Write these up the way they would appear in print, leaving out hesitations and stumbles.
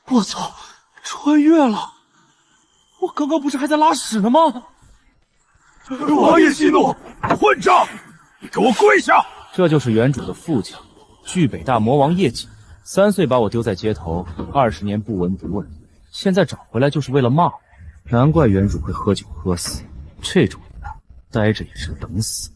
我操！穿越了！我刚刚不是还在拉屎呢吗？王爷息怒，混账！你给我跪下！这就是原主的父亲，巨北大魔王叶瑾。3岁把我丢在街头，20年不闻不问，现在找回来就是为了骂我。难怪原主会喝酒喝死，这种人待着也是等死。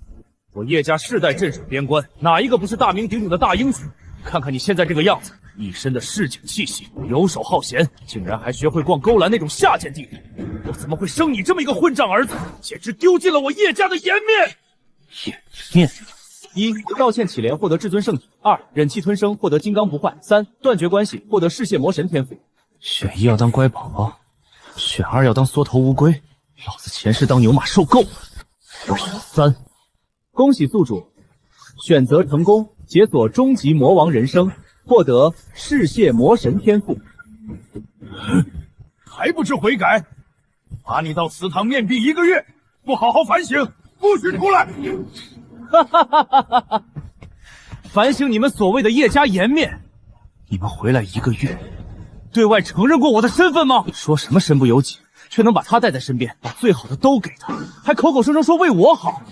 我叶家世代镇守边关，哪一个不是大名鼎鼎的大英雄？看看你现在这个样子，一身的市井气息，游手好闲，竟然还学会逛勾栏那种下贱地理。我怎么会生你这么一个混账儿子？简直丢尽了我叶家的颜面！颜面。1. 道歉乞怜获得至尊圣体。2. 忍气吞声获得金刚不坏。3. 断绝关系获得嗜血魔神天赋。选1要当乖宝宝，选2要当缩头乌龟。老子前世当牛马受够了。3. 恭喜宿主选择成功，解锁终极魔王人生，获得嗜血魔神天赋。还不知悔改！罚你到祠堂面壁1个月，不好好反省，不许出来！哈哈哈哈哈哈！反省你们所谓的叶家颜面，你们回来1个月，对外承认过我的身份吗？说什么身不由己，却能把他带在身边，把最好的都给他，还口口声声说为我好。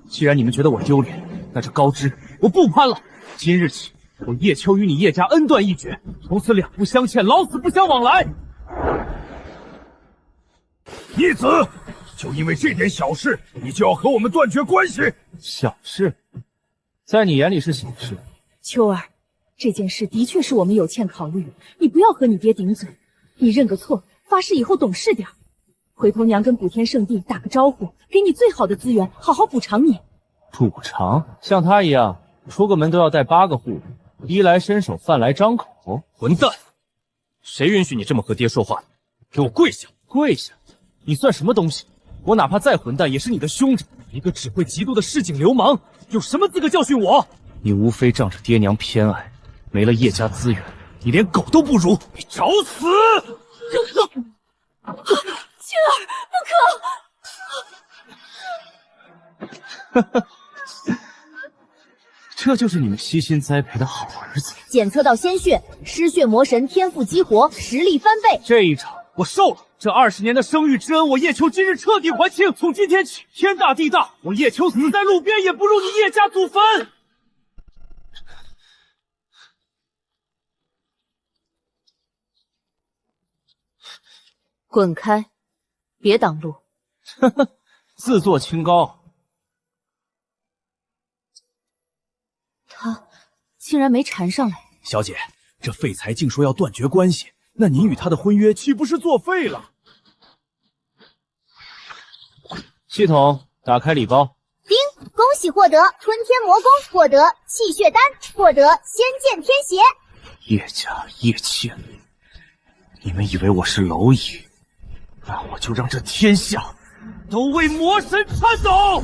既然你们觉得我丢脸，那就告知我不攀了。今日起，我叶秋与你叶家恩断义绝，从此两不相欠，老死不相往来。逆子，就因为这点小事，你就要和我们断绝关系？小事，在你眼里是小事。秋儿，这件事的确是我们有欠考虑，你不要和你爹顶嘴，你认个错，发誓以后懂事点。回头娘跟补天圣地打个招呼，给你最好的资源，好好补偿你。补偿？像他一样，出个门都要带8个护，衣来伸手，饭来张口。混蛋！谁允许你这么和爹说话的？给我跪下！跪下！你算什么东西？我哪怕再混蛋，也是你的兄长，一个只会嫉妒的市井流氓，有什么资格教训我？你无非仗着爹娘偏爱，没了叶家资源，你连狗都不如，你找死！青儿，不可！这就是你们悉心栽培的好儿子。检测到鲜血，失血魔神天赋激活，实力翻倍。这一场我受了，这20年的生育之恩，我叶秋今日彻底还清。从今天起，天大地大，我叶秋死在路边也不入你叶家祖坟。滚开，别挡路！呵呵，自作清高。他竟然没缠上来。小姐，这废材竟说要断绝关系，那您与他的婚约岂不是作废了？系统打开礼包。丁，恭喜获得吞天魔功，获得气血丹，获得仙剑天邪。叶家叶倩，你们以为我是蝼蚁？那我就让这天下都为魔神颤抖！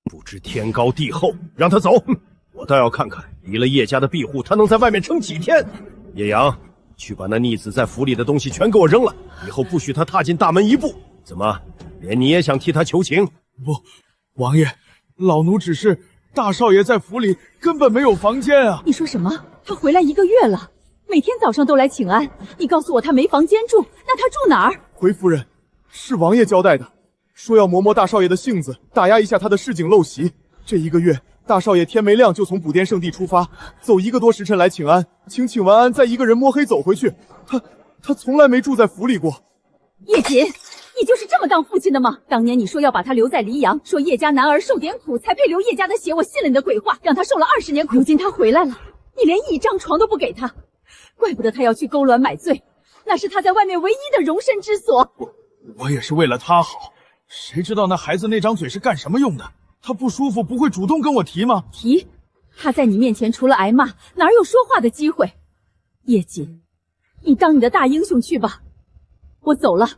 不知天高地厚，让他走。我倒要看看，离了叶家的庇护，他能在外面撑几天。叶阳，去把那逆子在府里的东西全给我扔了，以后不许他踏进大门1步。怎么，连你也想替他求情？不，王爷，老奴只是大少爷在府里根本没有房间啊！你说什么？他回来1个月了，每天早上都来请安。你告诉我他没房间住，那他住哪儿？回夫人，是王爷交代的，说要磨磨大少爷的性子，打压一下他的市井陋习。这1个月，大少爷天没亮就从补天圣地出发，走1个多时辰来请安，请完安再一个人摸黑走回去。他从来没住在府里过。叶瑾，你就是这么当父亲的吗？当年你说要把他留在黎阳，说叶家男儿受点苦才配流叶家的血，我信了你的鬼话，让他受了20年苦。如今他回来了，你连一张床都不给他，怪不得他要去勾銮买醉，那是他在外面唯一的容身之所。我也是为了他好，谁知道那孩子那张嘴是干什么用的？他不舒服不会主动跟我提吗？提？他在你面前除了挨骂，哪有说话的机会？叶瑾，你当你的大英雄去吧，我走了。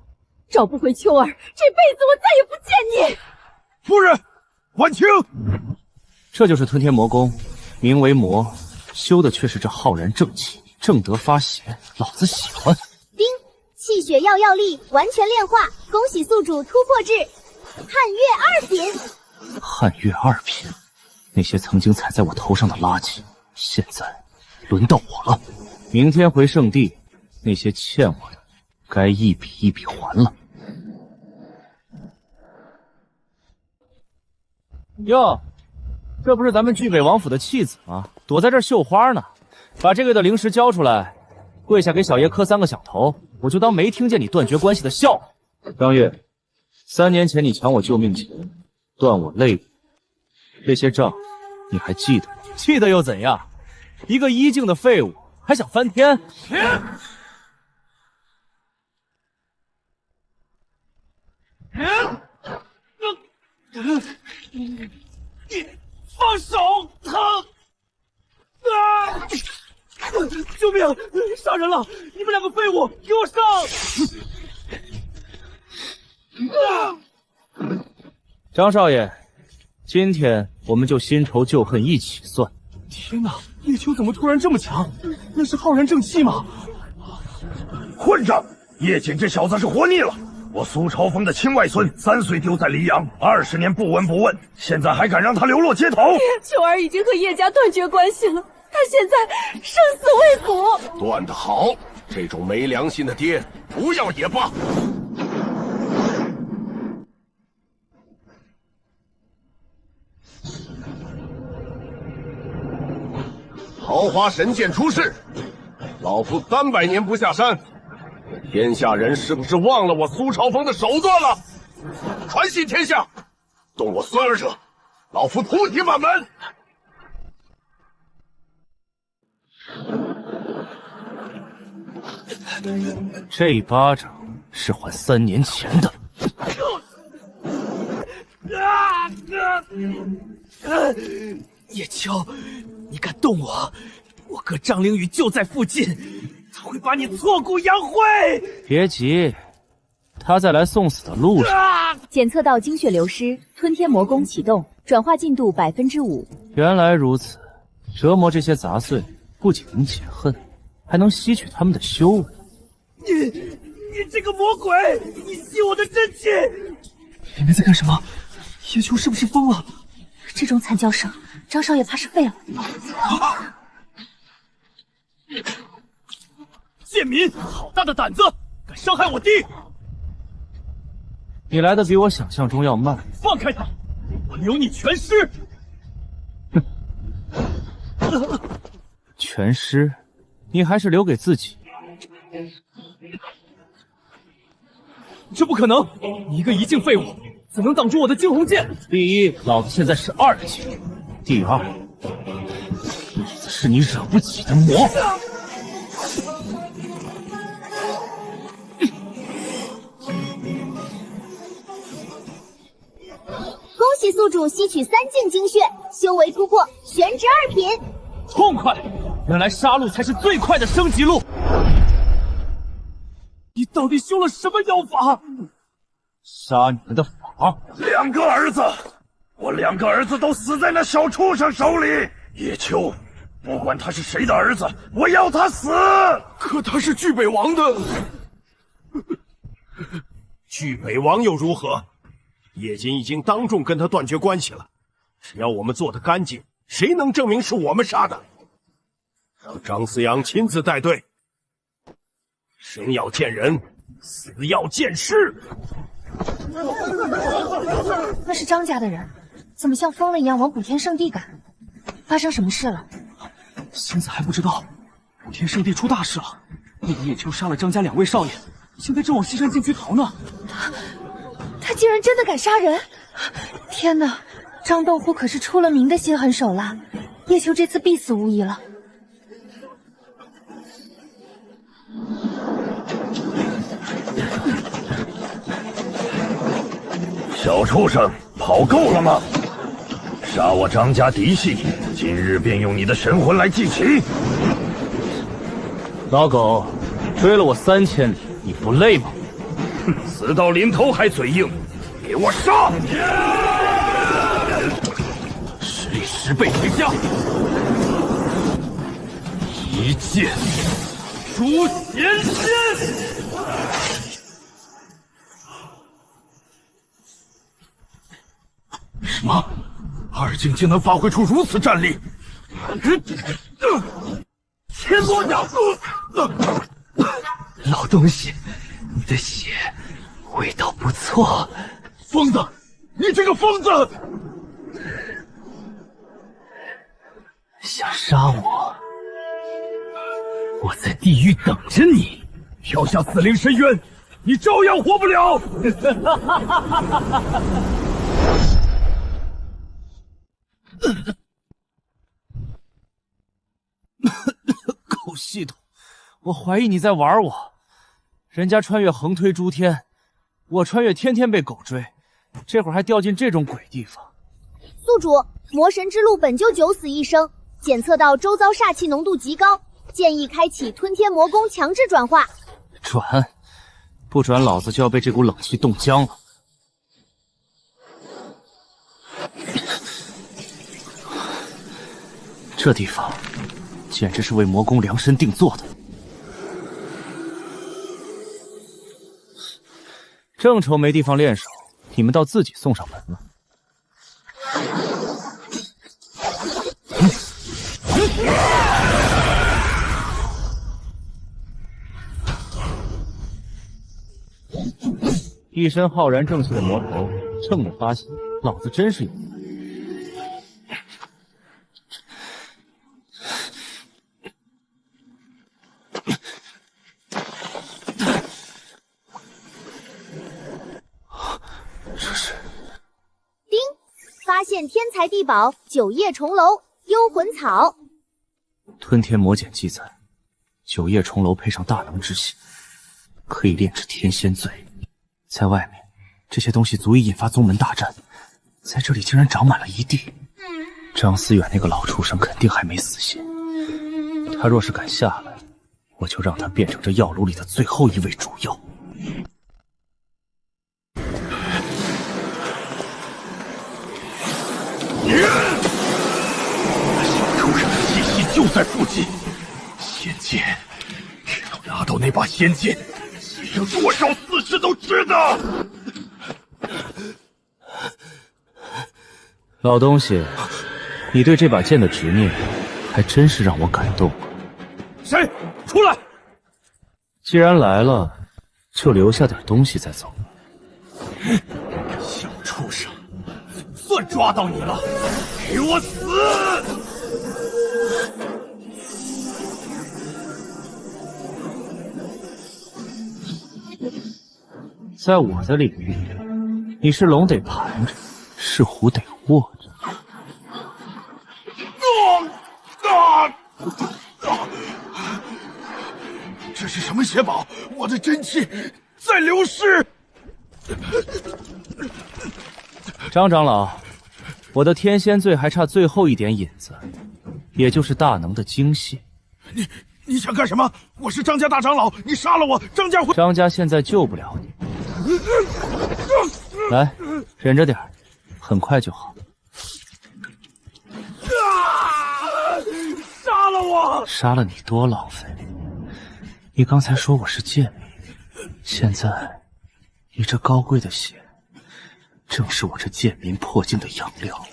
找不回秋儿，这辈子我再也不见你。夫人，婉清。这就是吞天魔功，名为魔，修的却是这浩然正气，正德发邪，老子喜欢。丁，气气血药药力完全炼化，恭喜宿主突破至汉月2品。汉月2品，那些曾经踩在我头上的垃圾，现在轮到我了。明天回圣地，那些欠我的，该一笔一笔还了。哟，这不是咱们巨北王府的弃子吗？躲在这儿绣花呢。把这个月的零食交出来，跪下给小爷磕3个响头，我就当没听见你断绝关系的笑话。张月，3年前你抢我救命钱，断我肋骨，这些账你还记得吗？记得又怎样？一个衣境的废物，还想翻天？你放手，疼！啊！救命！杀人了！你们2个废物，给我上！张少爷，今天我们就新仇旧恨一起算。天哪，叶秋怎么突然这么强？那是浩然正气吗？混账！叶瑾这小子是活腻了。我苏朝风的亲外孙，3岁丢在黎阳，20年不闻不问，现在还敢让他流落街头？秋儿已经和叶家断绝关系了，他现在生死未卜。断得好，这种没良心的爹，不要也罢。桃花神剑出世，老夫300年不下山。天下人是不是忘了我苏朝风的手段了？传信天下，动我孙儿者，老夫突体满门。这一巴掌是还3年前的。叶秋，你敢动我，我哥张凌宇就在附近，他会把你挫骨扬灰。别急，他在来送死的路上。检测到精血流失，吞天魔功启动，转化进度5%。原来如此，折磨这些杂碎，不仅能解恨，还能吸取他们的修为。你这个魔鬼，你吸我的真气！你们在干什么？叶秋是不是疯了？这种惨叫声，张少爷怕是废了。贱民，好大的胆子，敢伤害我弟！你来的比我想象中要慢。放开他，我留你全尸！全尸？你还是留给自己。这不可能！你一个一境废物，怎能挡住我的惊鸿剑？第一，老子现在是2境；第二，老子是你惹不起的魔。恭喜宿主吸取3境精血，修为突破，玄职2品。痛快！原来杀戮才是最快的升级路。你到底修了什么妖法？杀你们的法！2个儿子，我2个儿子都死在那小畜生手里。叶秋，不管他是谁的儿子，我要他死。可他是巨北王的。巨北王又如何？叶瑾已经当众跟他断绝关系了。只要我们做得干净，谁能证明是我们杀的？让张思阳亲自带队。生要见人，死要见尸。那是张家的人，怎么像疯了一样往补天圣地赶？发生什么事了？现在还不知道。补天圣地出大事了，那个叶秋杀了张家2位少爷，现在正往西山禁区逃呢。他竟然真的敢杀人！天哪，张洞户可是出了名的心狠手辣，叶秋这次必死无疑了。小畜生，跑够了吗？杀我张家嫡系，今日便用你的神魂来祭旗。老狗，追了我3000里，你不累吗？死到临头还嘴硬，给我杀！实力10倍回家，一剑诛仙仙。什么？二境竟能发挥出如此战力！千多脚！老东西，你的血味道不错。疯子，你这个疯子！想杀我，我在地狱等着你。跳下死灵深渊，你照样活不了。狗系统，我怀疑你在玩我。人家穿越横推诸天，我穿越天天被狗追，这会儿还掉进这种鬼地方。宿主，魔神之路本就九死一生，检测到周遭煞气浓度极高，建议开启吞天魔功强制转化。转，不转老子就要被这股冷气冻僵了。这地方简直是为魔宫量身定做的。正愁没地方练手，你们倒自己送上门了。一身浩然正气的魔头，冲着发泄，老子真是有。这是丁，发现天才地宝九叶重楼幽魂草。吞天魔简记载，九叶重楼配上大能之血，可以炼制天仙醉。在外面，这些东西足以引发宗门大战，在这里竟然长满了一地。张思远那个老畜生肯定还没死心，他若是敢下来，我就让他变成这药炉里的最后一味主药。小畜生的气息就在附近，仙剑，只要拿到那把仙剑，牺牲多少死士都值得。老东西，你对这把剑的执念，还真是让我感动了。谁？出来！既然来了，就留下点东西再走。小畜生，总算抓到你了，给我死！在我的领域里，你是龙得盘着，是虎得卧着。这是什么邪宝？我的真气在流失！张长老，我的天仙醉还差最后一点引子，也就是大能的精血。你想干什么？我是张家大长老，你杀了我，张家会……张家现在救不了你。来，忍着点，很快就好。杀了我！杀了你多浪费。你刚才说我是贱民，现在你这高贵的血，正是我这贱民破境的养料。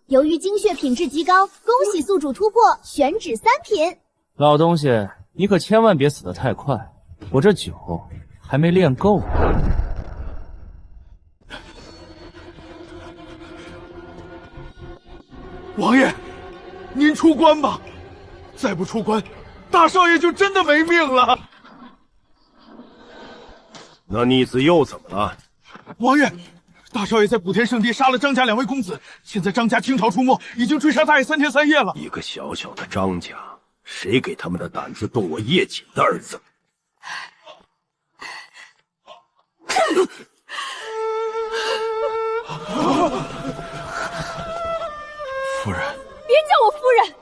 由于精血品质极高，恭喜宿主突破选址3品。老东西，你可千万别死得太快，我这酒还没练够呢。王爷，您出关吧，再不出关，大少爷就真的没命了。那逆子又怎么了？王爷，大少爷在补天圣地杀了张家2位公子，现在张家倾巢出没，已经追杀大爷3天3夜了。一个小小的张家，谁给他们的胆子动我叶瑾的儿子？夫人，别叫我夫人！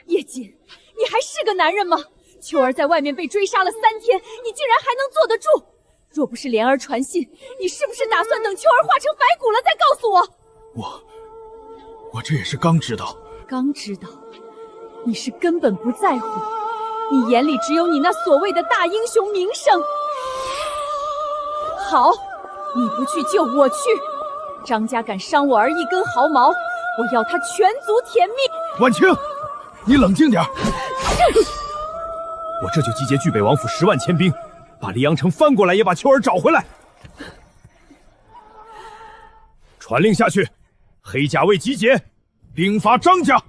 叶瑾，你还是个男人吗？秋儿在外面被追杀了3天，你竟然还能坐得住？若不是莲儿传信，你是不是打算等秋儿化成白骨了再告诉我？我这也是刚知道。刚知道，你是根本不在乎，你眼里只有你那所谓的大英雄名声。好，你不去救我去。张家敢伤我儿一根毫毛，我要他全族舔灭。婉清，你冷静点。我这就集结巨北王府10万千兵，把黎阳城翻过来，也把秋儿找回来。传令下去，黑甲卫集结，兵伐张家。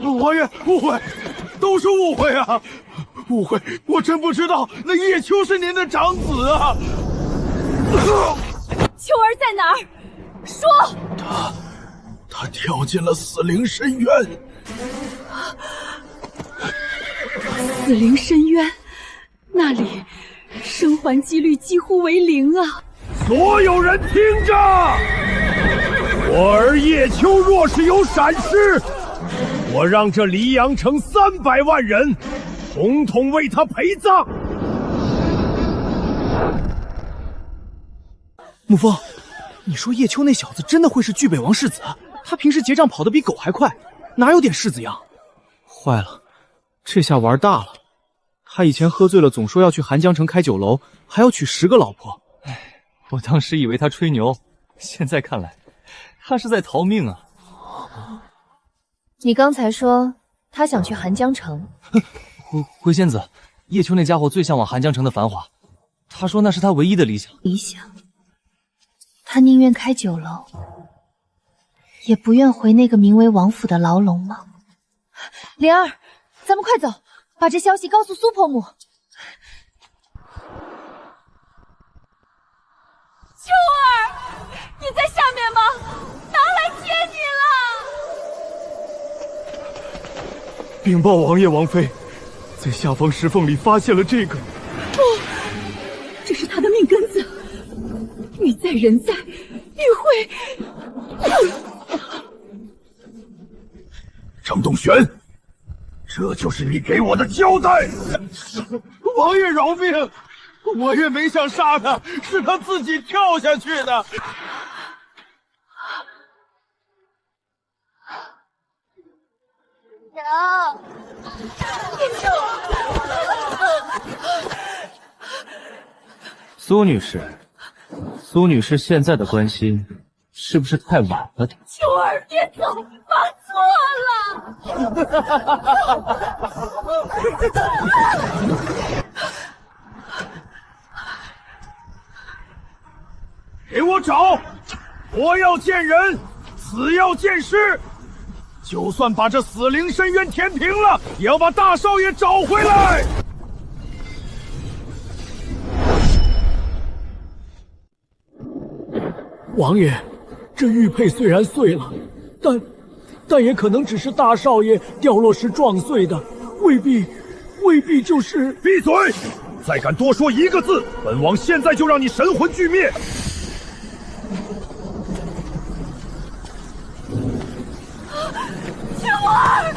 王爷，误会，都是误会啊！误会，我真不知道那叶秋是您的长子啊！秋儿在哪儿？说。他跳进了死灵深渊。死灵深渊，那里生还几率几乎为0啊！所有人听着，我儿叶秋若是有闪失，我让这黎阳城300万人统统为他陪葬。沐风，你说叶秋那小子真的会是巨北王世子？他平时结账跑得比狗还快，哪有点世子样？坏了，这下玩大了。他以前喝醉了总说要去寒江城开酒楼，还要娶10个老婆。唉，我当时以为他吹牛，现在看来他是在逃命啊。你刚才说他想去寒江城。灰仙子，叶秋那家伙最向往寒江城的繁华，他说那是他唯一的理想。理想？他宁愿开酒楼，也不愿回那个名为王府的牢笼吗？灵儿，咱们快走，把这消息告诉苏婆母。秋儿，你在下面吗？拿来接你了！禀报王爷王妃，在下方石缝里发现了这个。不，这是他的命根子。玉在人在，玉会。张东玄，这就是你给我的交代。王爷饶命，我也没想杀他，是他自己跳下去的。娘，苏女士，苏女士现在的关心是不是太晚了点？秋儿，别走，发错了。给我找！活要见人，死要见尸。就算把这死灵深渊填平了，也要把大少爷找回来。王爷，这玉佩虽然碎了，但也可能只是大少爷掉落时撞碎的，未必就是。闭嘴！再敢多说一个字，本王现在就让你神魂俱灭！秋儿，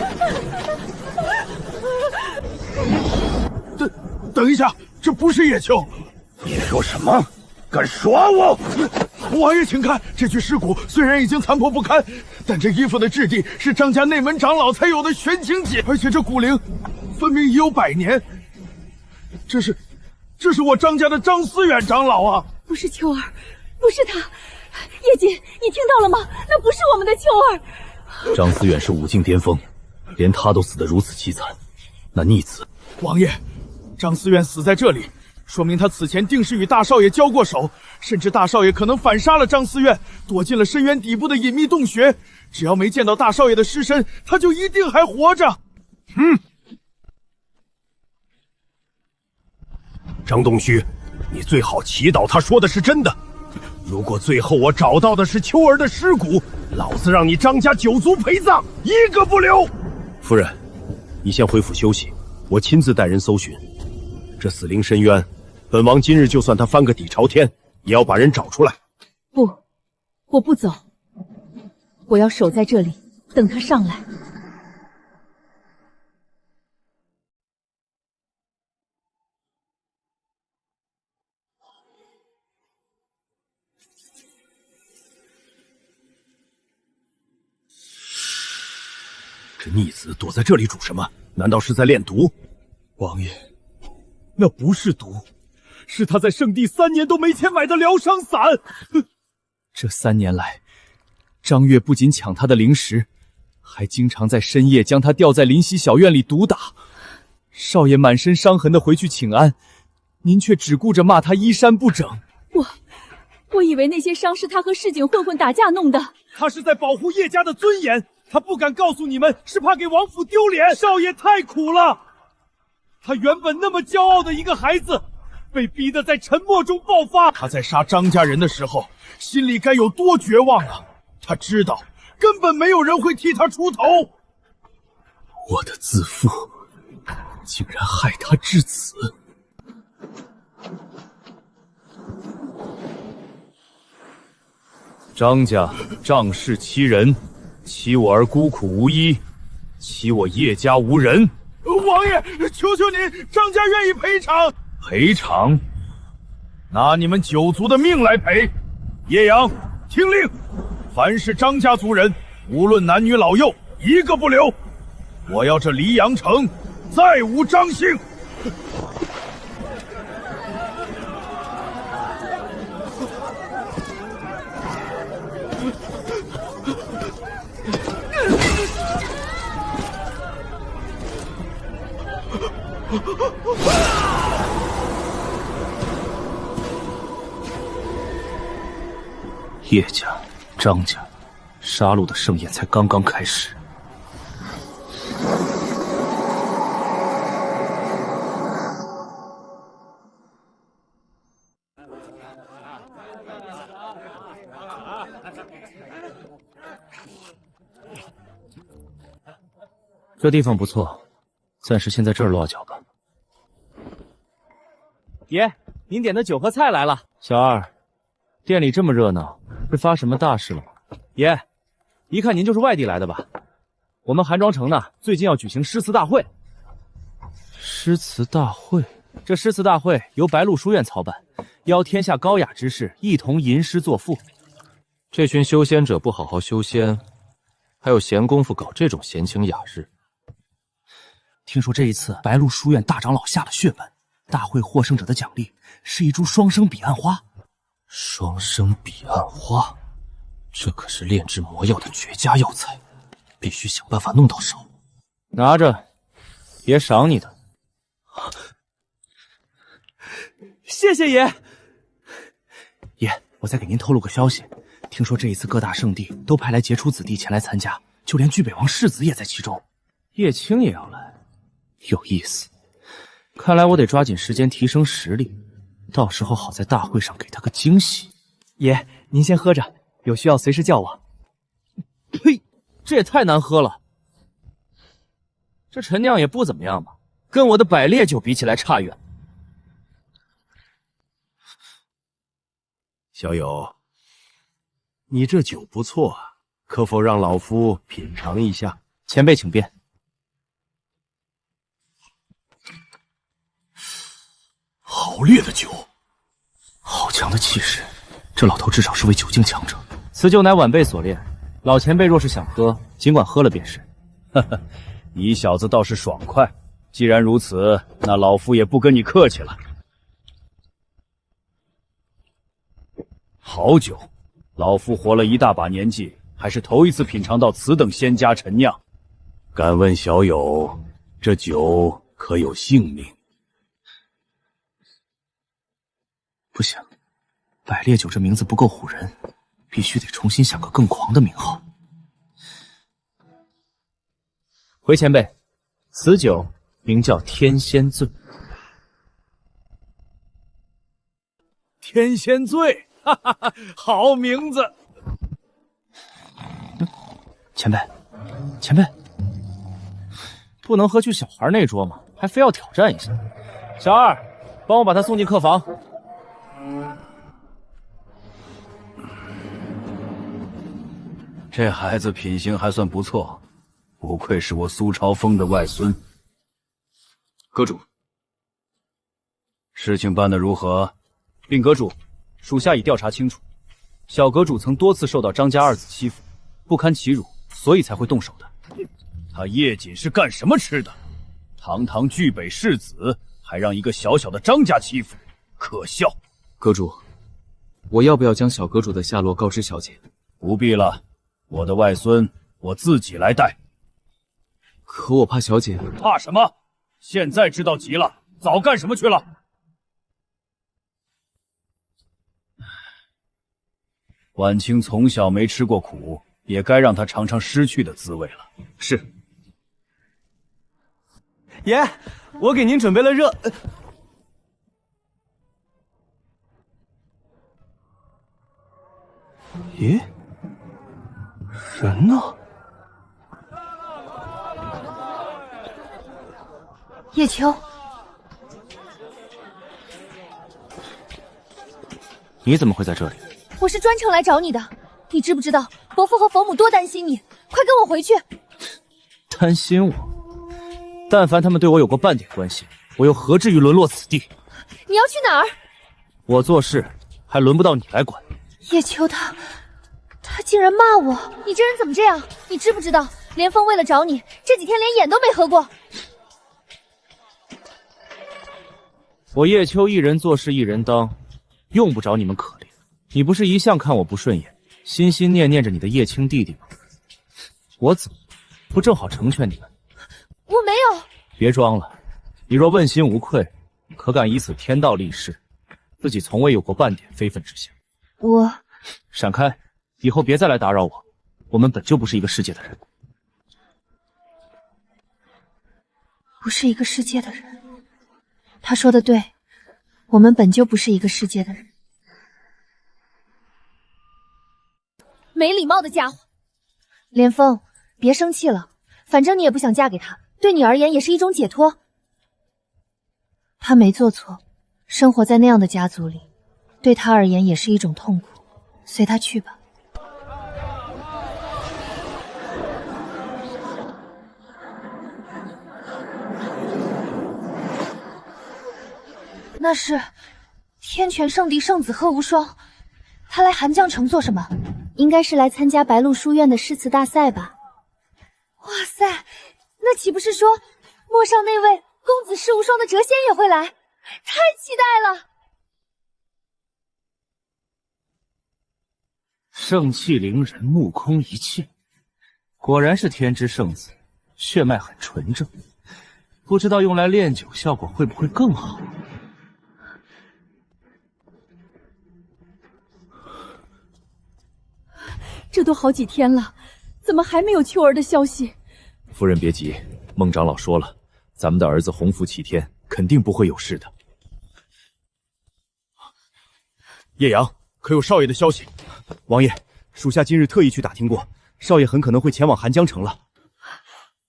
等一下，这不是叶秋。你说什么？敢耍我！王爷，请看，这具尸骨虽然已经残破不堪，但这衣服的质地是张家内门长老才有的玄青锦，而且这骨龄分明已有100年。这是我张家的张思远长老啊！不是秋儿，不是他。叶锦，你听到了吗？那不是我们的秋儿。张思远是武境巅峰，连他都死得如此凄惨，那逆子……王爷，张思远死在这里，说明他此前定是与大少爷交过手，甚至大少爷可能反杀了张思远，躲进了深渊底部的隐秘洞穴。只要没见到大少爷的尸身，他就一定还活着。张东虚，你最好祈祷他说的是真的。如果最后我找到的是秋儿的尸骨，老子让你张家9族陪葬，一个不留。夫人，你先回府休息，我亲自带人搜寻。这死灵深渊，本王今日就算他翻个底朝天，也要把人找出来。不，我不走，我要守在这里，等他上来。这逆子躲在这里煮什么？难道是在炼毒？王爷，那不是毒，是他在圣地3年都没钱买的疗伤散。这3年来，张月不仅抢他的零食，还经常在深夜将他吊在林溪小院里毒打。少爷满身伤痕的回去请安，您却只顾着骂他衣衫不整。我以为那些伤是他和市井混混打架弄的。他是在保护叶家的尊严，他不敢告诉你们，是怕给王府丢脸。少爷太苦了，他原本那么骄傲的一个孩子，被逼得在沉默中爆发。他在杀张家人的时候，心里该有多绝望啊！他知道根本没有人会替他出头。我的自负，竟然害他至此。张家仗势欺人，欺我儿孤苦无依，欺我叶家无人。王爷，求求您，张家愿意赔偿。赔偿？拿你们九族的命来赔！叶阳，听令，凡是张家族人，无论男女老幼，一个不留。我要这黎阳城再无张姓。叶家、张家，杀戮的盛宴才刚刚开始。这地方不错，暂时先在这儿落脚吧。爷，您点的酒和菜来了。小二，店里这么热闹，是发什么大事了吗？爷，一看您就是外地来的吧？我们韩庄城呢，最近要举行诗词大会。诗词大会？这诗词大会由白鹿书院操办，邀天下高雅之士一同吟诗作赋。这群修仙者不好好修仙，还有闲工夫搞这种闲情雅致。听说这一次白鹿书院大长老下了血本，大会获胜者的奖励是一株双生彼岸花。双生彼岸花，这可是炼制魔药的绝佳药材，必须想办法弄到手。拿着，爷赏你的。谢谢爷。爷，我再给您透露个消息，听说这一次各大圣地都派来杰出子弟前来参加，就连巨北王世子也在其中。叶青也要来，有意思。看来我得抓紧时间提升实力，到时候好在大会上给他个惊喜。爷，您先喝着，有需要随时叫我。呸，这也太难喝了。这陈酿也不怎么样吧，跟我的百烈酒比起来差远。小友，你这酒不错啊，可否让老夫品尝一下？前辈请便。好烈的酒，好强的气势，这老头至少是位酒精强者。此酒乃晚辈所炼，老前辈若是想喝，尽管喝了便是。哈哈，你小子倒是爽快。既然如此，那老夫也不跟你客气了。好酒，老夫活了一大把年纪，还是头一次品尝到此等仙家陈酿。敢问小友，这酒可有姓名？不行，百烈酒这名字不够唬人，必须得重新想个更狂的名号。回前辈，此酒名叫天仙醉。天仙醉，哈哈哈，好名字。前辈，前辈，不能喝去小孩那桌吗？还非要挑战一下。小二，帮我把他送进客房。这孩子品行还算不错，不愧是我苏朝风的外孙。阁主，事情办得如何？禀阁主，属下已调查清楚，小阁主曾多次受到张家二子欺负，不堪其辱，所以才会动手的。他叶瑾是干什么吃的？堂堂巨北世子，还让一个小小的张家欺负，可笑！阁主，我要不要将小阁主的下落告知小姐？不必了，我的外孙我自己来带。可我怕小姐……怕什么？现在知道急了，早干什么去了？婉清从小没吃过苦，也该让她尝尝失去的滋味了。是。爷，我给您准备了热……咦，人呢？叶秋，你怎么会在这里？我是专程来找你的。你知不知道伯父和伯母多担心你？快跟我回去！担心我？但凡他们对我有过半点关系，我又何至于沦落此地？你要去哪儿？我做事还轮不到你来管。叶秋他竟然骂我！你这人怎么这样？你知不知道连峰为了找你，这几天连眼都没合过？我叶秋一人做事一人当，用不着你们可怜。你不是一向看我不顺眼，心心念念着你的叶青弟弟吗？我怎么不正好成全你们？我没有。别装了，你若问心无愧，可敢以此天道立誓，自己从未有过半点非分之想？我……闪开，以后别再来打扰我。我们本就不是一个世界的人。不是一个世界的人。他说的对，我们本就不是一个世界的人。没礼貌的家伙！连峰，别生气了，反正你也不想嫁给他，对你而言也是一种解脱。他没做错，生活在那样的家族里，对他而言也是一种痛苦。随他去吧。那是天泉圣帝圣子贺无双，他来寒江城做什么？应该是来参加白鹿书院的诗词大赛吧。哇塞，那岂不是说陌上那位公子诗无双的谪仙也会来？太期待了！盛气凌人，目空一切，果然是天之圣子，血脉很纯正，不知道用来炼酒效果会不会更好。这都好几天了，怎么还没有秋儿的消息？夫人别急，孟长老说了，咱们的儿子洪福齐天，肯定不会有事的。叶阳，可有少爷的消息？王爷，属下今日特意去打听过，少爷很可能会前往寒江城了。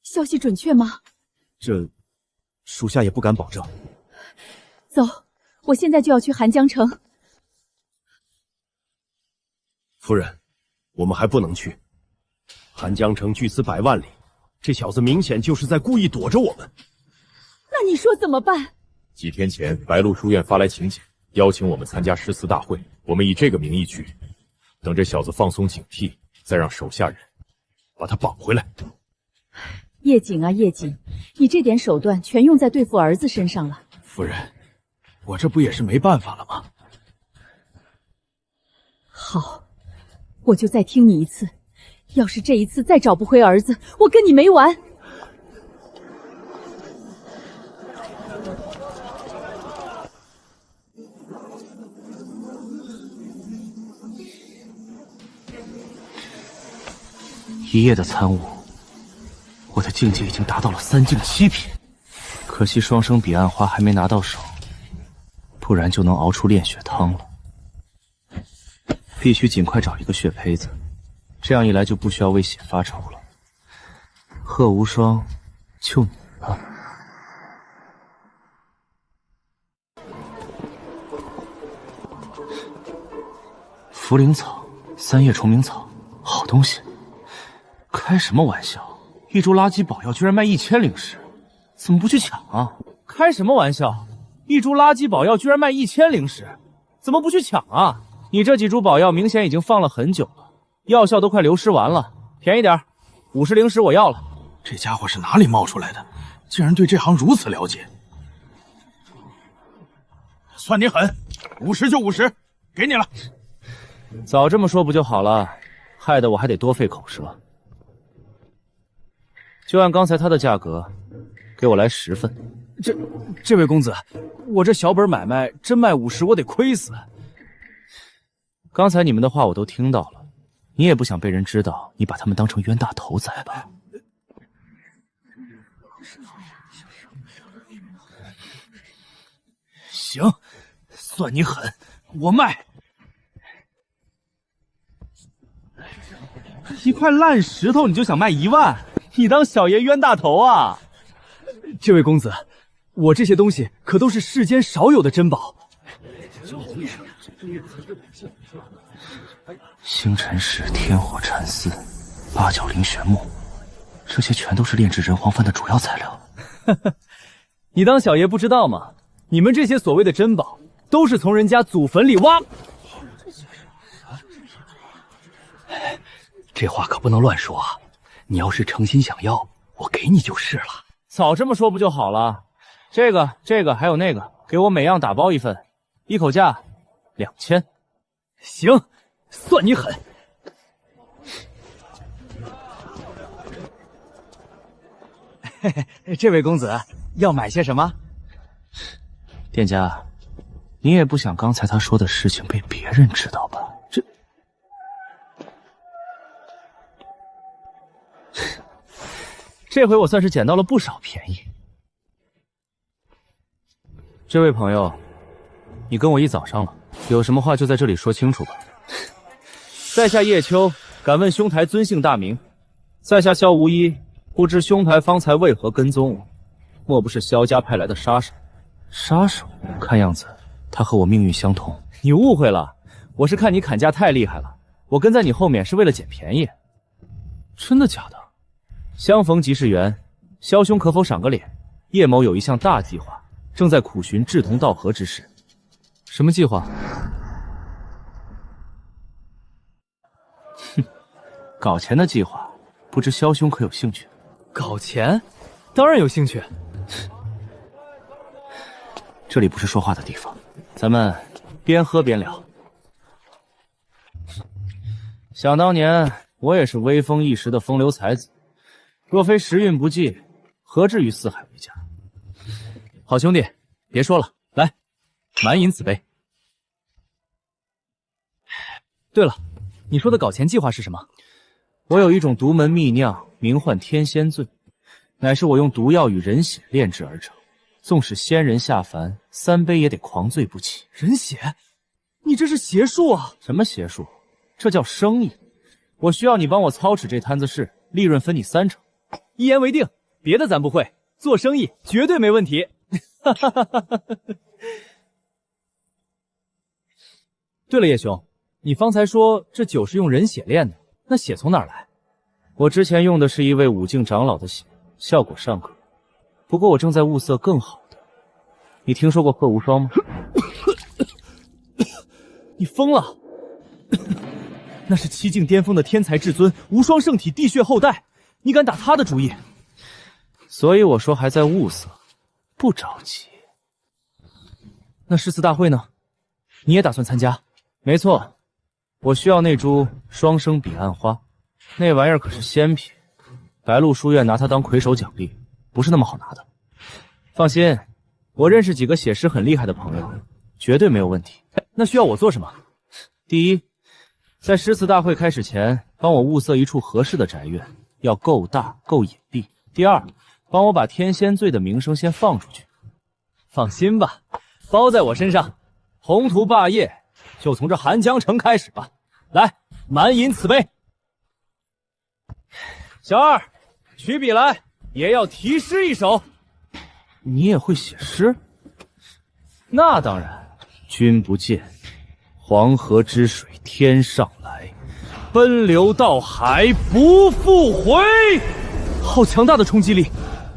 消息准确吗？这，属下也不敢保证。走，我现在就要去寒江城。夫人，我们还不能去。寒江城距此100万里，这小子明显就是在故意躲着我们。那你说怎么办？几天前，白鹿书院发来请柬，邀请我们参加诗词大会，我们以这个名义去，等这小子放松警惕，再让手下人把他绑回来。叶瑾啊叶瑾，你这点手段全用在对付儿子身上了。夫人，我这不也是没办法了吗？好，我就再听你一次。要是这一次再找不回儿子，我跟你没完。一夜的参悟，我的境界已经达到了3境7品，可惜双生彼岸花还没拿到手，不然就能熬出炼血汤了。必须尽快找一个血胚子，这样一来就不需要为血发愁了。贺无双，就你了。茯苓草、3叶虫鸣草，好东西。开什么玩笑！一株垃圾宝药居然卖1000灵石，怎么不去抢啊？开什么玩笑！一株垃圾宝药居然卖1000灵石，怎么不去抢啊？你这几株宝药明显已经放了很久了，药效都快流失完了，便宜点，50灵石我要了。这家伙是哪里冒出来的？竟然对这行如此了解。算你狠，50就50，给你了。早这么说不就好了，害得我还得多费口舌。就按刚才他的价格，给我来10份。这位公子，我这小本买卖真卖50，我得亏死。刚才你们的话我都听到了，你也不想被人知道你把他们当成冤大头宰吧？行，算你狠，我卖。一块烂石头你就想卖1万？你当小爷冤大头啊？这位公子，我这些东西可都是世间少有的珍宝。星辰石、天火禅丝、八角灵玄木，这些全都是炼制人皇幡的主要材料。你当小爷不知道吗？你们这些所谓的珍宝，都是从人家祖坟里挖。这话可不能乱说啊！你要是诚心想要，我给你就是了。早这么说不就好了？这个还有那个，给我每样打包1份，一口价2000。行，算你狠。这位公子要买些什么？店家，你也不想刚才他说的事情被别人知道吧？这回我算是捡到了不少便宜。这位朋友，你跟我一早上了，有什么话就在这里说清楚吧。在下叶秋，敢问兄台尊姓大名？在下萧无一，不知兄台方才为何跟踪我？莫不是萧家派来的杀手？杀手？看样子他和我命运相同。你误会了，我是看你砍价太厉害了，我跟在你后面是为了捡便宜。真的假的？相逢即是缘，萧兄可否赏个脸？叶某有一项大计划，正在苦寻志同道合之士。什么计划？哼，搞钱的计划，不知萧兄可有兴趣？搞钱？当然有兴趣。这里不是说话的地方，咱们边喝边聊。想当年，我也是威风一时的风流才子。若非时运不济，何至于四海为家？好兄弟，别说了，来，满饮此杯。对了，你说的搞钱计划是什么？我有一种独门秘酿，名唤天仙醉，乃是我用毒药与人血炼制而成。纵使仙人下凡，3杯也得狂醉不起。人血？你这是邪术啊！什么邪术？这叫生意。我需要你帮我操持这摊子事，利润分你30%。一言为定，别的咱不会，做生意绝对没问题。对了，叶兄，你方才说这酒是用人血炼的，那血从哪儿来？我之前用的是一位武境长老的血，效果尚可。不过我正在物色更好的。你听说过贺无双吗？你疯了！那是7境巅峰的天才至尊无双圣体地血后代，你敢打他的主意？所以我说还在物色，不着急。那誓词大会呢？你也打算参加？没错，我需要那株双生彼岸花，那玩意儿可是仙品，白鹿书院拿它当魁首奖励，不是那么好拿的。放心，我认识几个写诗很厉害的朋友，绝对没有问题。那需要我做什么？第一，在诗词大会开始前，帮我物色一处合适的宅院，要够大够隐蔽。第二，帮我把天仙醉的名声先放出去。放心吧，包在我身上。宏图霸业，就从这寒江城开始吧。来，满饮此杯。小二，取笔来，也要题诗一首。你也会写诗？那当然。君不见，黄河之水天上来，奔流到海不复回。好强大的冲击力！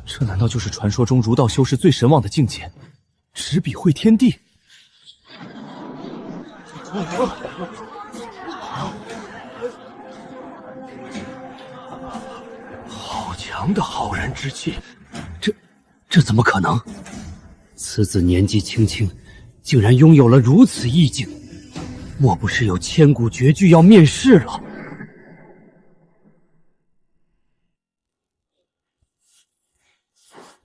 这难道就是传说中儒道修士最神往的境界？执笔绘天地。好强阳的浩然之气，这怎么可能？此子年纪轻轻，竟然拥有了如此意境，莫不是有千古绝句要面世了？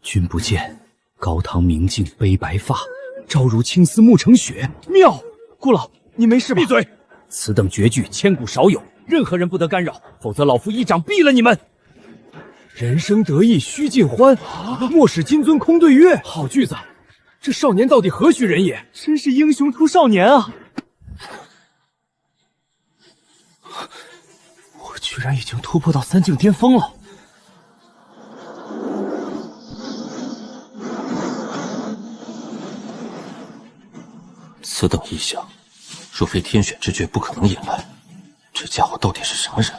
君不见，高堂明镜悲白发，朝如青丝暮成雪。妙！顾老，你没事吧？闭嘴！此等绝句千古少有，任何人不得干扰，否则老夫一掌毙了你们！人生得意须尽欢，莫使金樽空对月。好句子，这少年到底何许人也？真是英雄出少年啊！我居然已经突破到3境巅峰了。此等异象，若非天选之绝，不可能引来。这家伙到底是啥人？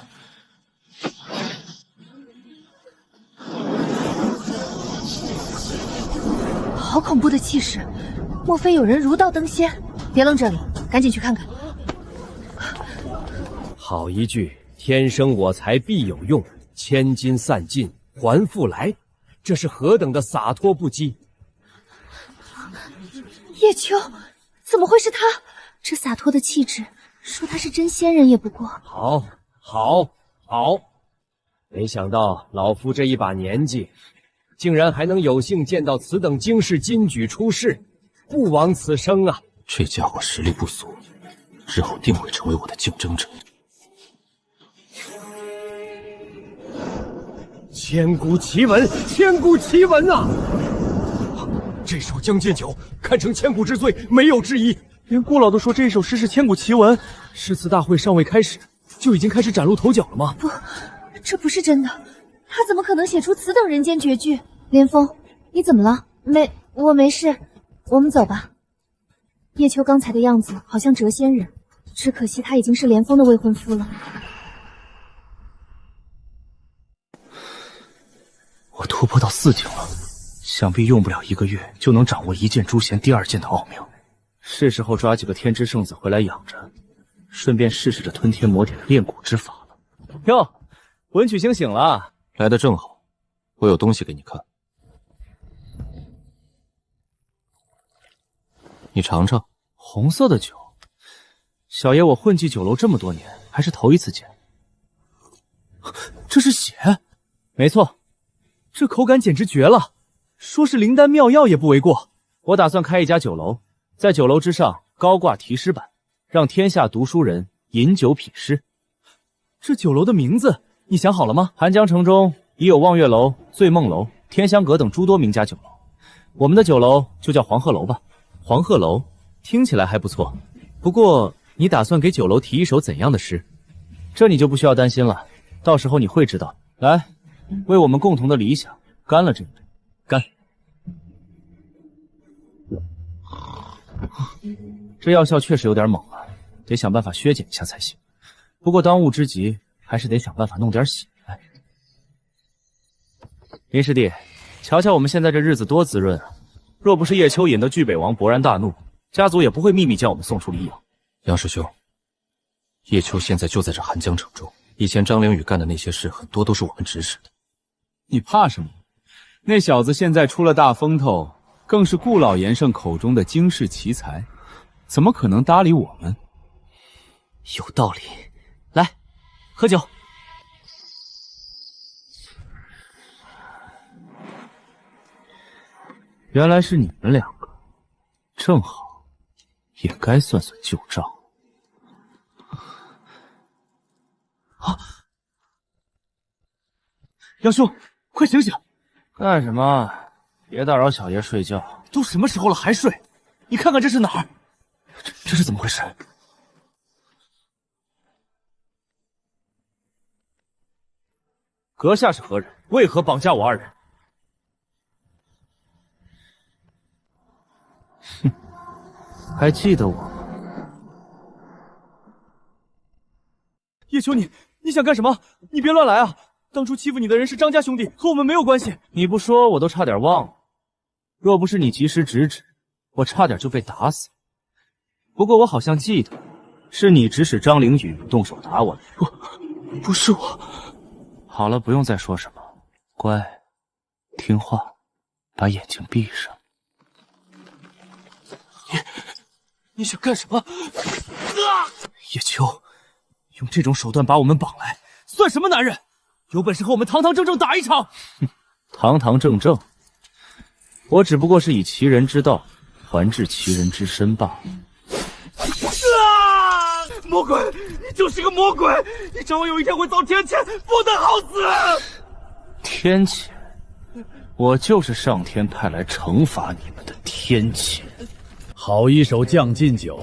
好恐怖的气势，莫非有人如道登仙？别愣这里，赶紧去看看。好一句“天生我材必有用，千金散尽还复来”，这是何等的洒脱不羁！叶秋，怎么会是他？这洒脱的气质，说他是真仙人也不过。好，没想到老夫这一把年纪，竟然还能有幸见到此等惊世金举出世，不枉此生啊！这家伙实力不俗，日后定会成为我的竞争者。千古奇文，千古奇文啊！这首《将进酒》堪称千古之最，没有之一。连顾老都说这首诗是千古奇文，诗词大会尚未开始，就已经开始崭露头角了吗？不，这不是真的，他怎么可能写出此等人间绝句？连峰，你怎么了？我没事，我们走吧。叶秋刚才的样子好像谪仙人，只可惜他已经是连峰的未婚夫了。我突破到4境了，想必用不了1个月就能掌握一剑诛仙第2剑的奥妙。是时候抓几个天之圣子回来养着，顺便试试这吞天魔典的炼蛊之法了。哟，文曲星醒了，来得正好，我有东西给你看，你尝尝。红色的酒，小爷我混迹酒楼这么多年，还是头一次见。这是血？没错，这口感简直绝了，说是灵丹妙药也不为过。我打算开一家酒楼，在酒楼之上高挂题诗板，让天下读书人饮酒品诗。这酒楼的名字你想好了吗？寒江城中已有望月楼、醉梦楼、天香阁等诸多名家酒楼，我们的酒楼就叫黄鹤楼吧。黄鹤楼听起来还不错，不过你打算给酒楼题一首怎样的诗？这你就不需要担心了，到时候你会知道。来，为我们共同的理想干了这一杯。干！这药效确实有点猛啊，得想办法削减一下才行。不过当务之急还是得想办法弄点血来。林师弟，瞧瞧我们现在这日子多滋润啊！若不是叶秋引得巨北王勃然大怒，家族也不会秘密将我们送出黎阳。杨师兄，叶秋现在就在这寒江城中，以前张凌宇干的那些事，很多都是我们指使的。你怕什么？那小子现在出了大风头，更是顾老岩上口中的惊世奇才，怎么可能搭理我们？有道理，来，喝酒。原来是你们两个，正好，也该算算旧账。啊！杨兄，快醒醒！干什么？别打扰小爷睡觉。都什么时候了还睡？你看看这是哪儿？这是怎么回事？阁下是何人？为何绑架我二人？哼，还记得我吗？叶秋，你想干什么？你别乱来啊！当初欺负你的人是张家兄弟，和我们没有关系。你不说我都差点忘了，若不是你及时制止，我差点就被打死。不过我好像记得，是你指使张凌宇动手打我的。不是我。好了，不用再说什么，乖，听话，把眼睛闭上。你想干什么？叶秋，用这种手段把我们绑来，算什么男人？有本事和我们堂堂正正打一场！堂堂正正，我只不过是以其人之道还治其人之身罢了。魔鬼，你就是个魔鬼！你早晚有一天会遭天谴，不得好死！天谴，我就是上天派来惩罚你们的天谴。好一首《将进酒》，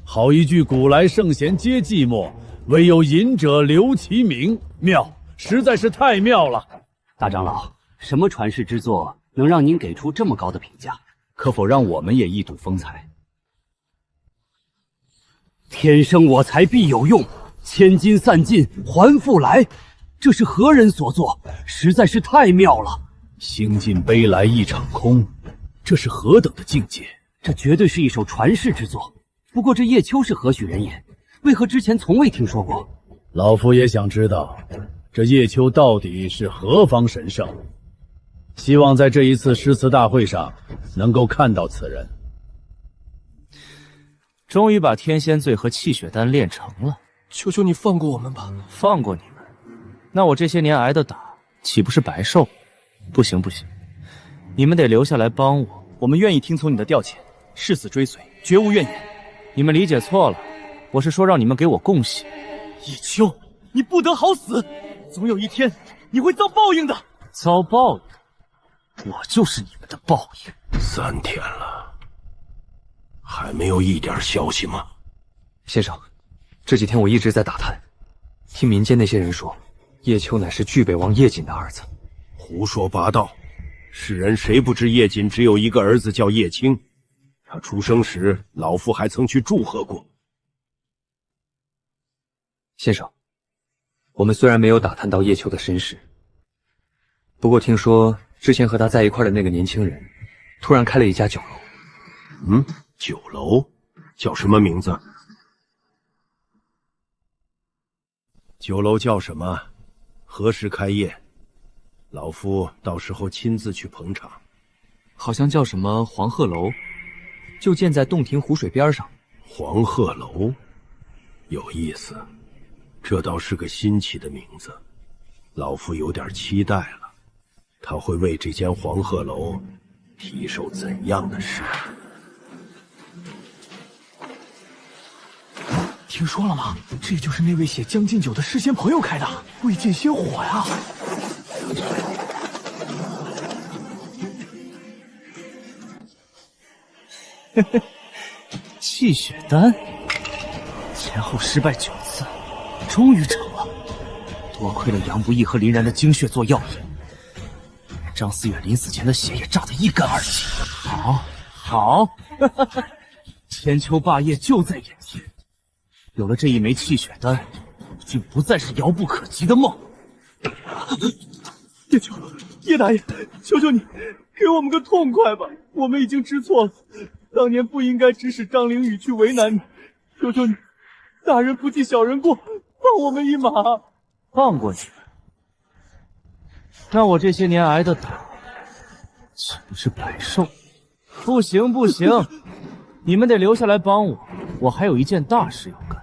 好一句古来圣贤皆寂寞，唯有饮者留其名。妙，实在是太妙了。大长老，什么传世之作能让您给出这么高的评价？可否让我们也一睹风采？天生我材必有用，千金散尽还复来。这是何人所作？实在是太妙了。兴尽悲来一场空，这是何等的境界？这绝对是一首传世之作。不过这叶秋是何许人也？为何之前从未听说过？老夫也想知道，这叶秋到底是何方神圣？希望在这一次诗词大会上能够看到此人。终于把天仙醉和气血丹练成了，求求你放过我们吧！放过你们，那我这些年挨的打岂不是白受？不行不行，你们得留下来帮我。我们愿意听从你的调遣，誓死追随，绝无怨言。你们理解错了，我是说让你们给我供血。叶秋，你不得好死！总有一天你会遭报应的。遭报应？我就是你们的报应。3天了，还没有一点消息吗？先生，这几天我一直在打探，听民间那些人说，叶秋乃是巨北王叶瑾的儿子。胡说八道！世人谁不知叶瑾只有一个儿子叫叶青？他出生时，老夫还曾去祝贺过。先生，我们虽然没有打探到叶秋的身世，不过听说之前和他在一块的那个年轻人，突然开了一家酒楼。酒楼叫什么名字？酒楼叫什么？何时开业？老夫到时候亲自去捧场。好像叫什么黄鹤楼，就建在洞庭湖水边上。黄鹤楼，有意思，这倒是个新起的名字，老夫有点期待了。他会为这间黄鹤楼提手怎样的事？听说了吗？这就是那位写《将进酒》的诗仙朋友开的，未见先火呀！气血丹，前后失败9次，终于成了。多亏了杨不义和林然的精血做药引，张思远临死前的血也榨得一干二净。好，千秋霸业就在眼前。有了这一枚气血丹，就不再是遥不可及的梦。叶秋，叶大爷，求求你，给我们个痛快吧！我们已经知错了，当年不应该指使张凌宇去为难你。求求你，大人不计小人过，放我们一马。放过你们？那我这些年挨的打，岂不是白受？不行，你们得留下来帮我，我还有一件大事要干。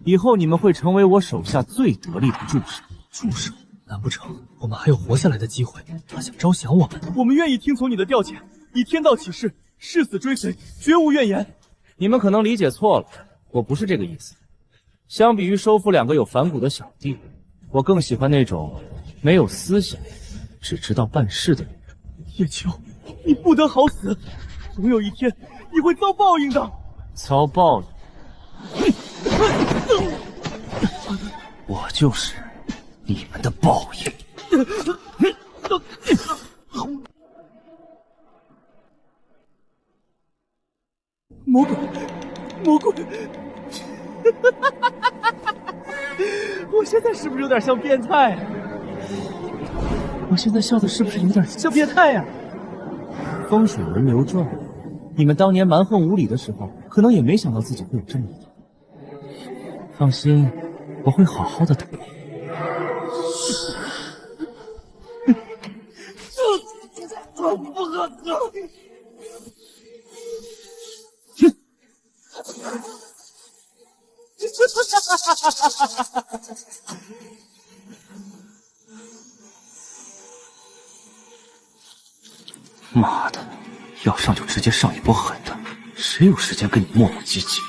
以后你们会成为我手下最得力的助手。助手？难不成我们还有活下来的机会？他想招降我们？我们愿意听从你的调遣，以天道起誓，誓死追随，绝无怨言。你们可能理解错了，我不是这个意思。相比于收服2个有反骨的小弟，我更喜欢那种没有思想，只知道办事的人。叶秋，你不得好死！总有一天你会遭报应的。遭报应？我就是你们的报应。魔鬼！我现在是不是有点像变态？我现在笑的是不是有点像变态呀？风水轮流转，你们当年蛮横无理的时候，可能也没想到自己会有这么一天。放心，我会好好的对你。妈的，要上就直接上一波狠的，谁有时间跟你磨磨唧唧？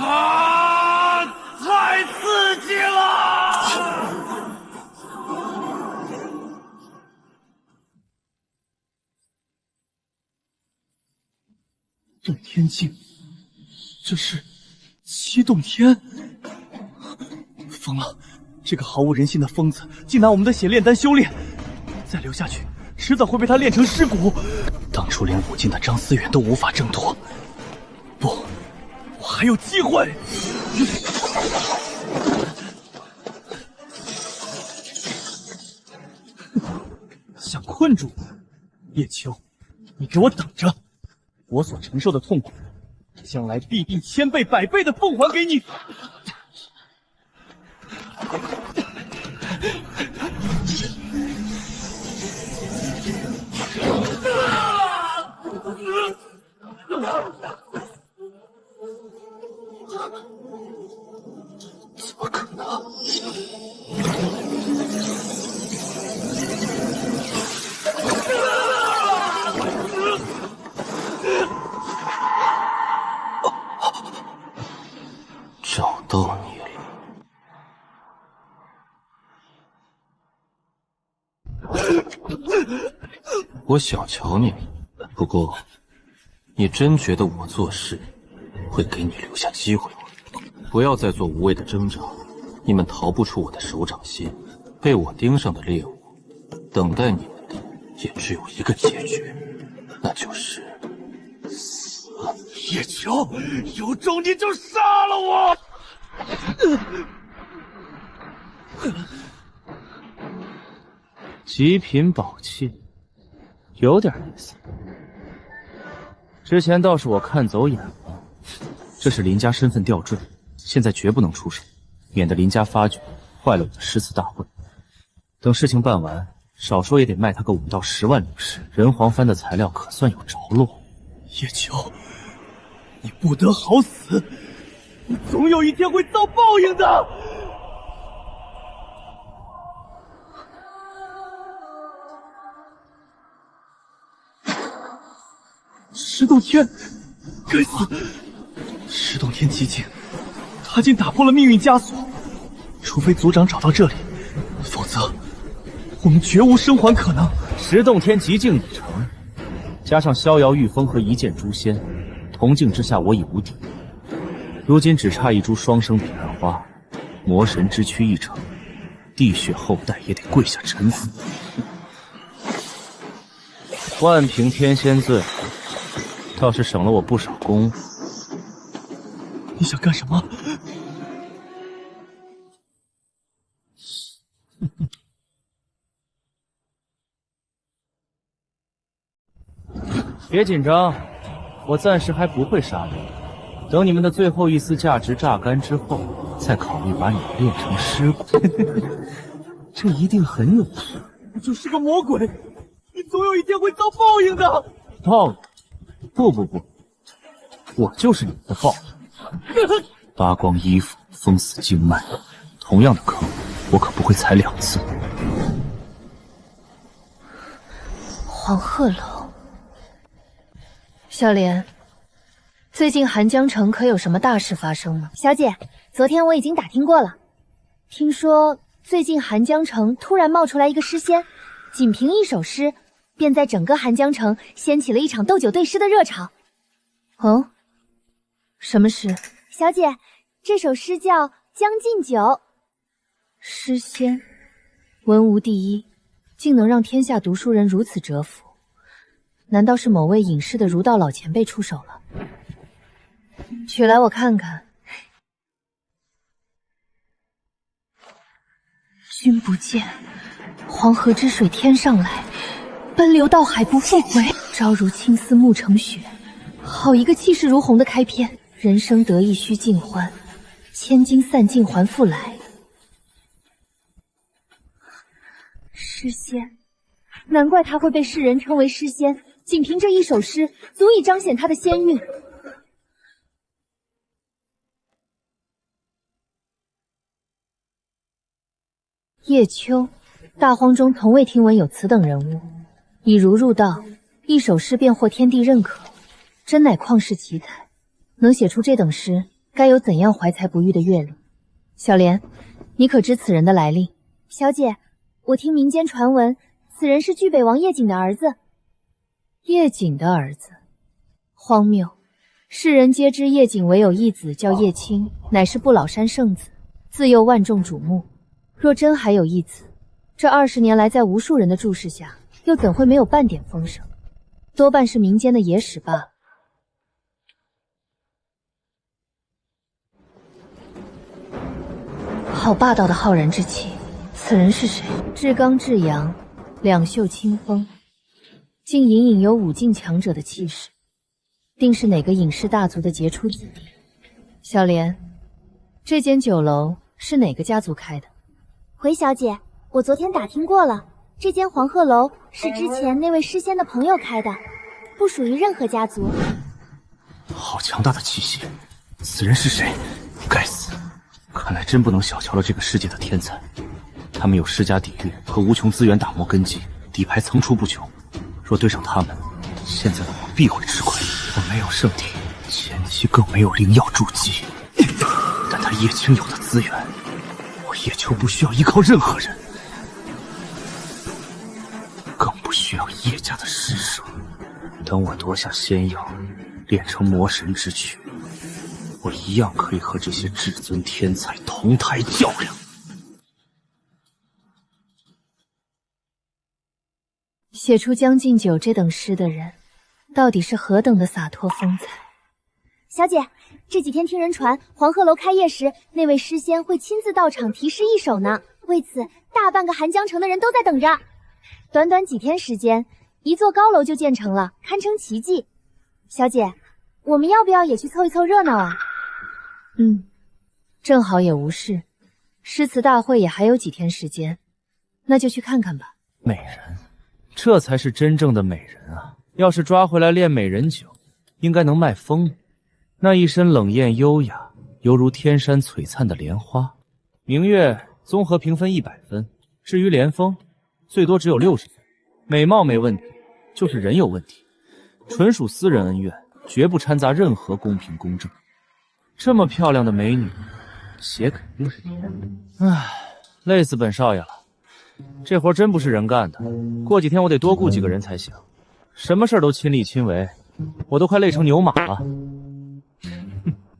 啊！太刺激了！洞天境，这是七洞天。疯了！这个毫无人性的疯子，竟拿我们的血炼丹修炼，再留下去，迟早会被他炼成尸骨。当初连武境的张思远都无法挣脱，不，我还有机会！想困住我，叶秋，你给我等着！我所承受的痛苦，将来必定千倍百倍的奉还给你！怎么可能？找到你了。我小瞧你了，不过，你真觉得我做事会给你留下机会吗？不要再做无谓的挣扎，你们逃不出我的手掌心。被我盯上的猎物，等待你们的也只有一个结局，那就是死。叶秋，有种你就杀了我！极品宝器，有点意思。之前倒是我看走眼了，这是林家身份吊坠，现在绝不能出手，免得林家发觉坏了我的诗词大会。等事情办完，少说也得卖他个5到10万灵石，人皇幡的材料可算有着落。叶秋，你不得好死，你总有一天会遭报应的。石洞天，该死！石洞天极境，他竟打破了命运枷锁。除非族长找到这里，否则我们绝无生还可能。石洞天极境已成，加上逍遥御风和一剑诛仙，铜镜之下我已无敌。如今只差一株双生彼岸花，魔神之躯一成，地血后代也得跪下臣服。万凭天仙罪，倒是省了我不少功夫。你想干什么？别紧张，我暂时还不会杀人，等你们的最后一丝价值榨干之后，再考虑把你们炼成尸骨。这一定很有趣。你就是个魔鬼，你总有一天会遭报应的。报应？不，我就是你们的报应。扒光衣服，封死经脉，同样的坑，我可不会踩2次。黄鹤楼，小莲，最近寒江城可有什么大事发生吗？小姐，昨天我已经打听过了，听说最近寒江城突然冒出来一个诗仙，仅凭一首诗，便在整个寒江城掀起了一场斗酒对诗的热潮。哦，什么诗？小姐，这首诗叫《将进酒》。诗仙，文无第一，竟能让天下读书人如此折服，难道是某位隐士的儒道老前辈出手了？取来我看看。君不见，黄河之水天上来，奔流到海不复回。朝如青丝暮成雪，好一个气势如虹的开篇。人生得意须尽欢，千金散尽还复来。诗仙，难怪她会被世人称为诗仙，仅凭这一首诗，足以彰显她的仙韵。叶秋，大荒中从未听闻有此等人物，以儒入道，一首诗便获天地认可，真乃旷世奇才。能写出这等诗，该有怎样怀才不遇的阅历？小莲，你可知此人的来历？小姐，我听民间传闻，此人是巨北王叶瑾的儿子。叶瑾的儿子？荒谬！世人皆知叶瑾唯有一子叫叶青，乃是不老山圣子，自幼万众瞩目。若真还有一子，这20年来在无数人的注视下，又怎会没有半点风声？多半是民间的野史罢了。好霸道的浩然之气，此人是谁？至刚至阳，两袖清风，竟隐隐有武境强者的气势，定是哪个隐士大族的杰出子弟。小莲，这间酒楼是哪个家族开的？回小姐，我昨天打听过了，这间黄鹤楼是之前那位诗仙的朋友开的，不属于任何家族。好强大的气息！此人是谁？该死！看来真不能小瞧了这个世界的天才。他们有世家底蕴和无穷资源打磨根基，底牌层出不穷。若对上他们，现在的我必会吃亏。我没有圣体，前期更没有灵药筑基，但他叶青有的资源，我叶秋不需要依靠任何人，更不需要叶家的施舍。等我夺下仙药，练成魔神之躯，我一样可以和这些至尊天才同台较量。写出《将进酒》这等诗的人，到底是何等的洒脱风采？小姐，这几天听人传，黄鹤楼开业时，那位诗仙会亲自到场题诗一首呢。为此，大半个寒江城的人都在等着。短短几天时间，一座高楼就建成了，堪称奇迹。小姐，我们要不要也去凑一凑热闹啊？正好也无事，诗词大会也还有几天时间，那就去看看吧。美人，这才是真正的美人啊！要是抓回来炼美人酒，应该能卖疯。那一身冷艳优雅，犹如天山璀璨的莲花。明月综合评分100分，至于莲峰，最多只有60分。美貌没问题，就是人有问题，纯属私人恩怨，绝不掺杂任何公平公正。这么漂亮的美女，血肯定是甜的。唉，累死本少爷了。这活真不是人干的，过几天我得多雇几个人才行。什么事儿都亲力亲为，我都快累成牛马了。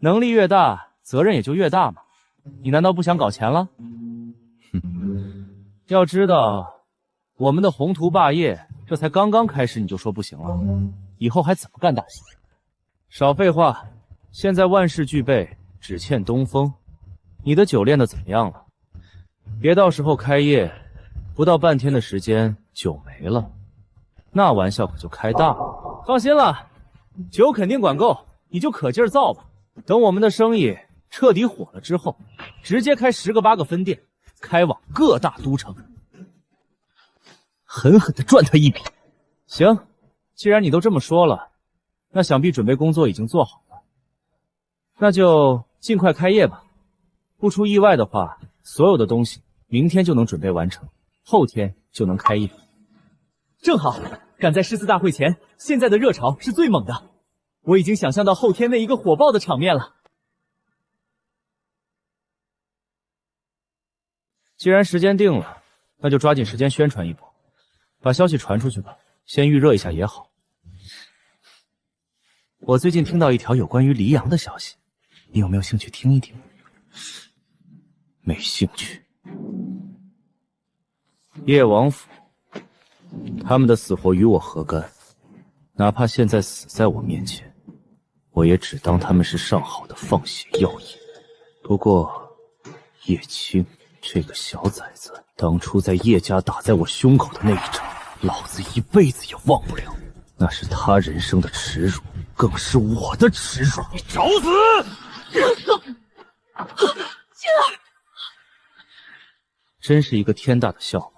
能力越大，责任也就越大嘛。你难道不想搞钱了？要知道，我们的宏图霸业这才刚刚开始，你就说不行了，以后还怎么干大事？少废话，现在万事俱备，只欠东风。你的酒练得怎么样了？别到时候开业，不到半天的时间酒没了，那玩笑可就开大了。放心了，酒肯定管够，你就可劲儿造吧。等我们的生意彻底火了之后，直接开10个8个分店，开往各大都城，狠狠地赚他一笔。行，既然你都这么说了，那想必准备工作已经做好了，那就尽快开业吧。不出意外的话，所有的东西明天就能准备完成，后天就能开业。正好赶在诗词大会前，现在的热潮是最猛的，我已经想象到后天那一个火爆的场面了。既然时间定了，那就抓紧时间宣传一波，把消息传出去吧，先预热一下也好。我最近听到一条有关于黎阳的消息，你有没有兴趣听一听？没兴趣。叶王府，他们的死活与我何干？哪怕现在死在我面前，我也只当他们是上好的放血药引。不过，叶青这个小崽子，当初在叶家打在我胸口的那一掌，老子一辈子也忘不了。那是他人生的耻辱，更是我的耻辱。你找死！青儿，真是一个天大的笑话。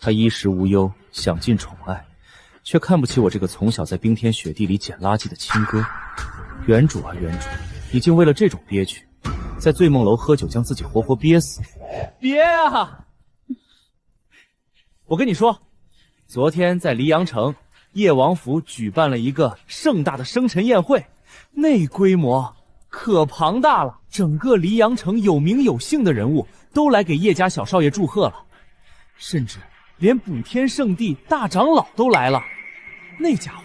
他衣食无忧，享尽宠爱，却看不起我这个从小在冰天雪地里捡垃圾的亲哥。原主啊原主，你竟为了这种憋屈，在醉梦楼喝酒将自己活活憋死。别啊！我跟你说，昨天在黎阳城，叶王府举办了一个盛大的生辰宴会，那规模可庞大了，整个黎阳城有名有姓的人物都来给叶家小少爷祝贺了，甚至连补天圣地大长老都来了。那家伙，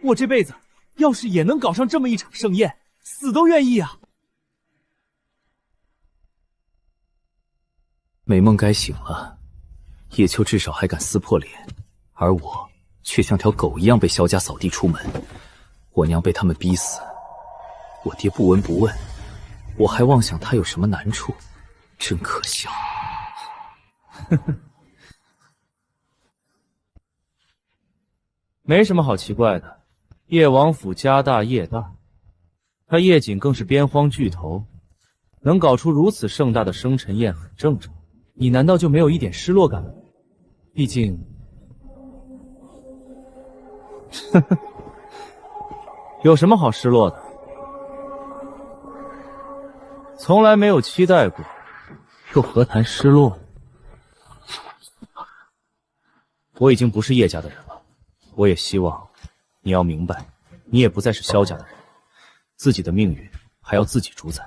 我这辈子要是也能搞上这么一场盛宴，死都愿意啊！美梦该醒了，叶秋至少还敢撕破脸，而我却像条狗一样被萧家扫地出门。我娘被他们逼死，我爹不闻不问，我还妄想他有什么难处，真可笑。没什么好奇怪的，叶王府家大业大，他叶瑾更是边荒巨头，能搞出如此盛大的生辰宴很正常。你难道就没有一点失落感吗？毕竟，有什么好失落的？从来没有期待过，又何谈失落？我已经不是叶家的人了，我也希望你要明白，你也不再是萧家的人，自己的命运还要自己主宰，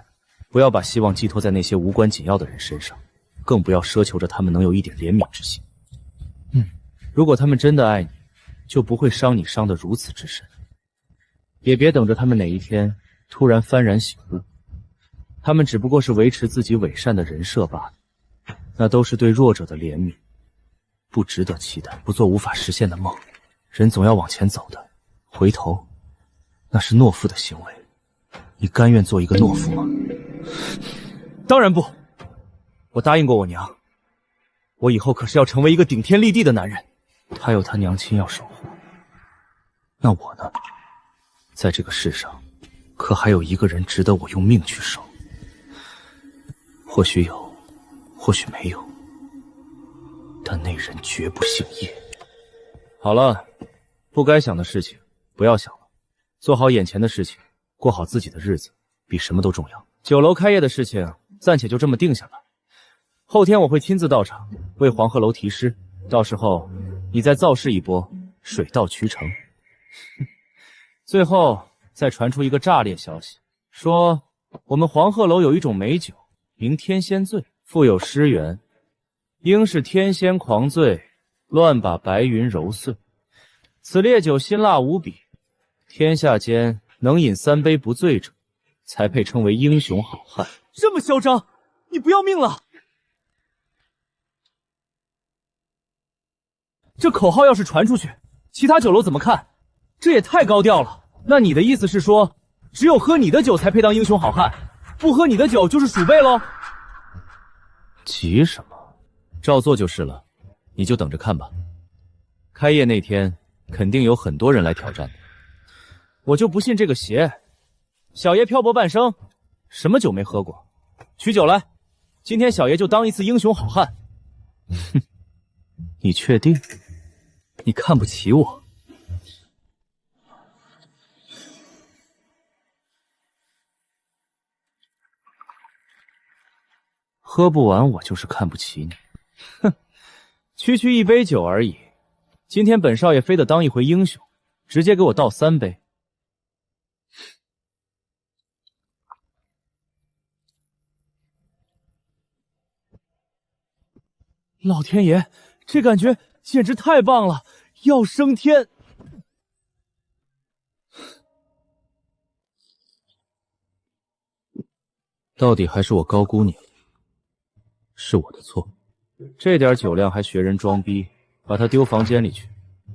不要把希望寄托在那些无关紧要的人身上，更不要奢求着他们能有一点怜悯之心。如果他们真的爱你，就不会伤你伤得如此之深。也别等着他们哪一天突然幡然醒悟，他们只不过是维持自己伪善的人设罢了，那都是对弱者的怜悯，不值得期待，不做无法实现的梦。人总要往前走的，回头那是懦夫的行为。你甘愿做一个懦夫吗？当然不，我答应过我娘，我以后可是要成为一个顶天立地的男人，她有她娘亲要守护。那我呢？在这个世上，可还有一个人值得我用命去守。或许有，或许没有，但那人绝不姓叶。好了，不该想的事情不要想了，做好眼前的事情，过好自己的日子，比什么都重要。酒楼开业的事情暂且就这么定下了，后天我会亲自到场为黄鹤楼题诗，到时候你再造势一波，水到渠成。最后再传出一个炸裂消息，说我们黄鹤楼有一种美酒，名天仙醉，富有诗源，应是天仙狂醉，乱把白云揉碎。此烈酒辛辣无比，天下间能饮3杯不醉者，才配称为英雄好汉。这么嚣张，你不要命了？这口号要是传出去，其他酒楼怎么看？这也太高调了。那你的意思是说，只有喝你的酒才配当英雄好汉，不喝你的酒就是鼠辈喽？急什么？照做就是了，你就等着看吧。开业那天肯定有很多人来挑战的，我就不信这个邪。小爷漂泊半生，什么酒没喝过？取酒来，今天小爷就当一次英雄好汉。哼，你确定？你看不起我？喝不完我就是看不起你。哼，区一杯酒而已，今天本少爷非得当一回英雄，直接给我倒3杯。老天爷，这感觉简直太棒了，要升天！到底还是我高估你了，是我的错。这点酒量还学人装逼，把他丢房间里去，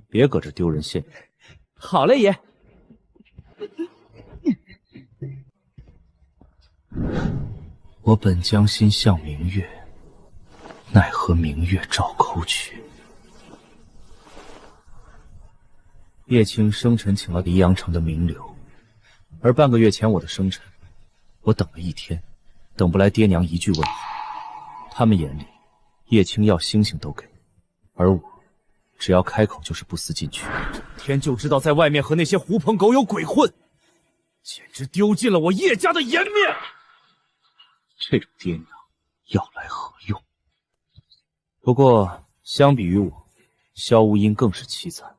别搁这丢人现眼。好嘞，爷。我本将心向明月，奈何明月照沟渠。叶青生辰请了黎阳城的名流，而半个月前我的生辰，我等了1天，等不来爹娘一句问候。他们眼里，叶青要星星都给，而我只要开口就是不思进取。天就知道在外面和那些狐朋狗友鬼混，简直丢尽了我叶家的颜面。这种爹娘要来何用？不过相比于我，萧无阴更是凄惨。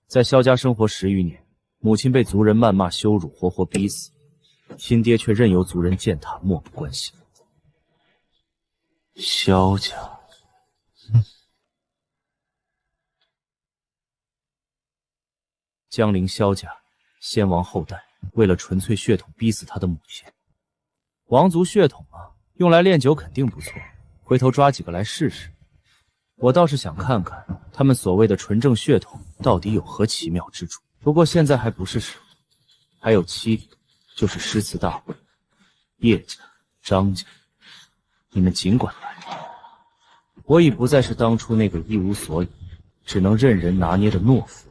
在萧家生活10余年，母亲被族人谩骂羞辱，活活逼死，亲爹却任由族人践踏，漠不关心。萧家，江陵萧家先王后代为了纯粹血统逼死他的母亲。王族血统啊，用来炼酒肯定不错，回头抓几个来试试。我倒是想看看他们所谓的纯正血统到底有何奇妙之处。不过现在还不是时候，还有7个，就是诗词大会，叶家、张家，你们尽管来。我已不再是当初那个一无所有，只能任人拿捏的懦夫。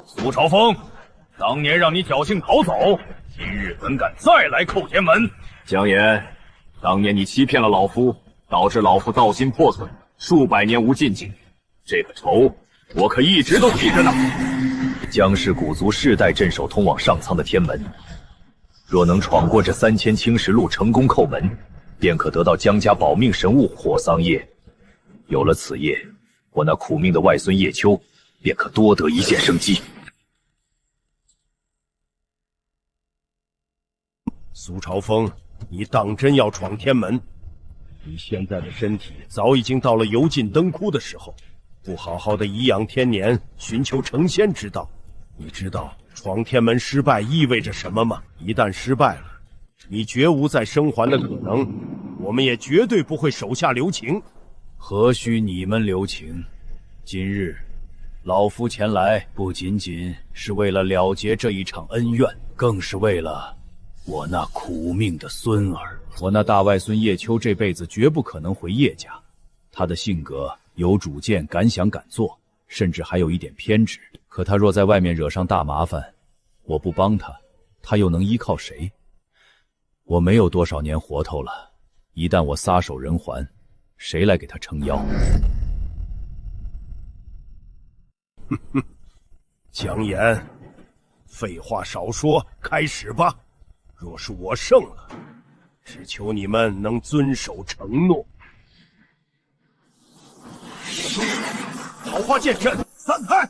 苏朝风，当年让你侥幸逃走，今日怎敢再来叩天门？江岩，当年你欺骗了老夫，导致老夫道心破损，数百年无进境，这个仇我可一直都记着呢。江氏古族世代镇守通往上苍的天门，若能闯过这3000青石路成功叩门，便可得到江家保命神物火桑叶。有了此叶，我那苦命的外孙叶秋便可多得一线生机。苏朝风，你当真要闯天门？你现在的身体早已经到了油尽灯枯的时候，不好好的颐养天年，寻求成仙之道。你知道闯天门失败意味着什么吗？一旦失败了，你绝无再生还的可能，我们也绝对不会手下留情。何须你们留情？今日老夫前来，不仅仅是为了了结这一场恩怨，更是为了我那苦命的孙儿。我那大外孙叶秋这辈子绝不可能回叶家，他的性格有主见，敢想敢做，甚至还有一点偏执。可他若在外面惹上大麻烦，我不帮他，他又能依靠谁？我没有多少年活头了，一旦我撒手人寰，谁来给他撑腰？哼哼，江岩，废话少说，开始吧。若是我胜了，只求你们能遵守承诺。桃花剑阵，散开！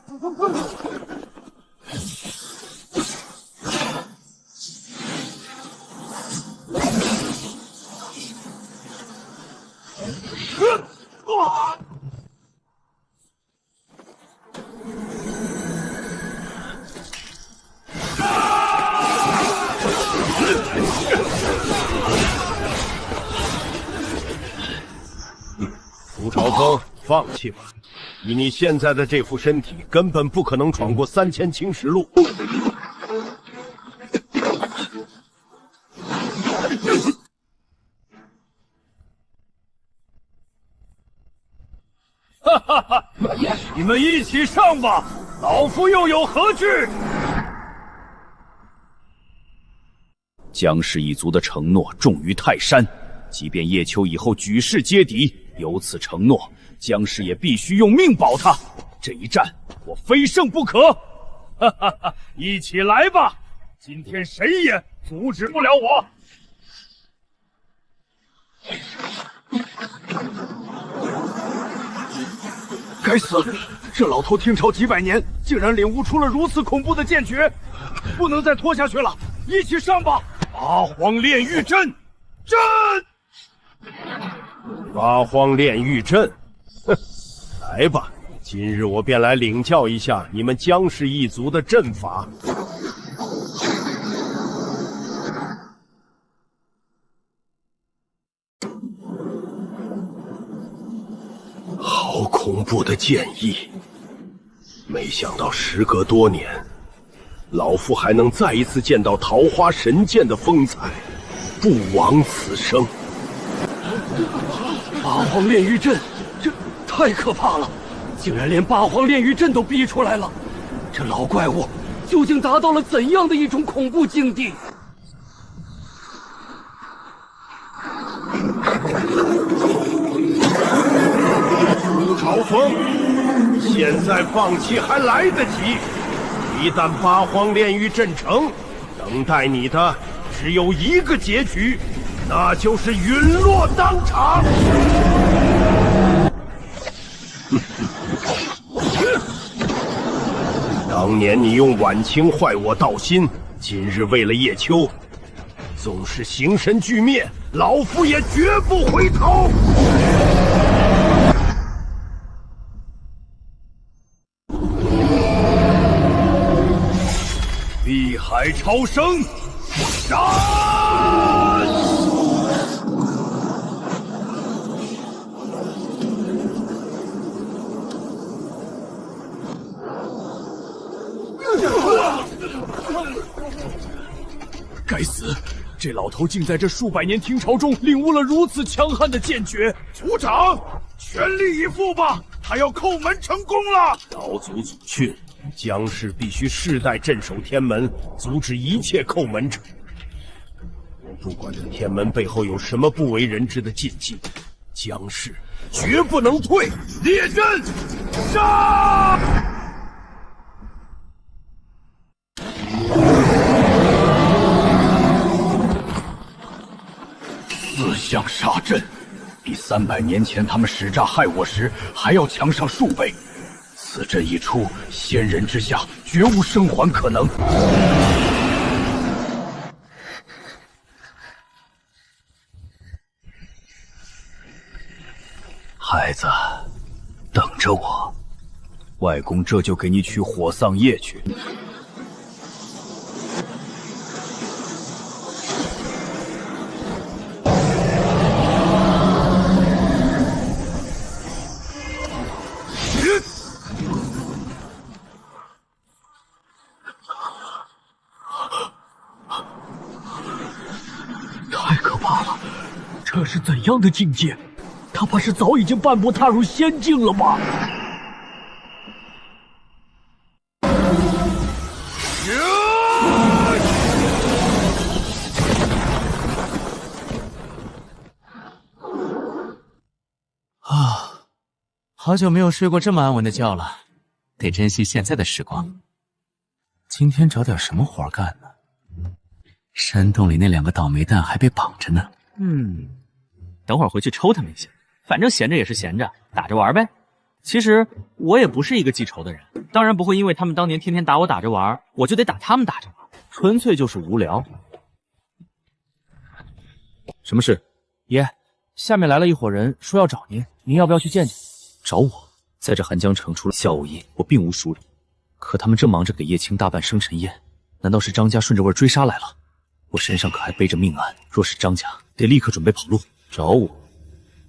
苏朝风，放弃吧，以你现在的这副身体，根本不可能闯过3000青石路。哈哈哈！你们一起上吧，老夫又有何惧？江氏一族的承诺重于泰山，即便叶秋以后举世皆敌，有此承诺，江氏也必须用命保他。这一战，我非胜不可！哈哈哈！一起来吧，今天谁也阻止不了我。该死！这老头听朝几百年，竟然领悟出了如此恐怖的剑诀，不能再拖下去了！一起上吧！八荒炼狱阵，阵！八荒炼狱阵，哼，来吧！今日我便来领教一下你们江氏一族的阵法。好恐怖的剑意！没想到时隔多年，老夫还能再一次见到桃花神剑的风采。不枉此生。八荒炼狱阵，这太可怕了！竟然连八荒炼狱阵都逼出来了，这老怪物究竟达到了怎样的一种恐怖境地？朝风，现在放弃还来得及。一旦八荒炼狱阵成，等待你的只有一个结局，那就是陨落当场。当年你用晚清坏我道心，今日为了叶秋，纵使形神俱灭，老夫也绝不回头。碧海潮生，杀！该死！这老头竟在这数百年听朝中领悟了如此强悍的剑诀。族长，全力以赴吧！他要叩门成功了。老祖祖训，姜氏必须世代镇守天门，阻止一切叩门者。不管这天门背后有什么不为人知的禁忌，姜氏绝不能退。列阵，杀！四象杀阵，比300年前他们使诈害我时还要强上数倍。此阵一出，仙人之下绝无生还可能。孩子，等着我，外公这就给你取火丧液去。太可怕了！这是怎样的境界？他怕是早已经半步踏入仙境了吧？啊，好久没有睡过这么安稳的觉了，得珍惜现在的时光。今天找点什么活干呢？山洞里那2个倒霉蛋还被绑着呢。等会儿回去抽他们一下，反正闲着也是闲着，打着玩呗。其实我也不是一个记仇的人，当然不会因为他们当年天天打我打着玩，我就得打他们打着玩，纯粹就是无聊。什么事？爷，下面来了一伙人，说要找您，您要不要去见见？找我？在这寒江城除了萧无义，我并无熟人。可他们正忙着给叶青大办生辰宴，难道是张家顺着味追杀来了？我身上可还背着命案，若是张家，得立刻准备跑路。找我？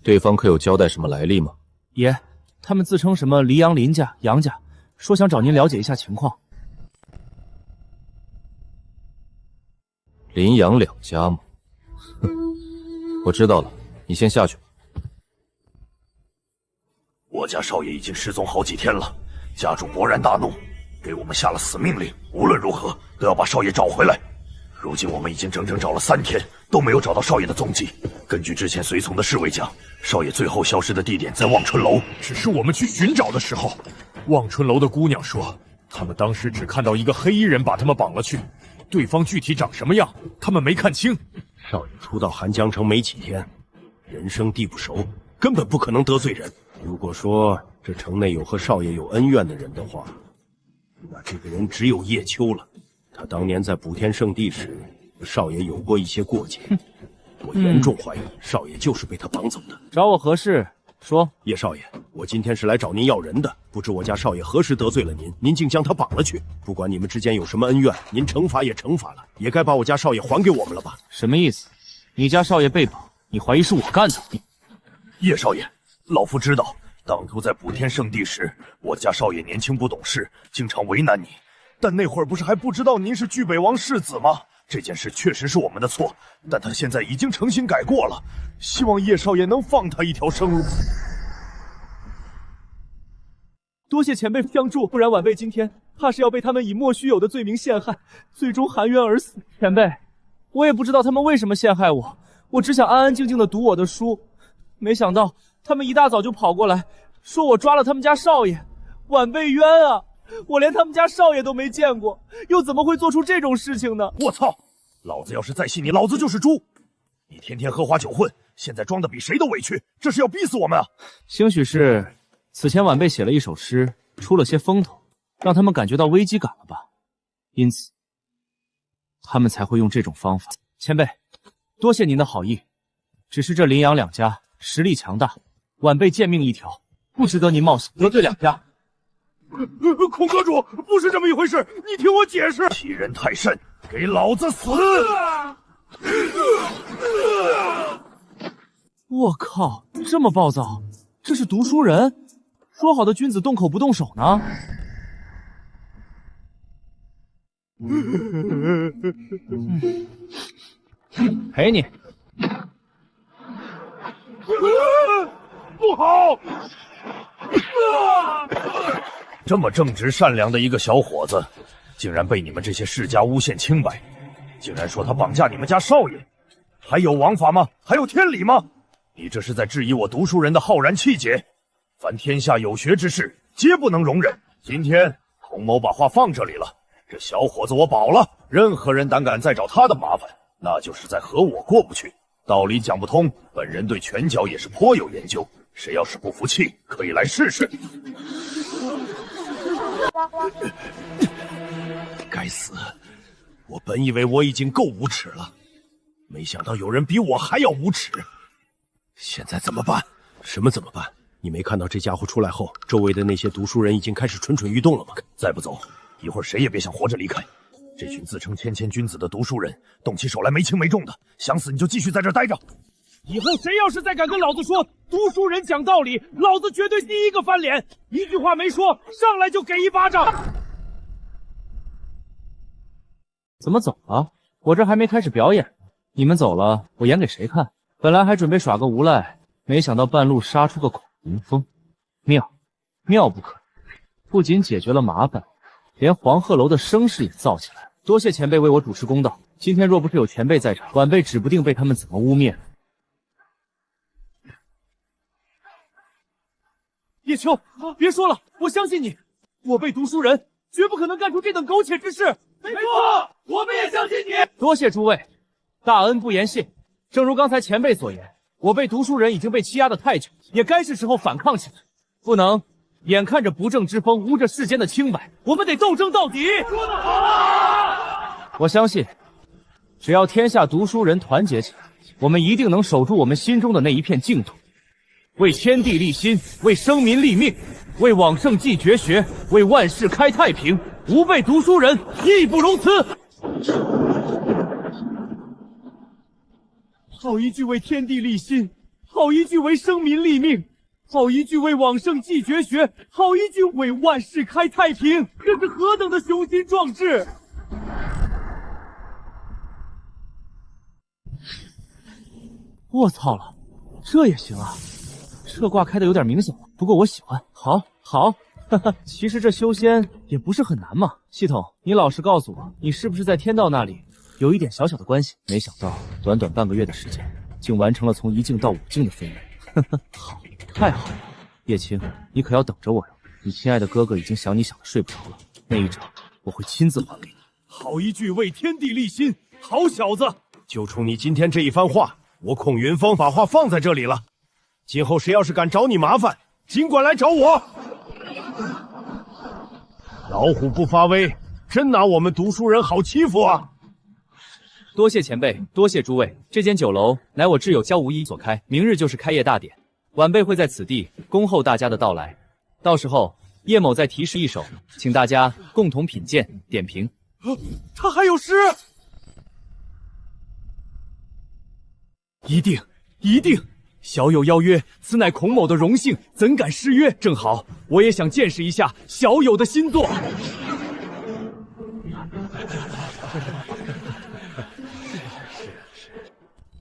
对方可有交代什么来历吗？爷，他们自称什么黎阳林家、杨家，说想找您了解一下情况。林杨2家吗？哼，我知道了，你先下去。我家少爷已经失踪好几天了，家主勃然大怒，给我们下了死命令，无论如何都要把少爷找回来。如今我们已经整整找了3天，都没有找到少爷的踪迹。根据之前随从的侍卫讲，少爷最后消失的地点在望春楼。只是我们去寻找的时候，望春楼的姑娘说，他们当时只看到一个黑衣人把他们绑了去，对方具体长什么样，他们没看清。少爷初到寒江城没几天，人生地不熟，根本不可能得罪人。如果说这城内有和少爷有恩怨的人的话，那这个人只有叶秋了。他当年在补天圣地时，和少爷有过一些过节，我严重怀疑少爷就是被他绑走的。找我何事？说。叶少爷，我今天是来找您要人的，不知我家少爷何时得罪了您，您竟将他绑了去。不管你们之间有什么恩怨，您惩罚也惩罚了，也该把我家少爷还给我们了吧？什么意思？你家少爷被绑，你怀疑是我干的？叶少爷，老夫知道，当初在补天圣地时，我家少爷年轻不懂事，经常为难你。但那会儿不是还不知道您是巨北王世子吗？这件事确实是我们的错，但他现在已经诚心改过了，希望叶少爷能放他一条生路。多谢前辈相助，不然晚辈今天怕是要被他们以莫须有的罪名陷害，最终含冤而死。前辈，我也不知道他们为什么陷害我，我只想安安静静的读我的书，没想到他们一大早就跑过来，说我抓了他们家少爷，晚辈冤啊！我连他们家少爷都没见过，又怎么会做出这种事情呢？我操！老子要是再信你，老子就是猪！你天天喝花酒混，现在装的比谁都委屈，这是要逼死我们啊！兴许是此前晚辈写了一首诗，出了些风头，让他们感觉到危机感了吧，因此他们才会用这种方法。前辈，多谢您的好意，只是这林杨两家实力强大，晚辈贱命一条，不值得您冒死得罪两家。孔阁主，不是这么一回事，你听我解释。欺人太甚，给老子死！我靠，这么暴躁，这是读书人？说好的君子动口不动手呢？陪你。不好！这么正直善良的一个小伙子，竟然被你们这些世家诬陷清白，竟然说他绑架你们家少爷，还有王法吗？还有天理吗？你这是在质疑我读书人的浩然气节。凡天下有学之士，皆不能容忍。今天孔某把话放这里了，这小伙子我保了，任何人胆敢再找他的麻烦，那就是在和我过不去。道理讲不通，本人对拳脚也是颇有研究，谁要是不服气，可以来试试。该死！我本以为我已经够无耻了，没想到有人比我还要无耻。现在怎么办？什么怎么办？你没看到这家伙出来后，周围的那些读书人已经开始蠢蠢欲动了吗？再不走，一会儿谁也别想活着离开。这群自称谦谦君子的读书人，动起手来没轻没重的，想死你就继续在这儿待着。以后谁要是再敢跟老子说读书人讲道理，老子绝对第一个翻脸，一句话没说，上来就给一巴掌。怎么走了？我这还没开始表演，你们走了，我演给谁看？本来还准备耍个无赖，没想到半路杀出个孔云峰，妙，妙不可言！不仅解决了麻烦，连黄鹤楼的声势也造起来了。多谢前辈为我主持公道，今天若不是有前辈在场，晚辈指不定被他们怎么污蔑。叶秋，别说了，我相信你，我辈读书人绝不可能干出这等苟且之事。没错，我们也相信你。多谢诸位，大恩不言谢。正如刚才前辈所言，我辈读书人已经被欺压得太久，也该是时候反抗起来，不能眼看着不正之风污着世间的清白，我们得斗争到底。说得好啊！我相信，只要天下读书人团结起来，我们一定能守住我们心中的那一片净土。为天地立心，为生民立命，为往圣继绝学，为万世开太平，吾辈读书人义不容辞。好一句为天地立心，好一句为生民立命，好一句为往圣继绝学，好一句为万世开太平，这是何等的雄心壮志！我操了，这也行啊！这卦开的有点明显了，不过我喜欢。好，好，哈哈。其实这修仙也不是很难嘛。系统，你老实告诉我，你是不是在天道那里有一点小小的关系？没想到短短半个月的时间，竟完成了从1境到5境的飞跃。呵呵，好，太好了。叶青，你可要等着我哟！你亲爱的哥哥已经想你想的睡不着了，那一掌我会亲自还给你。好一句为天地立心，好小子！就冲你今天这一番话，我孔云峰把话放在这里了。今后谁要是敢找你麻烦，尽管来找我。老虎不发威，真拿我们读书人好欺负啊！多谢前辈，多谢诸位。这间酒楼乃我挚友焦无一所开，明日就是开业大典，晚辈会在此地恭候大家的到来。到时候叶某再题诗一首，请大家共同品鉴点评。他还有诗？一定，一定！小友邀约，此乃孔某的荣幸，怎敢失约？正好，我也想见识一下小友的新作。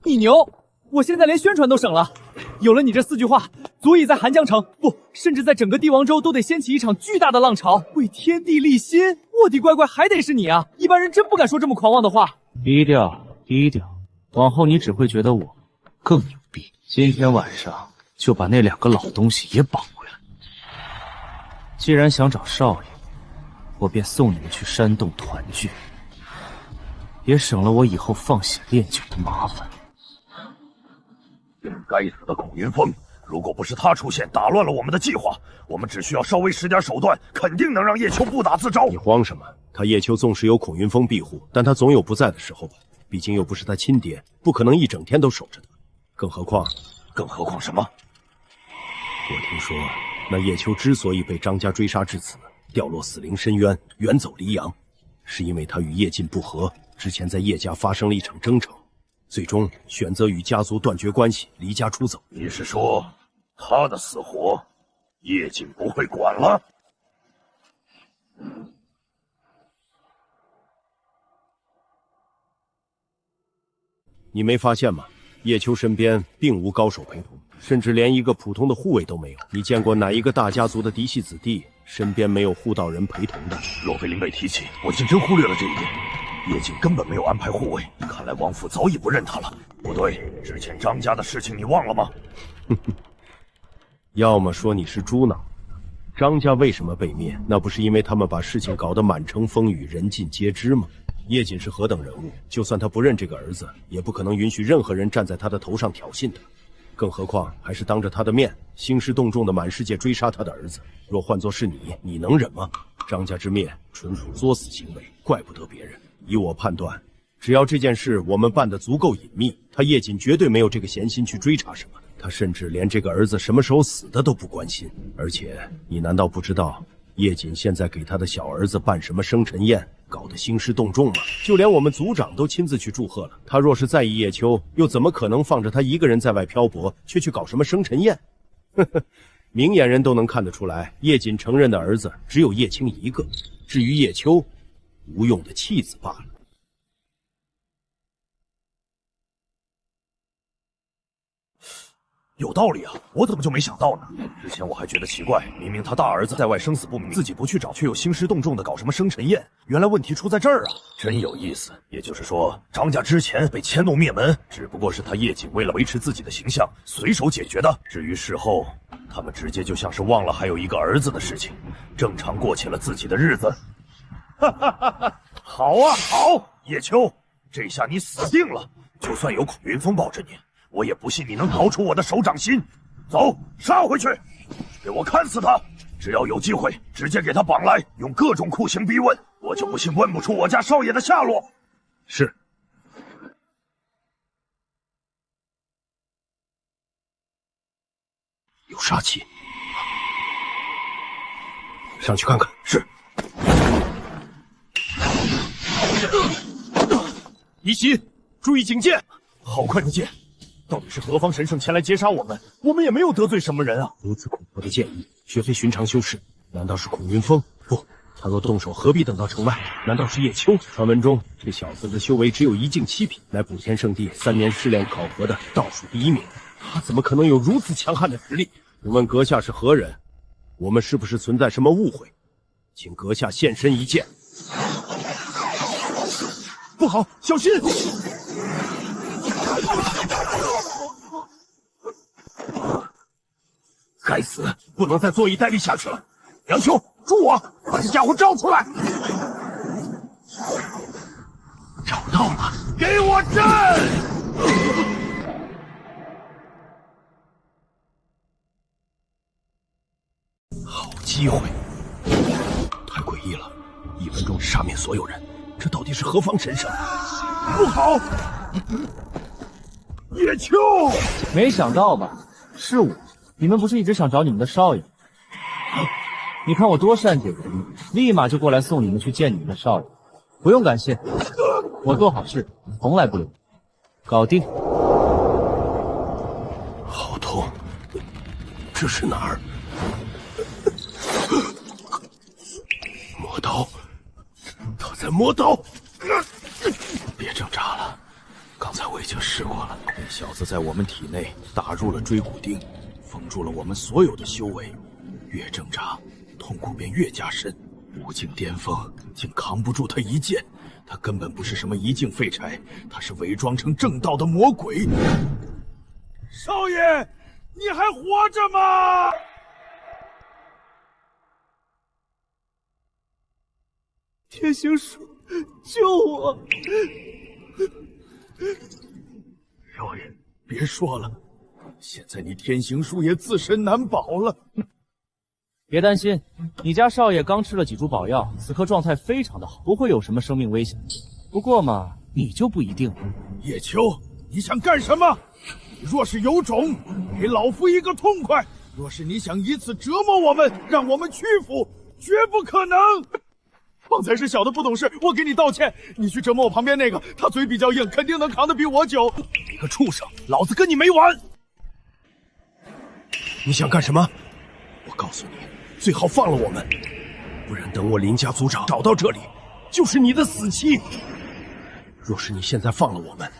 你牛！我现在连宣传都省了，有了你这4句话，足以在韩江城，不，甚至在整个帝王州都得掀起一场巨大的浪潮，为天地立心。卧底乖乖还得是你啊！一般人真不敢说这么狂妄的话。低调，低调，往后你只会觉得我更牛逼。今天晚上就把那2个老东西也绑回来。既然想找少爷，我便送你们去山洞团聚，也省了我以后放血炼酒的麻烦。该死的孔云峰！如果不是他出现，打乱了我们的计划，我们只需要稍微使点手段，肯定能让叶秋不打自招。你慌什么？他叶秋纵使有孔云峰庇护，但他总有不在的时候吧？毕竟又不是他亲爹，不可能一整天都守着他。更何况什么？我听说，那叶秋之所以被张家追杀至此，掉落死灵深渊，远走黎阳，是因为他与叶晋不和，之前在叶家发生了一场争吵。最终选择与家族断绝关系，离家出走。你是说，他的死活，叶晋不会管了？你没发现吗？叶秋身边并无高手陪同，甚至连一个普通的护卫都没有。你见过哪一个大家族的嫡系子弟身边没有护道人陪同的？若非林北提起，我竟真忽略了这一点。叶晋根本没有安排护卫，看来王府早已不认他了。不对，之前张家的事情你忘了吗？要么说你是猪脑，张家为什么被灭？那不是因为他们把事情搞得满城风雨，人尽皆知吗？叶瑾是何等人物，就算他不认这个儿子，也不可能允许任何人站在他的头上挑衅他。更何况还是当着他的面兴师动众的满世界追杀他的儿子。若换作是你，你能忍吗？张家之灭纯属作死行为，怪不得别人。以我判断，只要这件事我们办得足够隐秘，他叶瑾绝对没有这个闲心去追查什么。他甚至连这个儿子什么时候死的都不关心。而且，你难道不知道叶瑾现在给他的小儿子办什么生辰宴，搞得兴师动众吗？就连我们族长都亲自去祝贺了。他若是在意叶秋，又怎么可能放着他一个人在外漂泊，却去搞什么生辰宴？呵呵，明眼人都能看得出来，叶瑾承认的儿子只有叶青一个。至于叶秋，无用的弃子罢了。有道理啊，我怎么就没想到呢？之前我还觉得奇怪，明明他大儿子在外生死不明，自己不去找，却又兴师动众的搞什么生辰宴，原来问题出在这儿啊！真有意思。也就是说，张家之前被迁怒灭门，只不过是他叶瑾为了维持自己的形象，随手解决的。至于事后，他们直接就像是忘了还有一个儿子的事情，正常过起了自己的日子。哈哈哈哈！好啊，好，叶秋，这下你死定了！就算有孔云峰抱着你，我也不信你能逃出我的手掌心。走，杀回去，给我看死他！只要有机会，直接给他绑来，用各种酷刑逼问，我就不信问不出我家少爷的下落。是。有杀气，上去看看。是。移旗，注意警戒！好快的剑！到底是何方神圣前来劫杀我们？我们也没有得罪什么人啊！如此恐怖的剑意，绝非寻常修士。难道是孔云峰？不，他若动手，何必等到城外？难道是叶秋？传闻中，这小子的修为只有1境7品，乃补天圣地3年试炼考核的倒数第1名。他怎么可能有如此强悍的实力？请问阁下是何人？我们是不是存在什么误会？请阁下现身一见。不好，小心！该死，不能再坐以待毙下去了！杨秋，助我把这家伙招出来！找到了，给我站！好机会！太诡异了，1分钟杀灭所有人。这到底是何方神圣？不好！叶秋，没想到吧？是我。你们不是一直想找你们的少爷？你看我多善解人意，立马就过来送你们去见你们的少爷。不用感谢，我做好事从来不留。搞定。好痛！这是哪儿？磨刀！他在磨刀！别挣扎了，刚才我已经试过了，那小子在我们体内打入了椎骨钉，封住了我们所有的修为，越挣扎，痛苦便越加深。武境巅峰竟扛不住他一剑，他根本不是什么一境废柴，他是伪装成正道的魔鬼。少爷，你还活着吗？天行术，救我！少爷，别说了，现在你天行术也自身难保了。别担心，你家少爷刚吃了几株宝药，此刻状态非常的好，不会有什么生命危险。不过嘛，你就不一定了。叶秋，你想干什么？你若是有种，给老夫一个痛快；若是你想以此折磨我们，让我们屈服，绝不可能。方才是小的不懂事，我给你道歉。你去折磨我旁边那个，他嘴比较硬，肯定能扛得比我久。你个畜生，老子跟你没完！你想干什么？我告诉你，最好放了我们，不然等我林家族长找到这里，就是你的死期。若是你现在放了我们，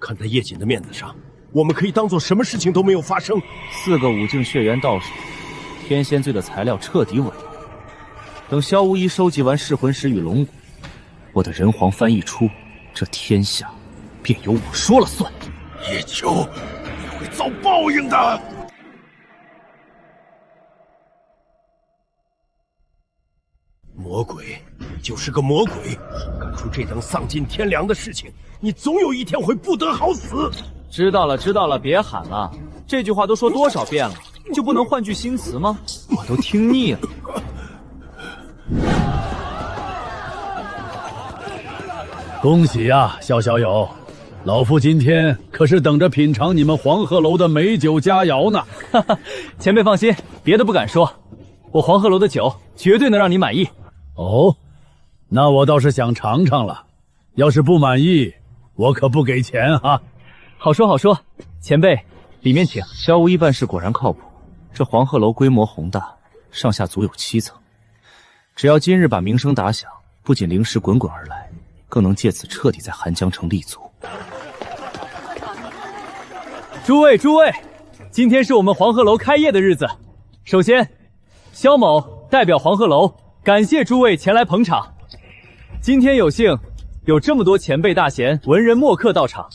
看在叶锦的面子上，我们可以当做什么事情都没有发生。4个5境血缘到手，天仙醉的材料彻底稳了。等萧无疑收集完噬魂石与龙骨，我的人皇幡一出，这天下便由我说了算。叶秋，你会遭报应的。魔鬼，你就是个魔鬼！干出这等丧尽天良的事情，你总有一天会不得好死。知道了，知道了，别喊了。这句话都说多少遍了，就不能换句新词吗？我都听腻了。恭喜呀，萧小友，老夫今天可是等着品尝你们黄鹤楼的美酒佳肴呢。哈哈，前辈放心，别的不敢说，我黄鹤楼的酒绝对能让你满意。哦，那我倒是想尝尝了。要是不满意，我可不给钱啊。好说好说，前辈，里面请。萧无疑办事果然靠谱，这黄鹤楼规模宏大，上下足有7层。只要今日把名声打响，不仅灵石滚滚而来，更能借此彻底在寒江城立足。诸位，今天是我们黄鹤楼开业的日子。首先，萧某代表黄鹤楼感谢诸位前来捧场。今天有幸有这么多前辈大贤、文人墨客到场，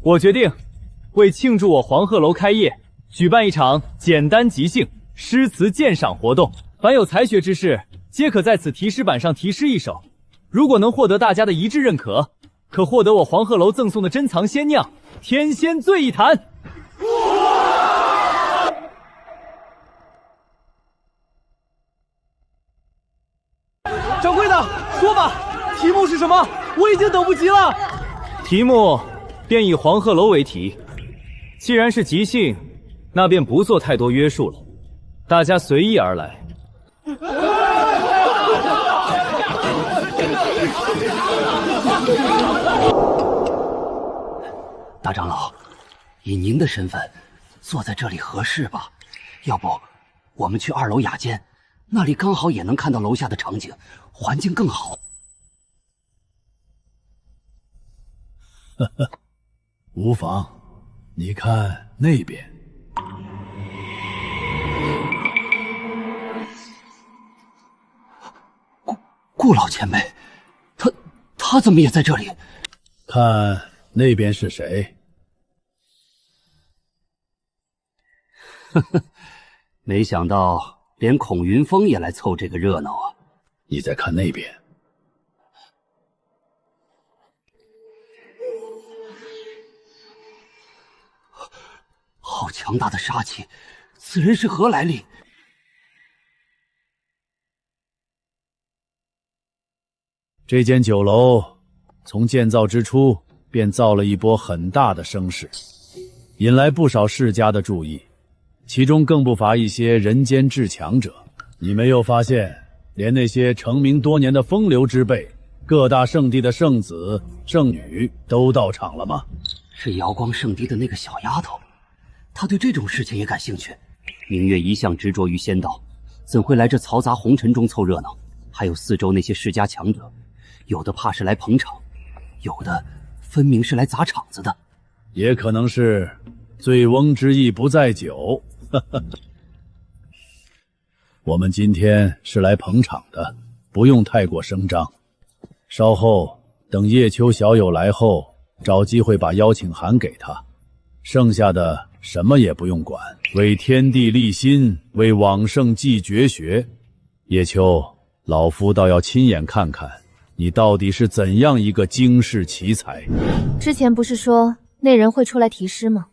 我决定为庆祝我黄鹤楼开业，举办一场简单即兴诗词鉴赏活动。凡有才学之士，皆可在此题诗板上题诗一首。如果能获得大家的一致认可，可获得我黄鹤楼赠送的珍藏仙酿天仙醉一坛。掌柜的，说吧，题目是什么？我已经等不及了。题目便以黄鹤楼为题，既然是即兴，那便不做太多约束了，大家随意而来。大长老，以您的身份，坐在这里合适吧？要不，我们去2楼雅间，那里刚好也能看到楼下的场景，环境更好。呵呵，无妨。你看那边。顾老前辈，他怎么也在这里？看那边是谁？呵呵，没想到连孔云峰也来凑这个热闹啊！你再看那边，好强大的杀气，此人是何来历？这间酒楼从建造之初便造了一波很大的声势，引来不少世家的注意，其中更不乏一些人间至强者。你没有发现，连那些成名多年的风流之辈，各大圣地的圣子圣女都到场了吗？是瑶光圣地的那个小丫头，她对这种事情也感兴趣。明月一向执着于仙道，怎会来这嘈杂红尘中凑热闹？还有四周那些世家强者，有的怕是来捧场，有的分明是来砸场子的。也可能是醉翁之意不在酒。我们今天是来捧场的，不用太过声张。稍后等叶秋小友来后，找机会把邀请函给他，剩下的什么也不用管。为天地立心，为往圣继绝学。叶秋，老夫倒要亲眼看看你到底是怎样一个惊世奇才。之前不是说那人会出来题诗吗？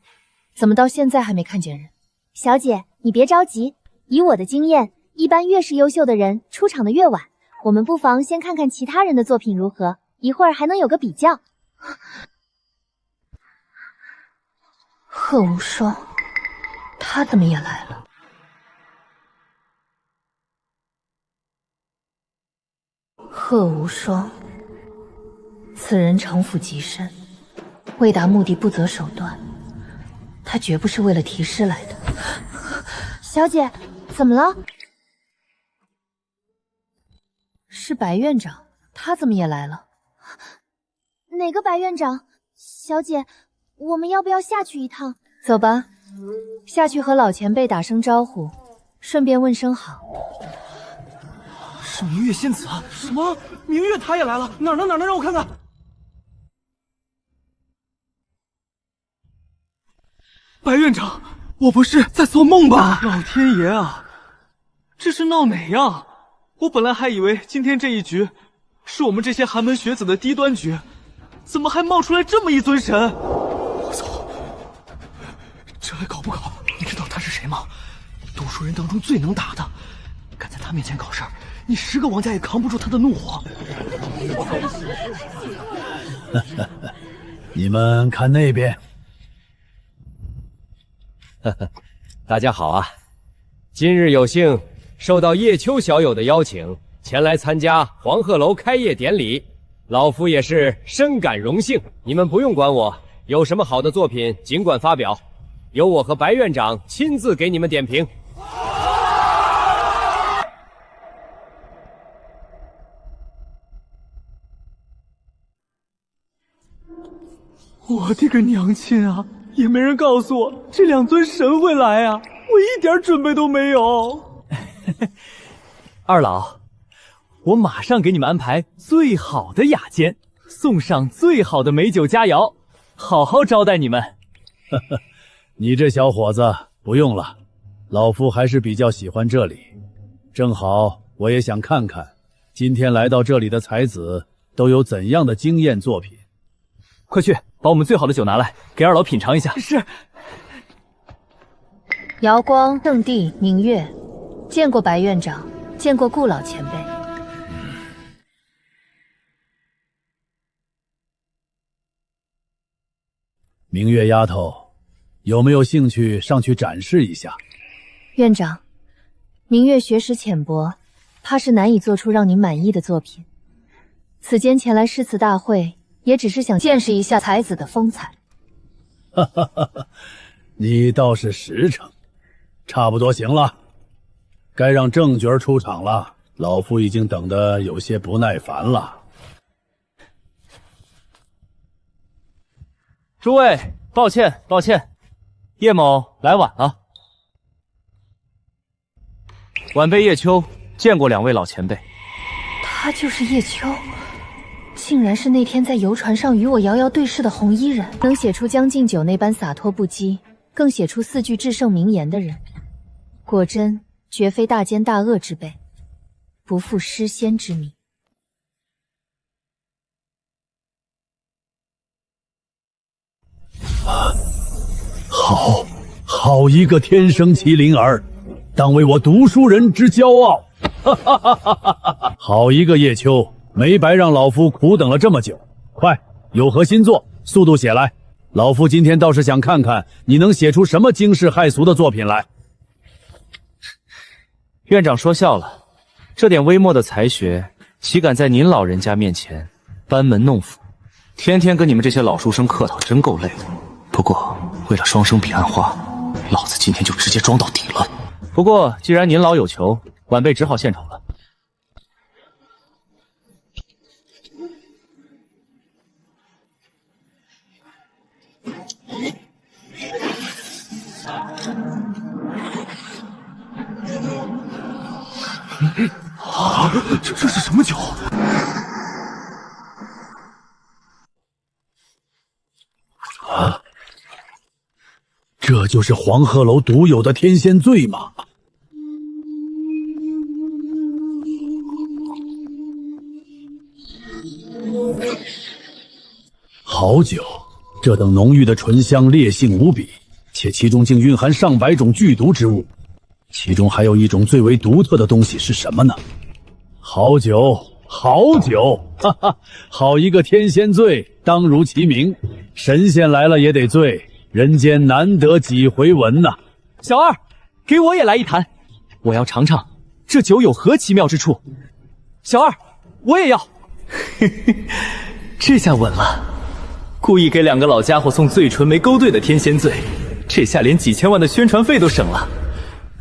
怎么到现在还没看见人？小姐，你别着急，以我的经验，一般越是优秀的人出场的越晚，我们不妨先看看其他人的作品如何，一会儿还能有个比较。贺无双，他怎么也来了？贺无双，此人城府极深，为达目的不择手段，他绝不是为了题诗来的。小姐，怎么了？是白院长，他怎么也来了？哪个白院长？小姐，我们要不要下去一趟？走吧，下去和老前辈打声招呼，顺便问声好。是明月仙子啊！什么？明月她也来了？哪儿呢？哪儿呢？让我看看。白院长，我不是在做梦吧？老天爷啊，这是闹哪样？我本来还以为今天这一局是我们这些寒门学子的低端局，怎么还冒出来这么一尊神？我操！这还搞不搞？你知道他是谁吗？读书人当中最能打的，敢在他面前搞事儿，你10个王家也扛不住他的怒火。你们看那边。大家好啊！今日有幸受到叶秋小友的邀请，前来参加黄鹤楼开业典礼，老夫也是深感荣幸。你们不用管我，有什么好的作品尽管发表，由我和白院长亲自给你们点评。我的个娘亲啊！也没人告诉我这2尊神会来啊！我一点准备都没有。二老，我马上给你们安排最好的雅间，送上最好的美酒佳肴，好好招待你们。你这小伙子不用了，老夫还是比较喜欢这里。正好我也想看看今天来到这里的才子都有怎样的惊艳作品。快去把我们最好的酒拿来，给二老品尝一下。是。瑶光、邓帝、明月，见过白院长，见过顾老前辈。明月丫头，有没有兴趣上去展示一下？院长，明月学识浅薄，怕是难以做出让您满意的作品。此间前来诗词大会，也只是想见识一下才子的风采。哈哈哈哈，你倒是实诚，差不多行了，该让正角出场了。老夫已经等得有些不耐烦了。诸位，抱歉，叶某来晚了。晚辈叶秋见过2位老前辈。他就是叶秋，竟然是那天在游船上与我遥遥对视的红衣人，能写出《将进酒》那般洒脱不羁，更写出4句至圣名言的人，果真绝非大奸大恶之辈，不负诗仙之名。好一个天生麒麟儿，当为我读书人之骄傲。哈哈哈哈哈哈！好一个叶秋，没白让老夫苦等了这么久。快，有何新作，速度写来。老夫今天倒是想看看你能写出什么惊世骇俗的作品来。院长说笑了，这点微末的才学，岂敢在您老人家面前班门弄斧？天天跟你们这些老书生客套，真够累的。不过为了双生彼岸花，老子今天就直接装到底了。不过既然您老有求，晚辈只好献丑了。啊，这是什么酒？啊，这就是黄鹤楼独有的天仙醉吗？好酒，这等浓郁的醇香烈性无比，且其中竟蕴含上百种剧毒之物。其中还有一种最为独特的东西是什么呢？好酒，好酒，哈哈，好一个天仙醉，当如其名。神仙来了也得醉，人间难得几回闻呐。小二，给我也来一坛，我要尝尝这酒有何奇妙之处。小二，我也要。嘿嘿，这下稳了。故意给两个老家伙送最纯没勾兑的天仙醉，这下连几千万的宣传费都省了。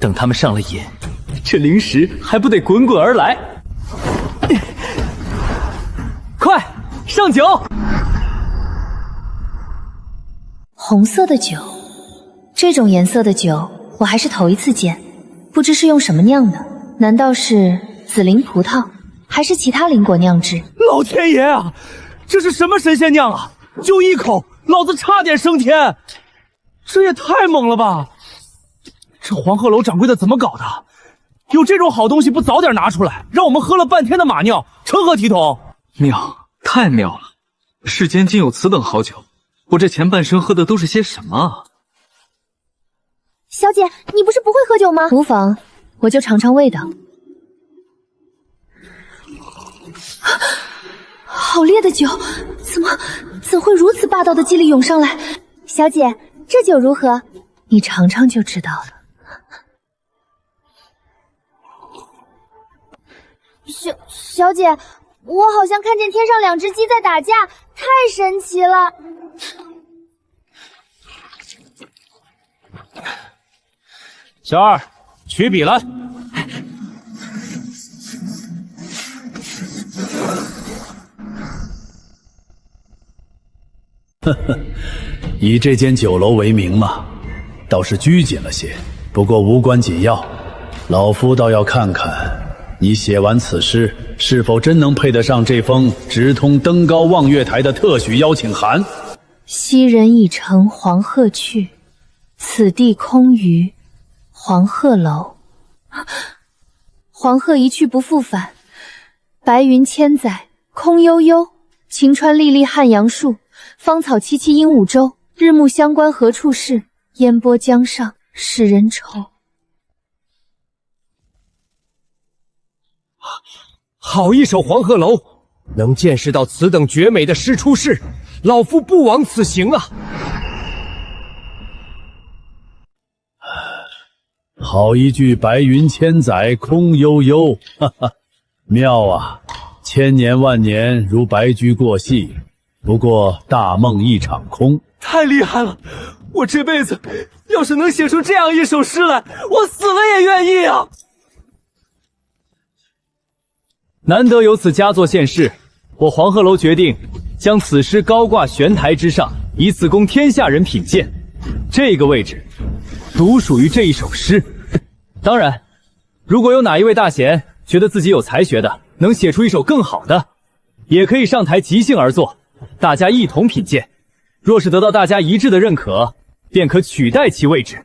等他们上了瘾，这零食还不得滚滚而来？快上酒！红色的酒，这种颜色的酒我还是头一次见，不知是用什么酿的？难道是紫菱葡萄，还是其他菱果酿制？老天爷啊，这是什么神仙酿啊！就一口，老子差点升天！这也太猛了吧！这黄鹤楼掌柜的怎么搞的？有这种好东西不早点拿出来，让我们喝了半天的马尿，成何体统？妙，太妙了！世间竟有此等好酒，我这前半生喝的都是些什么啊？小姐，你不是不会喝酒吗？无妨，我就尝尝味道。好烈的酒，怎会如此霸道的激励涌上来？小姐，这酒如何？你尝尝就知道了。小姐，我好像看见天上两只鸡在打架，太神奇了。小二，取笔来。呵呵，以这间酒楼为名嘛，倒是拘谨了些，不过无关紧要。老夫倒要看看你写完此诗，是否真能配得上这封直通登高望月台的特许邀请函。昔人已乘黄鹤去，此地空余黄鹤楼。黄鹤一去不复返，白云千载空悠悠。晴川历历汉阳树，芳草萋萋鹦鹉洲。日暮乡关何处是？烟波江上使人愁。好一首黄鹤楼，能见识到此等绝美的诗出世，老夫不枉此行啊！好一句白云千载空悠悠，哈哈，妙啊！千年万年如白驹过隙，不过大梦一场空。太厉害了！我这辈子要是能写出这样一首诗来，我死了也愿意啊！难得有此佳作现世，我黄鹤楼决定将此诗高挂悬台之上，以此供天下人品鉴。这个位置独属于这一首诗。当然，如果有哪一位大贤觉得自己有才学的，能写出一首更好的，也可以上台即兴而作，大家一同品鉴。若是得到大家一致的认可，便可取代其位置。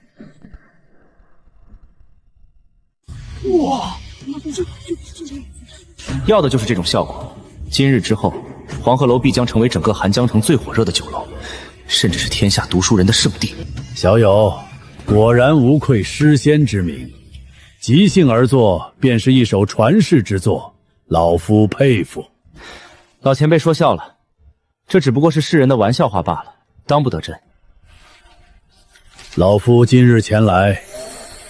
哇，要的就是这种效果。今日之后，黄鹤楼必将成为整个寒江城最火热的酒楼，甚至是天下读书人的圣地。小友，果然无愧诗仙之名，即兴而作便是一首传世之作，老夫佩服。老前辈说笑了，这只不过是世人的玩笑话罢了，当不得真。老夫今日前来，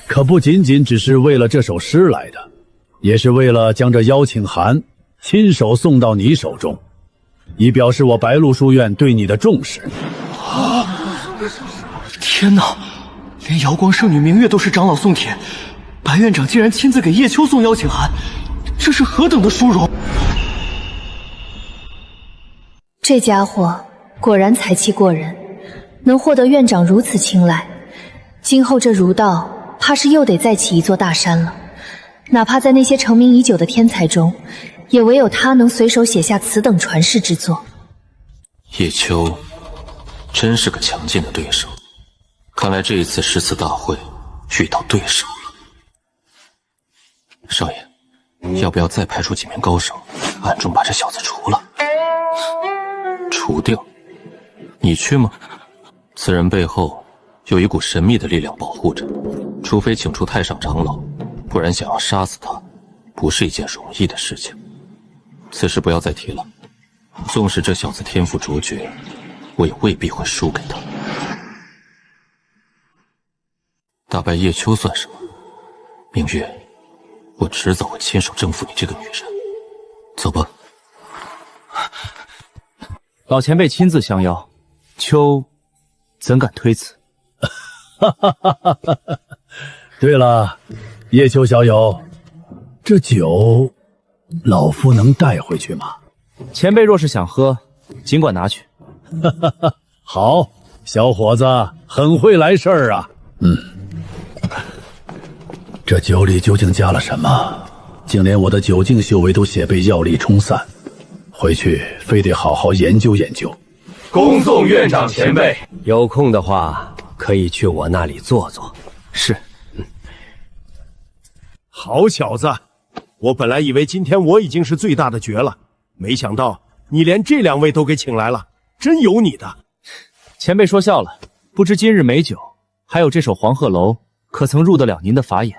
可不仅仅只是为了这首诗来的，也是为了将这邀请函亲手送到你手中，以表示我白鹿书院对你的重视。天哪，连瑶光圣女明月都是长老送帖，白院长竟然亲自给叶秋送邀请函，这是何等的殊荣！这家伙果然才气过人，能获得院长如此青睐，今后这儒道怕是又得再起一座大山了。哪怕在那些成名已久的天才中，也唯有他能随手写下此等传世之作。叶秋真是个强劲的对手，看来这一次诗词大会遇到对手了。少爷，要不要再派出几名高手，暗中把这小子除了？除掉？你去吗？此人背后有一股神秘的力量保护着，除非请出太上长老，不然想要杀死他，不是一件容易的事情。此事不要再提了。纵使这小子天赋卓绝，我也未必会输给他。打败叶秋算什么？明月，我迟早会亲手征服你这个女人。走吧。老前辈亲自相邀，秋怎敢推辞？对了，叶秋小友，这酒老夫能带回去吗？前辈若是想喝，尽管拿去。好，小伙子很会来事儿啊。这酒里究竟加了什么？竟连我的酒精修为都写被药力冲散，回去非得好好研究研究。恭送院长前辈，有空的话可以去我那里坐坐。是。好小子，我本来以为今天我已经是最大的绝了，没想到你连这两位都给请来了，真有你的。前辈说笑了，不知今日美酒，还有这首黄鹤楼，可曾入得了您的法眼？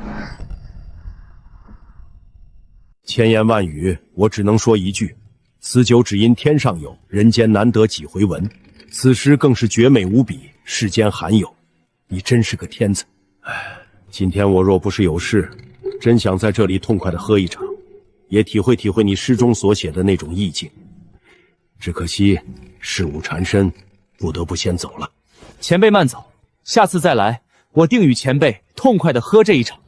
千言万语，我只能说一句：此酒只因天上有，人间难得几回闻。此诗更是绝美无比，世间罕有。你真是个天才。今天我若不是有事，真想在这里痛快地喝一场，也体会体会你诗中所写的那种意境。只可惜事务缠身，不得不先走了。前辈慢走，下次再来，我定与前辈痛快地喝这一场。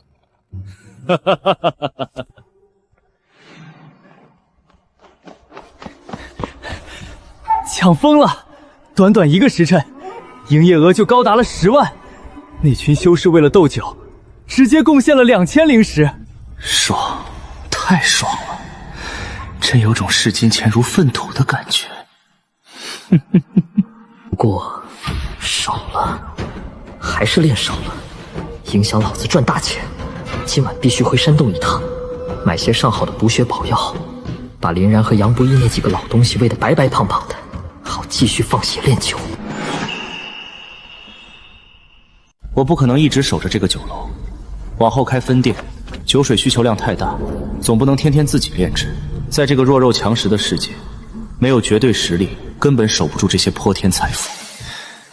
抢疯了！短短1个时辰，营业额就高达了10万。那群修士为了斗酒，直接贡献了2000灵石。爽，太爽了！真有种视金钱如粪土的感觉。不过少了，还是练少了，影响老子赚大钱。今晚必须回山洞一趟，买些上好的补血宝药，把林然和杨不义那几个老东西喂得白白胖胖的，好继续放血练酒。我不可能一直守着这个酒楼，往后开分店，酒水需求量太大，总不能天天自己炼制。在这个弱肉强食的世界，没有绝对实力，根本守不住这些泼天财富。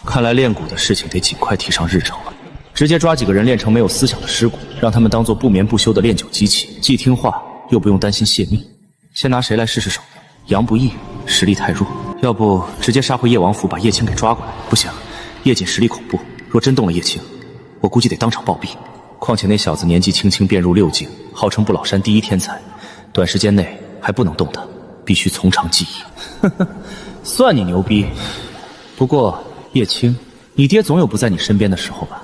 看来炼蛊的事情得尽快提上日程了。直接抓几个人炼成没有思想的尸骨，让他们当做不眠不休的炼酒机器，既听话又不用担心泄密。先拿谁来试试手？杨不义实力太弱，要不直接杀回叶王府，把叶青给抓过来？不行，叶瑾实力恐怖，若真动了叶青，我估计得当场暴毙。况且那小子年纪轻轻便入6境，号称不老山第1天才，短时间内还不能动他，必须从长计议。算你牛逼。不过叶青，你爹总有不在你身边的时候吧？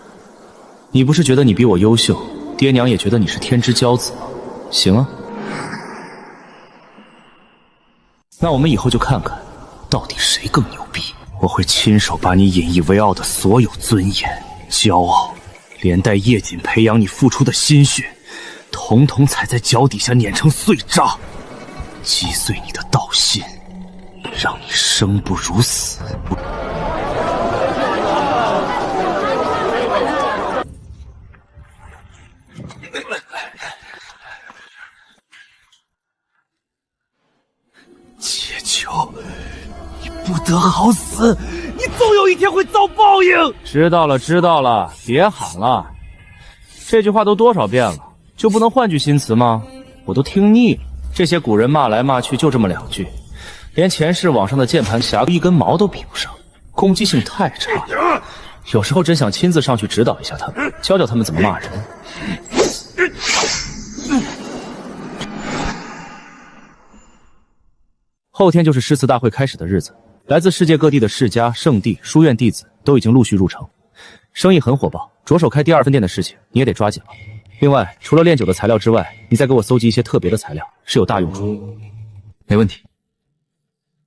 你不是觉得你比我优秀，爹娘也觉得你是天之骄子吗？行啊，那我们以后就看看，到底谁更牛逼。我会亲手把你引以为傲的所有尊严、骄傲，连带叶瑾培养你付出的心血，统统踩在脚底下碾成碎渣，击碎你的道心，让你生不如死。切求，你不得好死！你总有一天会遭报应。知道了，知道了，别喊了。这句话都多少遍了，就不能换句新词吗？我都听腻了。这些古人骂来骂去就这么2句，连前世网上的键盘侠一根毛都比不上，攻击性太差了。有时候真想亲自上去指导一下他们，教教他们怎么骂人。后天就是诗词大会开始的日子，来自世界各地的世家、圣地、书院弟子都已经陆续入城，生意很火爆。着手开第2分店的事情，你也得抓紧了。另外，除了炼酒的材料之外，你再给我搜集一些特别的材料，是有大用处。没问题。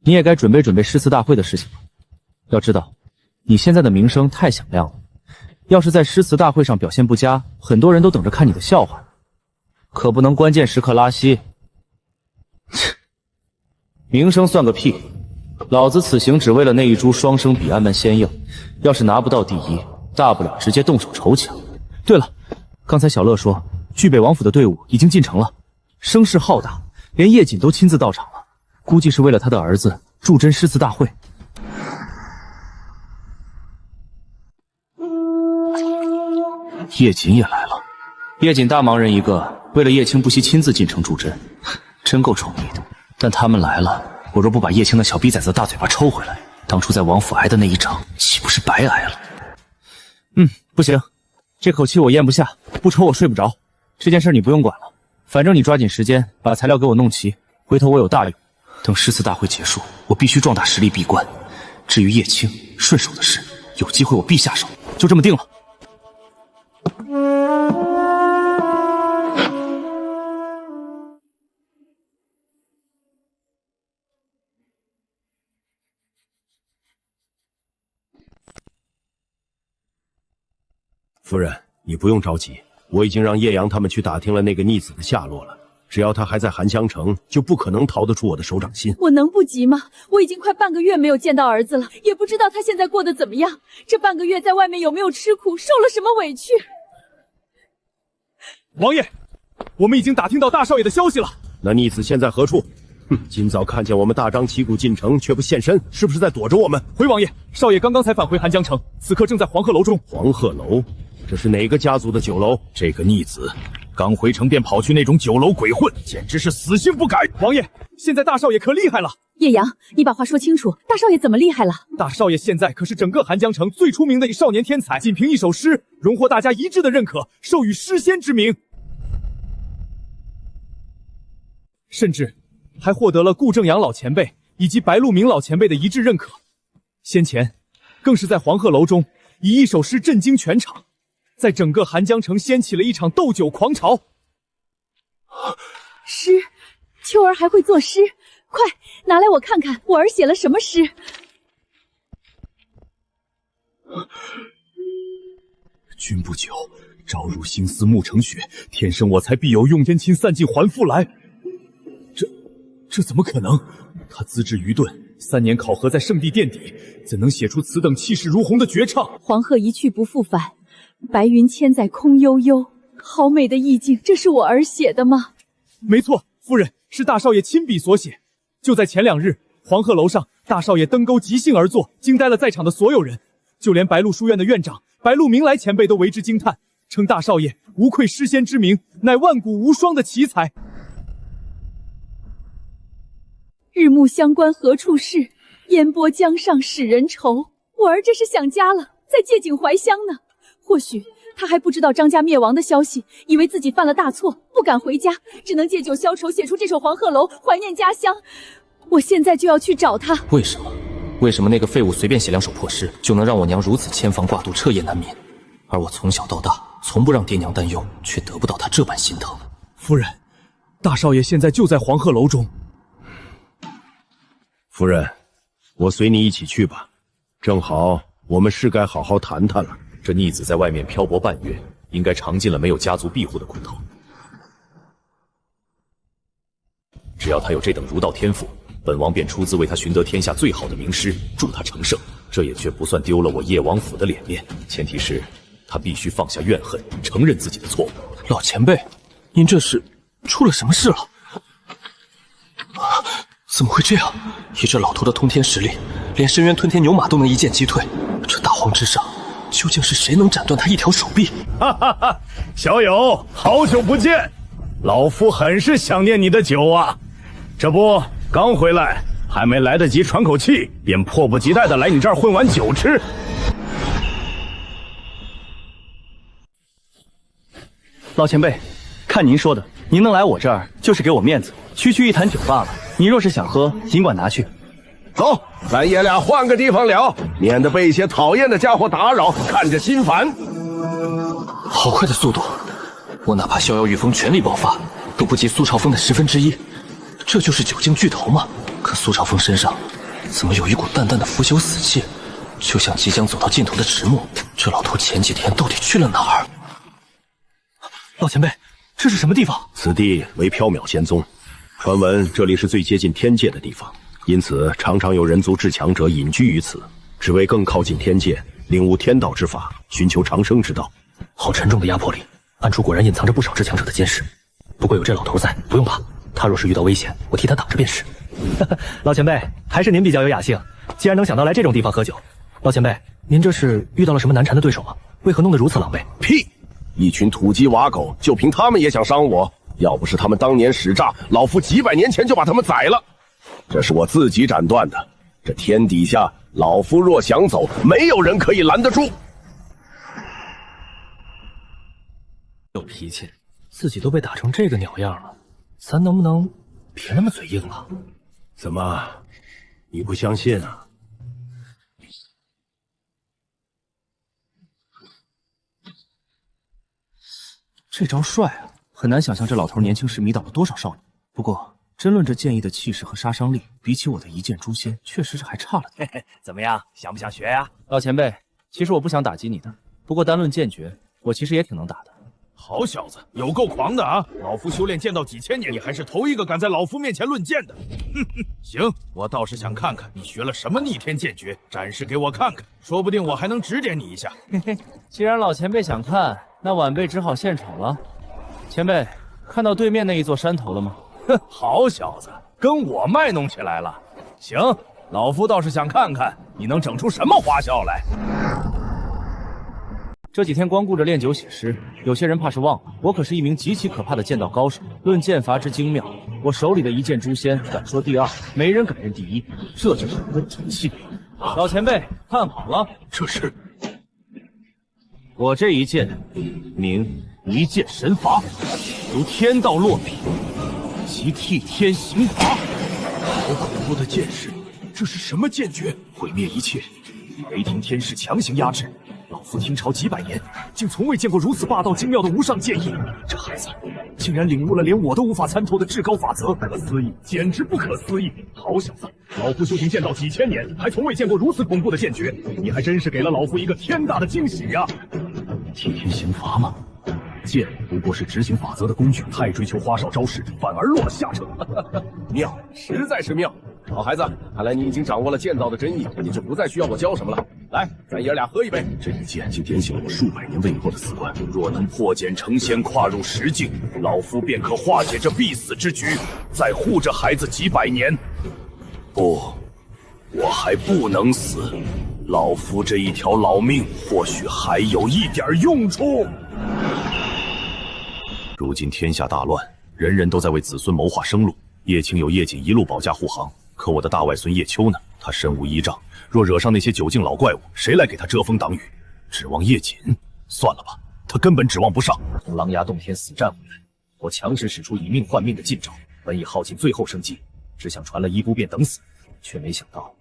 你也该准备准备诗词大会的事情了。要知道，你现在的名声太响亮了，要是在诗词大会上表现不佳，很多人都等着看你的笑话，可不能关键时刻拉稀。名声算个屁！老子此行只为了那一株双生彼岸般鲜硬，要是拿不到第一，大不了直接动手筹抢。对了，刚才小乐说，巨北王府的队伍已经进城了，声势浩大，连叶瑾都亲自到场了，估计是为了他的儿子助真诗词大会。叶瑾也来了，叶瑾大忙人一个，为了叶青不惜亲自进城助真，真够宠溺的。但他们来了，我若不把叶青的小逼崽子的大嘴巴抽回来，当初在王府挨的那一掌，岂不是白挨了？不行，这口气我咽不下，不抽我睡不着。这件事你不用管了，反正你抓紧时间把材料给我弄齐，回头我有大用。等诗词大会结束，我必须壮大实力闭关。至于叶青，顺手的事，有机会我必下手，就这么定了。夫人，你不用着急，我已经让叶阳他们去打听了那个逆子的下落了。只要他还在韩江城，就不可能逃得出我的手掌心。我能不急吗？我已经快半个月没有见到儿子了，也不知道他现在过得怎么样。这半个月在外面有没有吃苦，受了什么委屈？王爷，我们已经打听到大少爷的消息了。那逆子现在何处？今早看见我们大张旗鼓进城，却不现身，是不是在躲着我们？回王爷，少爷刚刚才返回韩江城，此刻正在黄鹤楼中。黄鹤楼，这是哪个家族的酒楼？这个逆子刚回城便跑去那种酒楼鬼混，简直是死性不改。王爷，现在大少爷可厉害了。叶阳，你把话说清楚，大少爷怎么厉害了？大少爷现在可是整个韩江城最出名的少年天才，仅凭一首诗，荣获大家一致的认可，授予诗仙之名，甚至还获得了顾正阳老前辈以及白鹿鸣老前辈的一致认可。先前更是在黄鹤楼中以一首诗震惊全场，在整个韩江城掀起了一场斗酒狂潮。诗，秋儿还会作诗，快拿来我看看，我儿写了什么诗。君不久，朝如星丝暮成雪，天生我材必有用，燕青散尽还复来。这怎么可能？他资质愚钝，3年考核在圣地垫底，怎能写出此等气势如虹的绝唱？黄鹤一去不复返，白云千载空悠悠，好美的意境，这是我儿写的吗？没错，夫人，是大少爷亲笔所写。就在前2日，黄鹤楼上，大少爷登钩即兴而作，惊呆了在场的所有人，就连白鹿书院的院长白鹿鸣来前辈都为之惊叹，称大少爷无愧诗仙之名，乃万古无双的奇才。日暮乡关何处是，烟波江上使人愁。我儿这是想家了，在借景怀乡呢。或许他还不知道张家灭亡的消息，以为自己犯了大错，不敢回家，只能借酒消愁，写出这首《黄鹤楼》，怀念家乡。我现在就要去找他。为什么？为什么那个废物随便写2首破诗，就能让我娘如此牵肠挂肚，彻夜难眠？而我从小到大，从不让爹娘担忧，却得不到他这般心疼。夫人，大少爷现在就在黄鹤楼中。夫人，我随你一起去吧，正好我们是该好好谈谈了。这逆子在外面漂泊半月，应该尝尽了没有家族庇护的苦头。只要他有这等儒道天赋，本王便出资为他寻得天下最好的名师，助他成圣。这也绝不算丢了我叶王府的脸面，前提是他必须放下怨恨，承认自己的错误。老前辈，您这是出了什么事了？怎么会这样？以这老头的通天实力，连深渊吞天牛马都能一剑击退。这大荒之上，究竟是谁能斩断他一条手臂？哈哈哈！小友，好久不见，老夫很是想念你的酒啊。这不，刚回来，还没来得及喘口气，便迫不及待的来你这儿混碗酒吃。老前辈，看您说的，您能来我这儿，就是给我面子，区区一坛酒罢了。您若是想喝，尽管拿去。走，咱爷俩换个地方聊，免得被一些讨厌的家伙打扰，看着心烦。好快的速度！我哪怕逍遥御风全力爆发，都不及苏朝风的1/10。这就是酒境巨头吗？可苏朝风身上怎么有一股淡淡的腐朽死气，就像即将走到尽头的迟暮。这老头前几天到底去了哪儿？老前辈，这是什么地方？此地为缥缈仙宗，传闻这里是最接近天界的地方，因此常常有人族至强者隐居于此，只为更靠近天界，领悟天道之法，寻求长生之道。好沉重的压迫力，暗处果然隐藏着不少至强者的监视。不过有这老头在，不用怕。他若是遇到危险，我替他挡着便是。老前辈，还是您比较有雅兴，既然能想到来这种地方喝酒。老前辈，您这是遇到了什么难缠的对手吗？为何弄得如此狼狈？屁！一群土鸡瓦狗，就凭他们也想伤我？要不是他们当年使诈，老夫几百年前就把他们宰了。这是我自己斩断的。这天底下，老夫若想走，没有人可以拦得住。有脾气，自己都被打成这个鸟样了。咱能不能别那么嘴硬了？怎么，你不相信啊？这招帅啊！很难想象这老头年轻时迷倒了多少少女。不过，真论这剑意的气势和杀伤力，比起我的一剑诛仙，确实是还差了点。嘿嘿，怎么样，想不想学呀？老前辈，其实我不想打击你的，不过单论剑诀，我其实也挺能打的。好小子，有够狂的啊！老夫修炼剑道几千年，你还是头一个敢在老夫面前论剑的。哼哼，行，我倒是想看看你学了什么逆天剑诀，展示给我看看，说不定我还能指点你一下。嘿嘿，既然老前辈想看，那晚辈只好献丑了。前辈，看到对面那一座山头了吗？哼，好小子，跟我卖弄起来了。行，老夫倒是想看看你能整出什么花销来。这几天光顾着练酒写诗，有些人怕是忘了，我可是一名极其可怕的剑道高手。论剑法之精妙，我手里的一剑诛仙，敢说第二，没人敢认第一。这就是我的底气。老前辈，看好了，这是我这一剑，名一剑神罚，如天道落笔，即替天行罚。好恐怖的剑势，这是什么剑诀？毁灭一切，雷霆天势强行压制。老夫听朝几百年，竟从未见过如此霸道精妙的无上剑意。这孩子竟然领悟了连我都无法参透的至高法则，不可思议，简直不可思议！好小子，老夫修行剑道几千年，还从未见过如此恐怖的剑诀，你还真是给了老夫一个天大的惊喜呀！替天行罚吗？剑不过是执行法则的工具，太追求花哨招式，反而落了下乘。妙，实在是妙！好孩子，看来你已经掌握了剑道的真意，你就不再需要我教什么了。来，咱爷俩喝一杯。这一剑竟点醒了我数百年未破的死关，若能破茧成仙，跨入实境，老夫便可化解这必死之局，再护着孩子几百年。不，我还不能死，老夫这一条老命或许还有一点用处。如今天下大乱，人人都在为子孙谋划生路。叶青有叶锦一路保驾护航，可我的大外孙叶秋呢？他身无依仗，若惹上那些酒境老怪物，谁来给他遮风挡雨？指望叶锦？算了吧，他根本指望不上。从狼牙洞天死战回来，我强势使出以命换命的禁招，本已耗尽最后生机，只想传了衣不便等死，却没想到，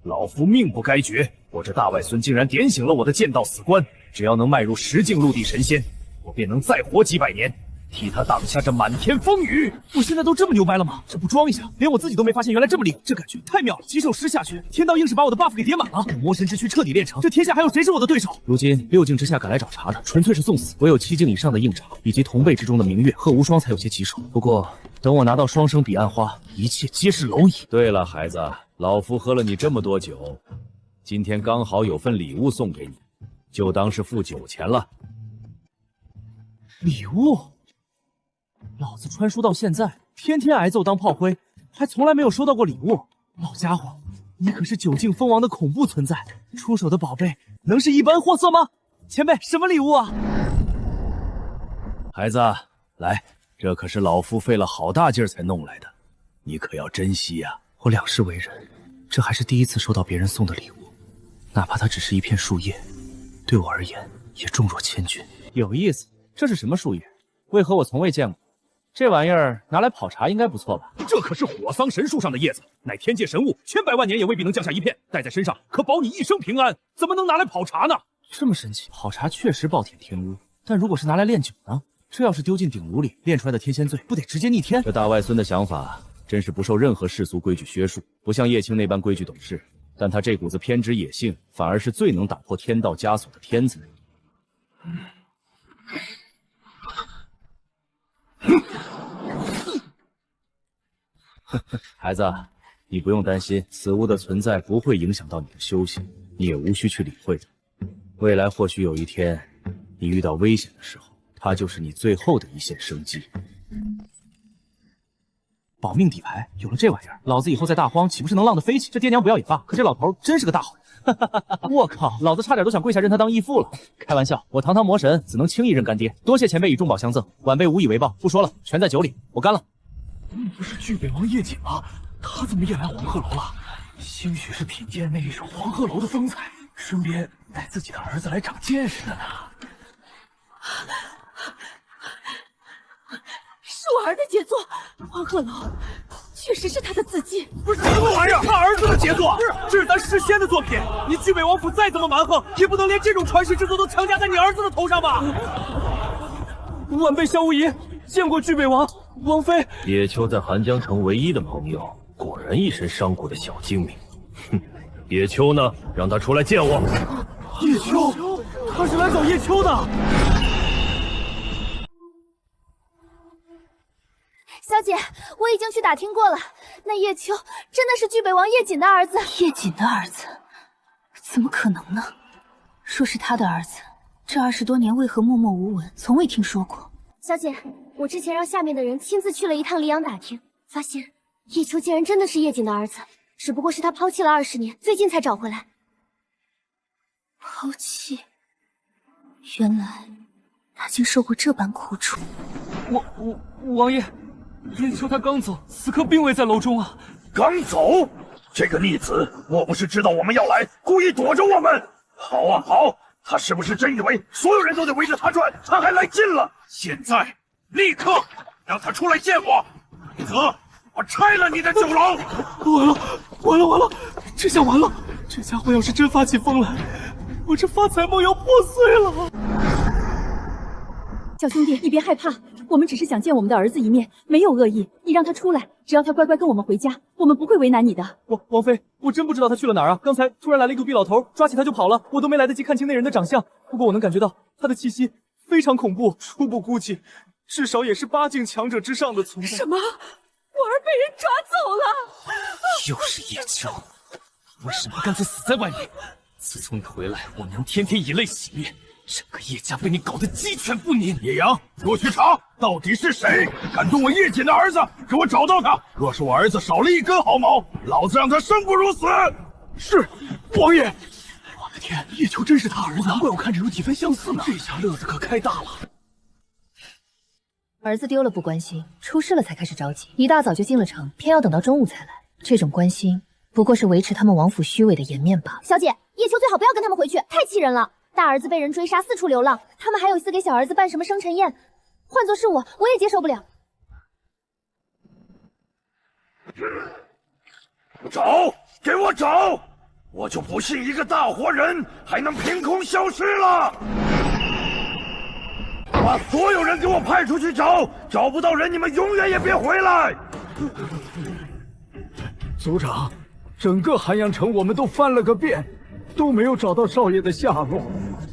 老夫命不该绝，我这大外孙竟然点醒了我的剑道死关。只要能迈入10境陆地神仙，我便能再活几百年，替他挡下这满天风雨。我现在都这么牛掰了吗？这不装一下，连我自己都没发现原来这么灵，这感觉太妙了！几首诗下去，天道硬是把我的 buff 给叠满了。等魔神之躯彻底练成，这天下还有谁是我的对手？如今6境之下赶来找茬的，纯粹是送死。唯有7境以上的硬茬，以及同辈之中的明月和无双才有些棘手。不过等我拿到双生彼岸花，一切皆是蝼蚁。对了，孩子，老夫喝了你这么多酒，今天刚好有份礼物送给你，就当是付酒钱了。礼物？老子穿书到现在，天天挨揍当炮灰，还从来没有收到过礼物。老家伙，你可是9境封王的恐怖存在，出手的宝贝能是一般货色吗？前辈，什么礼物啊？孩子，来，这可是老夫费了好大劲儿才弄来的，你可要珍惜呀。我两世为人，这还是第一次收到别人送的礼物，哪怕它只是一片树叶，对我而言也重若千钧。有意思，这是什么树叶？为何我从未见过？这玩意儿拿来泡茶应该不错吧？这可是火桑神树上的叶子，乃天界神物，千百万年也未必能降下一片，戴在身上可保你一生平安，怎么能拿来泡茶呢？这么神奇，泡茶确实暴殄天物，但如果是拿来炼酒呢？这要是丢进鼎炉里炼出来的天仙醉，不得直接逆天？这大外孙的想法真是不受任何世俗规矩约束，不像叶青那般规矩懂事。但他这股子偏执野性，反而是最能打破天道枷锁的天子。孩子，你不用担心，此物的存在不会影响到你的修行，你也无需去理会它。未来或许有一天，你遇到危险的时候，它就是你最后的一线生机。保命底牌，有了这玩意儿，老子以后在大荒岂不是能浪得飞起？这爹娘不要也罢，可这老头真是个大好人。我靠，老子差点都想跪下认他当义父了。开玩笑，我堂堂魔神怎能轻易认干爹？多谢前辈以重宝相赠，晚辈无以为报。不说了，全在酒里，我干了。不是巨北王叶瑾吗？他怎么也来黄鹤楼了？兴许是品鉴那一手黄鹤楼的风采，顺便带自己的儿子来长见识的呢。是我儿的杰作，黄鹤楼确实是他的字迹。不是什么玩意儿，他儿子的杰作，这是咱诗仙的作品。你巨北王府再怎么蛮横，也不能连这种传世之作都强加在你儿子的头上吧？晚辈萧无疑见过巨北王。王妃，叶秋在寒江城唯一的朋友，果然一身商贾的小精明。哼，叶秋呢？让他出来见我。叶秋，他是来找叶秋的。小姐，我已经去打听过了，那叶秋真的是巨北王叶瑾的儿子。叶瑾的儿子？怎么可能呢？若是他的儿子，这20多年为何默默无闻，从未听说过？小姐，我之前让下面的人亲自去了一趟黎阳打听，发现叶秋竟然真的是叶瑾的儿子，只不过是他抛弃了20年，最近才找回来。抛弃？原来他竟受过这般苦楚。王爷，叶秋他刚走，此刻并未在楼中啊。刚走？这个逆子莫不是知道我们要来，故意躲着我们？好啊好，他是不是真以为所有人都得围着他转，他还来劲了？现在立刻让他出来见我，否则我拆了你的酒楼！完了，这下完了！这家伙要是真发起疯来，我这发财梦要破碎了。小兄弟，你别害怕，我们只是想见我们的儿子一面，没有恶意。你让他出来，只要他乖乖跟我们回家，我们不会为难你的。王妃，我真不知道他去了哪儿啊！刚才突然来了一个逼老头，抓起他就跑了，我都没来得及看清那人的长相。不过我能感觉到他的气息非常恐怖，初步估计至少也是8境强者之上的存在。什么？我儿被人抓走了！又是叶秋，为什么干脆死在外面？自从你回来，我娘天天以泪洗面，整个叶家被你搞得鸡犬不宁。叶阳，给我去查，到底是谁敢动我叶瑾的儿子？给我找到他！若是我儿子少了一根毫毛，老子让他生不如死！是，王爷。我的天，叶秋真是他儿子，难怪我看着有几分相似呢。这下乐子可开大了。儿子丢了不关心，出事了才开始着急。一大早就进了城，偏要等到中午才来。这种关心不过是维持他们王府虚伪的颜面罢了。小姐，叶秋最好不要跟他们回去，太气人了。大儿子被人追杀，四处流浪，他们还有意思给小儿子办什么生辰宴，换作是我也接受不了。找，给我找！我就不信一个大活人还能凭空消失了！把所有人给我派出去找，找不到人你们永远也别回来！族长，整个寒阳城我们都翻了个遍，都没有找到少爷的下落。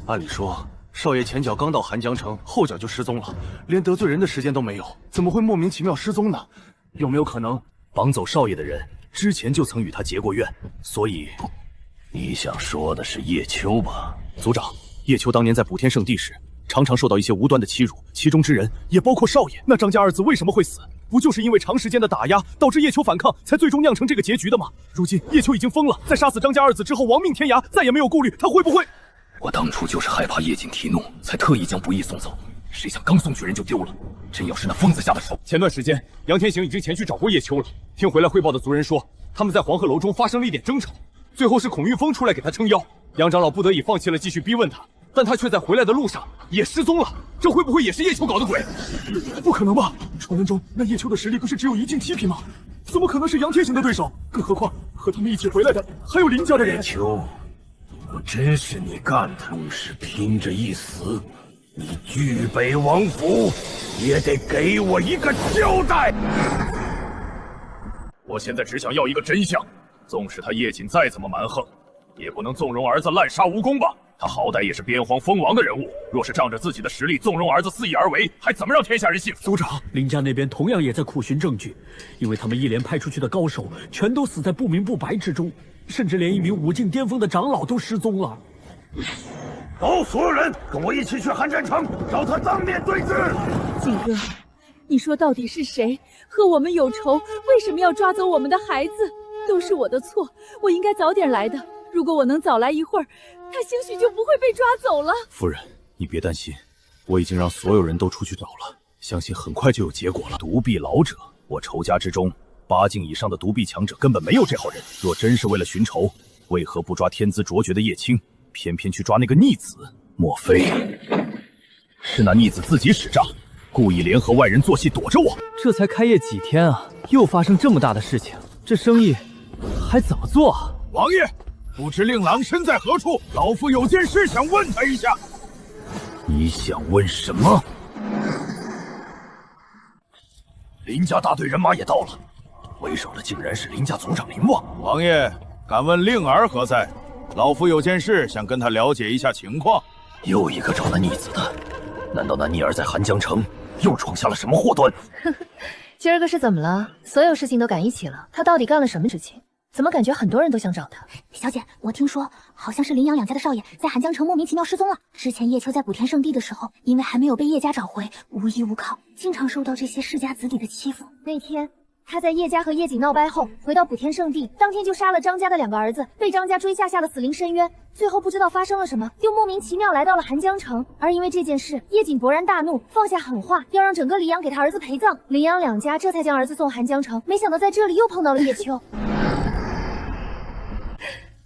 按理说，少爷前脚刚到寒江城，后脚就失踪了，连得罪人的时间都没有，怎么会莫名其妙失踪呢？有没有可能绑走少爷的人之前就曾与他结过怨？所以，你想说的是叶秋吧？族长，叶秋当年在补天圣地时，常常受到一些无端的欺辱，其中之人也包括少爷。那张家二子为什么会死？不就是因为长时间的打压，导致叶秋反抗，才最终酿成这个结局的吗？如今叶秋已经疯了，在杀死张家二子之后亡命天涯，再也没有顾虑，他会不会？我当初就是害怕叶瑾提怒，才特意将不义送走。谁想刚送去人就丢了，真要是那疯子下的手。前段时间，杨天行已经前去找过叶秋了。听回来汇报的族人说，他们在黄鹤楼中发生了一点争吵，最后是孔玉峰出来给他撑腰，杨长老不得已放弃了继续逼问他，但他却在回来的路上也失踪了。这会不会也是叶秋搞的鬼？不可能吧？传闻中那叶秋的实力不是只有1境7品吗？怎么可能是杨天行的对手？更何况和他们一起回来的还有林家的人。叶秋，我真是你干的，是拼着一死，你巨北王府也得给我一个交代！我现在只想要一个真相，纵使他叶瑾再怎么蛮横，也不能纵容儿子滥杀无功吧？他好歹也是边荒封王的人物，若是仗着自己的实力纵容儿子肆意而为，还怎么让天下人信服？族长，林家那边同样也在苦寻证据，因为他们一连派出去的高手全都死在不明不白之中，甚至连一名武境巅峰的长老都失踪了。走，所有人跟我一起去寒战城，找他当面对质。景哥，你说到底是谁和我们有仇？为什么要抓走我们的孩子？都是我的错，我应该早点来的。如果我能早来一会儿，他兴许就不会被抓走了。夫人，你别担心，我已经让所有人都出去找了，相信很快就有结果了。独臂老者，我仇家之中8境以上的独臂强者根本没有这号人。若真是为了寻仇，为何不抓天资卓绝的叶青，偏偏去抓那个逆子？莫非是那逆子自己使诈，故意联合外人做戏躲着我？这才开业几天啊，又发生这么大的事情，这生意还怎么做啊？王爷，不知令郎身在何处？老夫有件事想问他一下。你想问什么？林家大队人马也到了，为首的竟然是林家族长林旺。王爷，敢问令儿何在？老夫有件事想跟他了解一下情况。又一个找那逆子的，难道那逆儿在寒江城又闯下了什么祸端？今儿个是怎么了？所有事情都赶一起了，他到底干了什么事情？怎么感觉很多人都想找他？小姐，我听说好像是林阳两家的少爷在寒江城莫名其妙失踪了。之前叶秋在补天圣地的时候，因为还没有被叶家找回，无依无靠，经常受到这些世家子弟的欺负。那天他在叶家和叶瑾闹掰后，回到补天圣地，当天就杀了张家的2个儿子，被张家追下下了死灵深渊。最后不知道发生了什么，又莫名其妙来到了寒江城。而因为这件事，叶瑾勃然大怒，放下狠话，要让整个黎阳给他儿子陪葬。林阳两家这才将儿子送寒江城，没想到在这里又碰到了叶秋。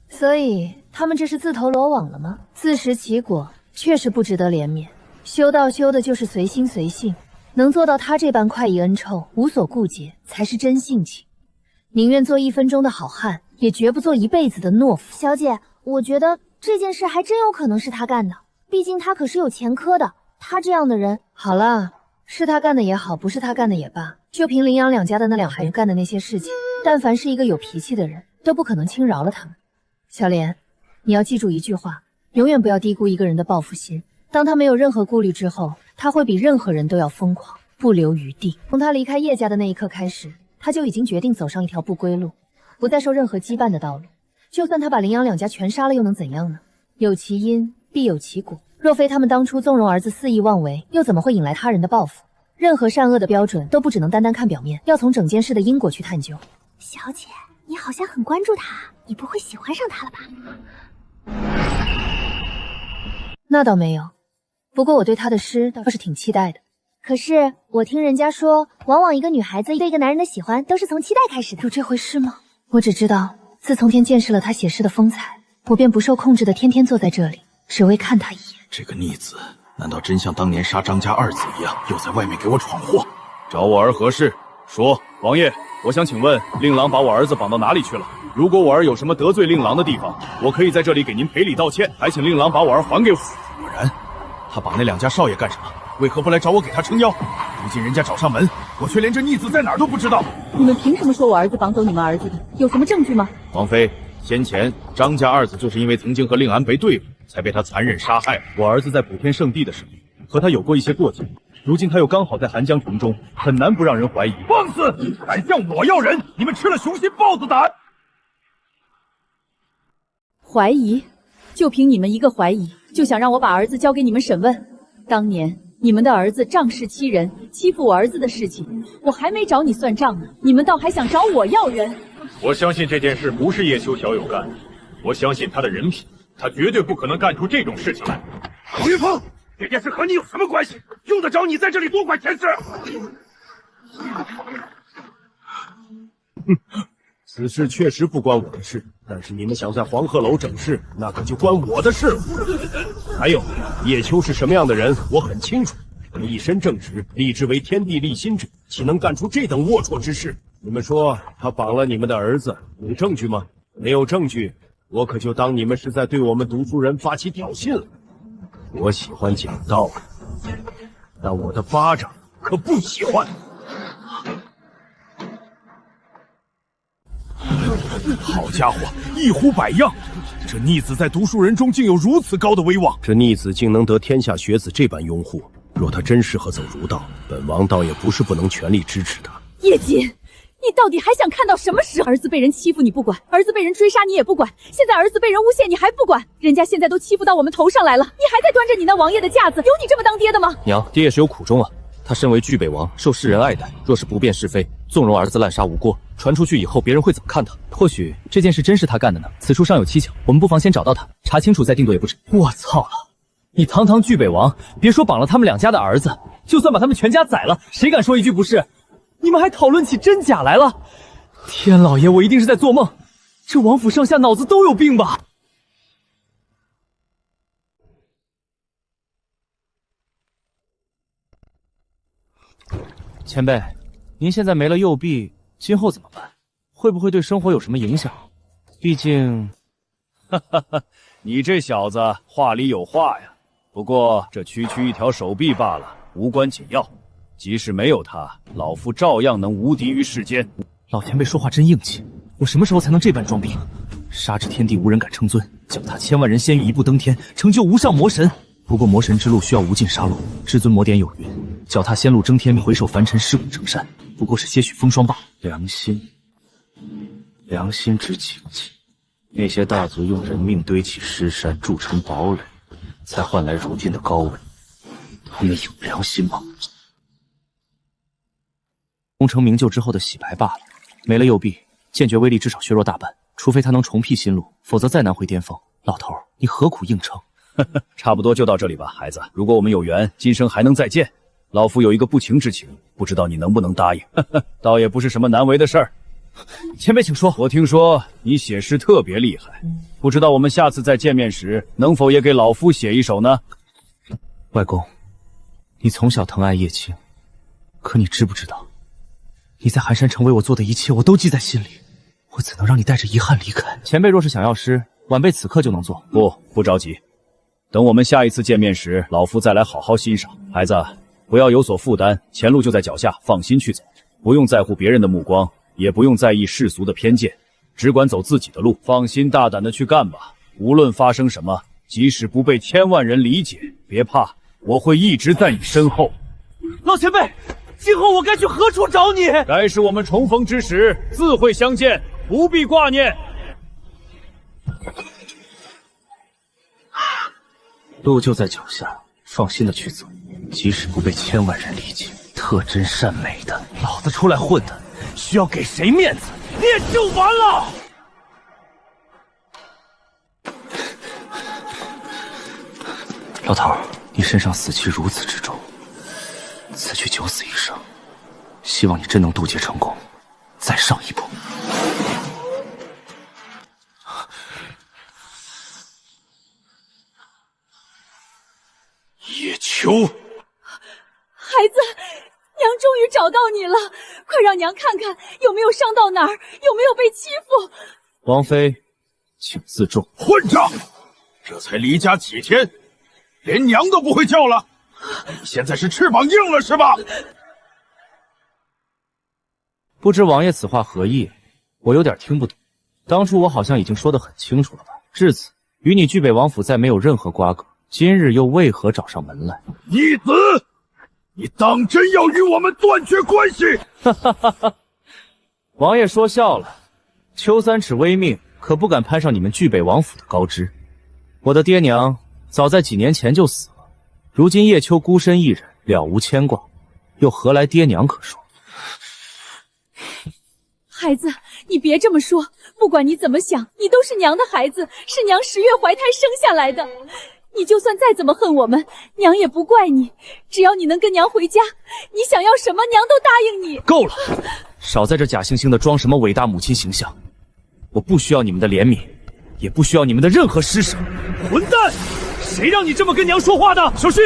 所以他们这是自投罗网了吗？自食其果，确实不值得怜悯。修道修的就是随心随性，能做到他这般快意恩仇，无所顾忌，才是真性情。宁愿做1分钟的好汉，也绝不做一辈子的懦夫。小姐，我觉得这件事还真有可能是他干的，毕竟他可是有前科的。他这样的人，好了，是他干的也好，不是他干的也罢，就凭林阳两家的那2孩子干的那些事情，但凡是一个有脾气的人，都不可能轻饶了他们。小莲，你要记住一句话，永远不要低估一个人的报复心。当他没有任何顾虑之后，他会比任何人都要疯狂，不留余地。从他离开叶家的那一刻开始，他就已经决定走上一条不归路，不再受任何羁绊的道路。就算他把林阳两家全杀了，又能怎样呢？有其因，必有其果。若非他们当初纵容儿子肆意妄为，又怎么会引来他人的报复？任何善恶的标准都不只能单单看表面，要从整件事的因果去探究。小姐，你好像很关注他，你不会喜欢上他了吧？那倒没有，不过我对他的诗倒是挺期待的。可是我听人家说，往往一个女孩子对一个男人的喜欢都是从期待开始的。有这回事吗？我只知道，自从天见识了他写诗的风采，我便不受控制的天天坐在这里，只为看他一眼。这个逆子，难道真像当年杀张家2子一样，又在外面给我闯祸？找我儿何事？说。王爷，我想请问，令郎把我儿子绑到哪里去了？如果我儿有什么得罪令郎的地方，我可以在这里给您赔礼道歉，还请令郎把我儿还给我。果然，他绑那2家少爷干什么？为何不来找我给他撑腰？如今人家找上门，我却连这逆子在哪儿都不知道。你们凭什么说我儿子绑走你们儿子的？有什么证据吗？王妃，先前张家2子就是因为曾经和令安为对付，才被他残忍杀害。我儿子在补天圣地的时候，和他有过一些过节。如今他又刚好在寒江城中，很难不让人怀疑。放肆！敢向我要人，你们吃了雄心豹子胆！怀疑？就凭你们一个怀疑，就想让我把儿子交给你们审问？当年你们的儿子仗势欺人，欺负我儿子的事情，我还没找你算账呢，你们倒还想找我要人？我相信这件事不是叶秋小友干的，我相信他的人品，他绝对不可能干出这种事情来。孔云峰，这件事和你有什么关系？用得着你在这里多管闲事？此事确实不关我的事，但是你们想在黄鹤楼整事，那可就关我的事了。还有，叶秋是什么样的人，我很清楚。一身正直，立志为天地立心者，岂能干出这等龌龊之事？你们说他绑了你们的儿子，有证据吗？没有证据，我可就当你们是在对我们读书人发起挑衅了。我喜欢讲道理，但我的巴掌可不喜欢。好家伙，一呼百样！这逆子在读书人中竟有如此高的威望，这逆子竟能得天下学子这般拥护。若他真适合走儒道，本王倒也不是不能全力支持他。叶锦，你到底还想看到什么时候？儿子被人欺负你不管，儿子被人追杀你也不管，现在儿子被人诬陷你还不管，人家现在都欺负到我们头上来了，你还在端着你那王爷的架子，有你这么当爹的吗？娘，爹也是有苦衷啊。他身为巨北王，受世人爱戴，若是不辨是非，纵容儿子滥杀无辜，传出去以后，别人会怎么看他？或许这件事真是他干的呢。此处尚有蹊跷，我们不妨先找到他，查清楚再定夺也不迟。我操了！你堂堂巨北王，别说绑了他们两家的儿子，就算把他们全家宰了，谁敢说一句不是？你们还讨论起真假来了？天老爷，我一定是在做梦！这王府上下脑子都有病吧？前辈，您现在没了右臂，今后怎么办？会不会对生活有什么影响？毕竟，你这小子话里有话呀。不过这区区一条手臂罢了，无关紧要。即使没有他，老夫照样能无敌于世间。老前辈说话真硬气，我什么时候才能这般装逼？杀至天地无人敢称尊，脚踏千万人仙羽一步登天，成就无上魔神。不过魔神之路需要无尽杀戮，至尊魔典有云：脚踏仙路争天命，回首凡尘尸骨成山。不过是些许风霜罢了。良心之警戒。那些大族用人命堆起尸山，筑成堡垒，才换来如今的高位。他们有良心吗？功成名就之后的洗白罢了。没了右臂，剑诀威力至少削弱大半，除非他能重辟新路，否则再难回巅峰。老头，你何苦硬撑？差不多就到这里吧，孩子。如果我们有缘，今生还能再见，老夫有一个不情之请，不知道你能不能答应？倒也不是什么难为的事儿。前辈请说。我听说你写诗特别厉害，不知道我们下次再见面时，能否也给老夫写一首呢？外公，你从小疼爱叶青，可你知不知道，你在寒山城为我做的一切，我都记在心里，我怎能让你带着遗憾离开？前辈若是想要诗，晚辈此刻就能做。不着急，等我们下一次见面时，老夫再来好好欣赏。孩子，不要有所负担，前路就在脚下，放心去走，不用在乎别人的目光，也不用在意世俗的偏见，只管走自己的路，放心大胆的去干吧。无论发生什么，即使不被千万人理解，别怕，我会一直在你身后。老前辈，今后我该去何处找你？该是我们重逢之时，自会相见，不必挂念。路就在脚下，放心的去走，即使不被千万人理解，特真善美的，老子出来混的，需要给谁面子，你也就完了。老头，你身上死气如此之重，此去九死一生，希望你真能渡劫成功，再上一步。叶秋，孩子，娘终于找到你了，快让娘看看有没有伤到哪儿，有没有被欺负。王妃，请自重。混账！这才离家几天，连娘都不会叫了，你现在是翅膀硬了是吧？不知王爷此话何意？我有点听不懂。当初我好像已经说得很清楚了吧？至此，与你巨北王府再没有任何瓜葛。今日又为何找上门来？逆子，你当真要与我们断绝关系？哈哈哈哈！王爷说笑了，邱三尺微命，可不敢攀上你们巨北王府的高枝。我的爹娘早在几年前就死了，如今叶秋孤身一人，了无牵挂，又何来爹娘可说？孩子，你别这么说，不管你怎么想，你都是娘的孩子，是娘10月怀胎生下来的。你就算再怎么恨我们，娘也不怪你。只要你能跟娘回家，你想要什么，娘都答应你。够了，少在这假惺惺的装什么伟大母亲形象。我不需要你们的怜悯，也不需要你们的任何施舍。混蛋！谁让你这么跟娘说话的？小心！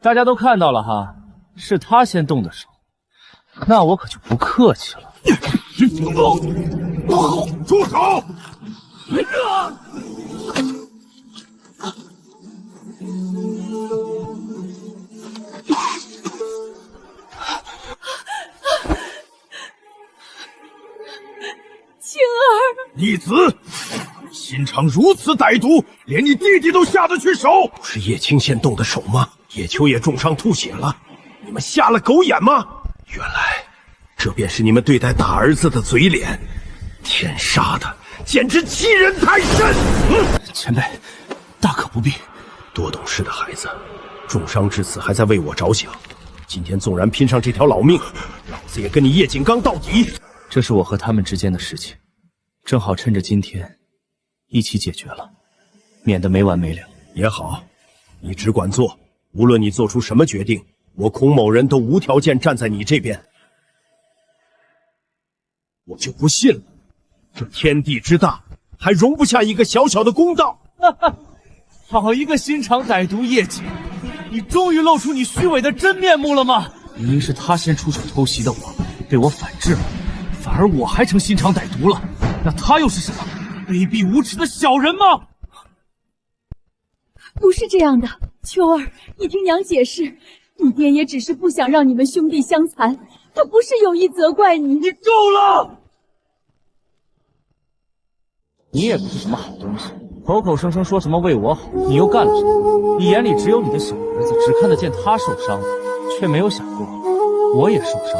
大家都看到了哈，是他先动的手，那我可就不客气了。住手！青儿，逆子，心肠如此歹毒，连你弟弟都下得去手。不是叶青先动的手吗？叶秋也重伤吐血了，你们瞎了狗眼吗？原来这便是你们对待大儿子的嘴脸，天杀的，简直欺人太甚！前辈，大可不必。多懂事的孩子，重伤至此还在为我着想。今天纵然拼上这条老命，老子也跟你叶景刚到底。这是我和他们之间的事情，正好趁着今天一起解决了，免得没完没了。也好，你只管做，无论你做出什么决定，我孔某人都无条件站在你这边。我就不信了，这天地之大，还容不下一个小小的公道。好一个心肠歹毒叶姐，你终于露出你虚伪的真面目了吗？明明是他先出手偷袭的我，被我反制了，反而我还成心肠歹毒了，那他又是什么？卑鄙无耻的小人吗？不是这样的，秋儿，你听娘解释，你爹也只是不想让你们兄弟相残，他不是有意责怪你。你够了！你也不是什么好东西，口口声声说什么为我好，你又干了什么？你眼里只有你的小儿子，只看得见他受伤，却没有想过我也受伤。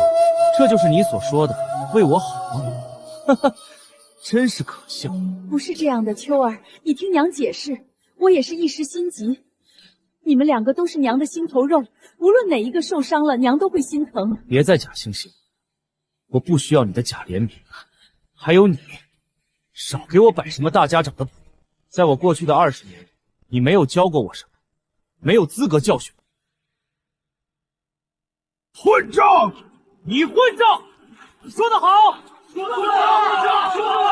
这就是你所说的为我好吗？哈哈，真是可笑。不是这样的，秋儿，你听娘解释，我也是一时心急。你们两个都是娘的心头肉，无论哪一个受伤了，娘都会心疼。别再假惺惺，我不需要你的假怜悯。还有你，少给我摆什么大家长的谱。在我过去的20年里，你没有教过我什么，没有资格教训我。混账！你混账！你说得好，说得好，说得好！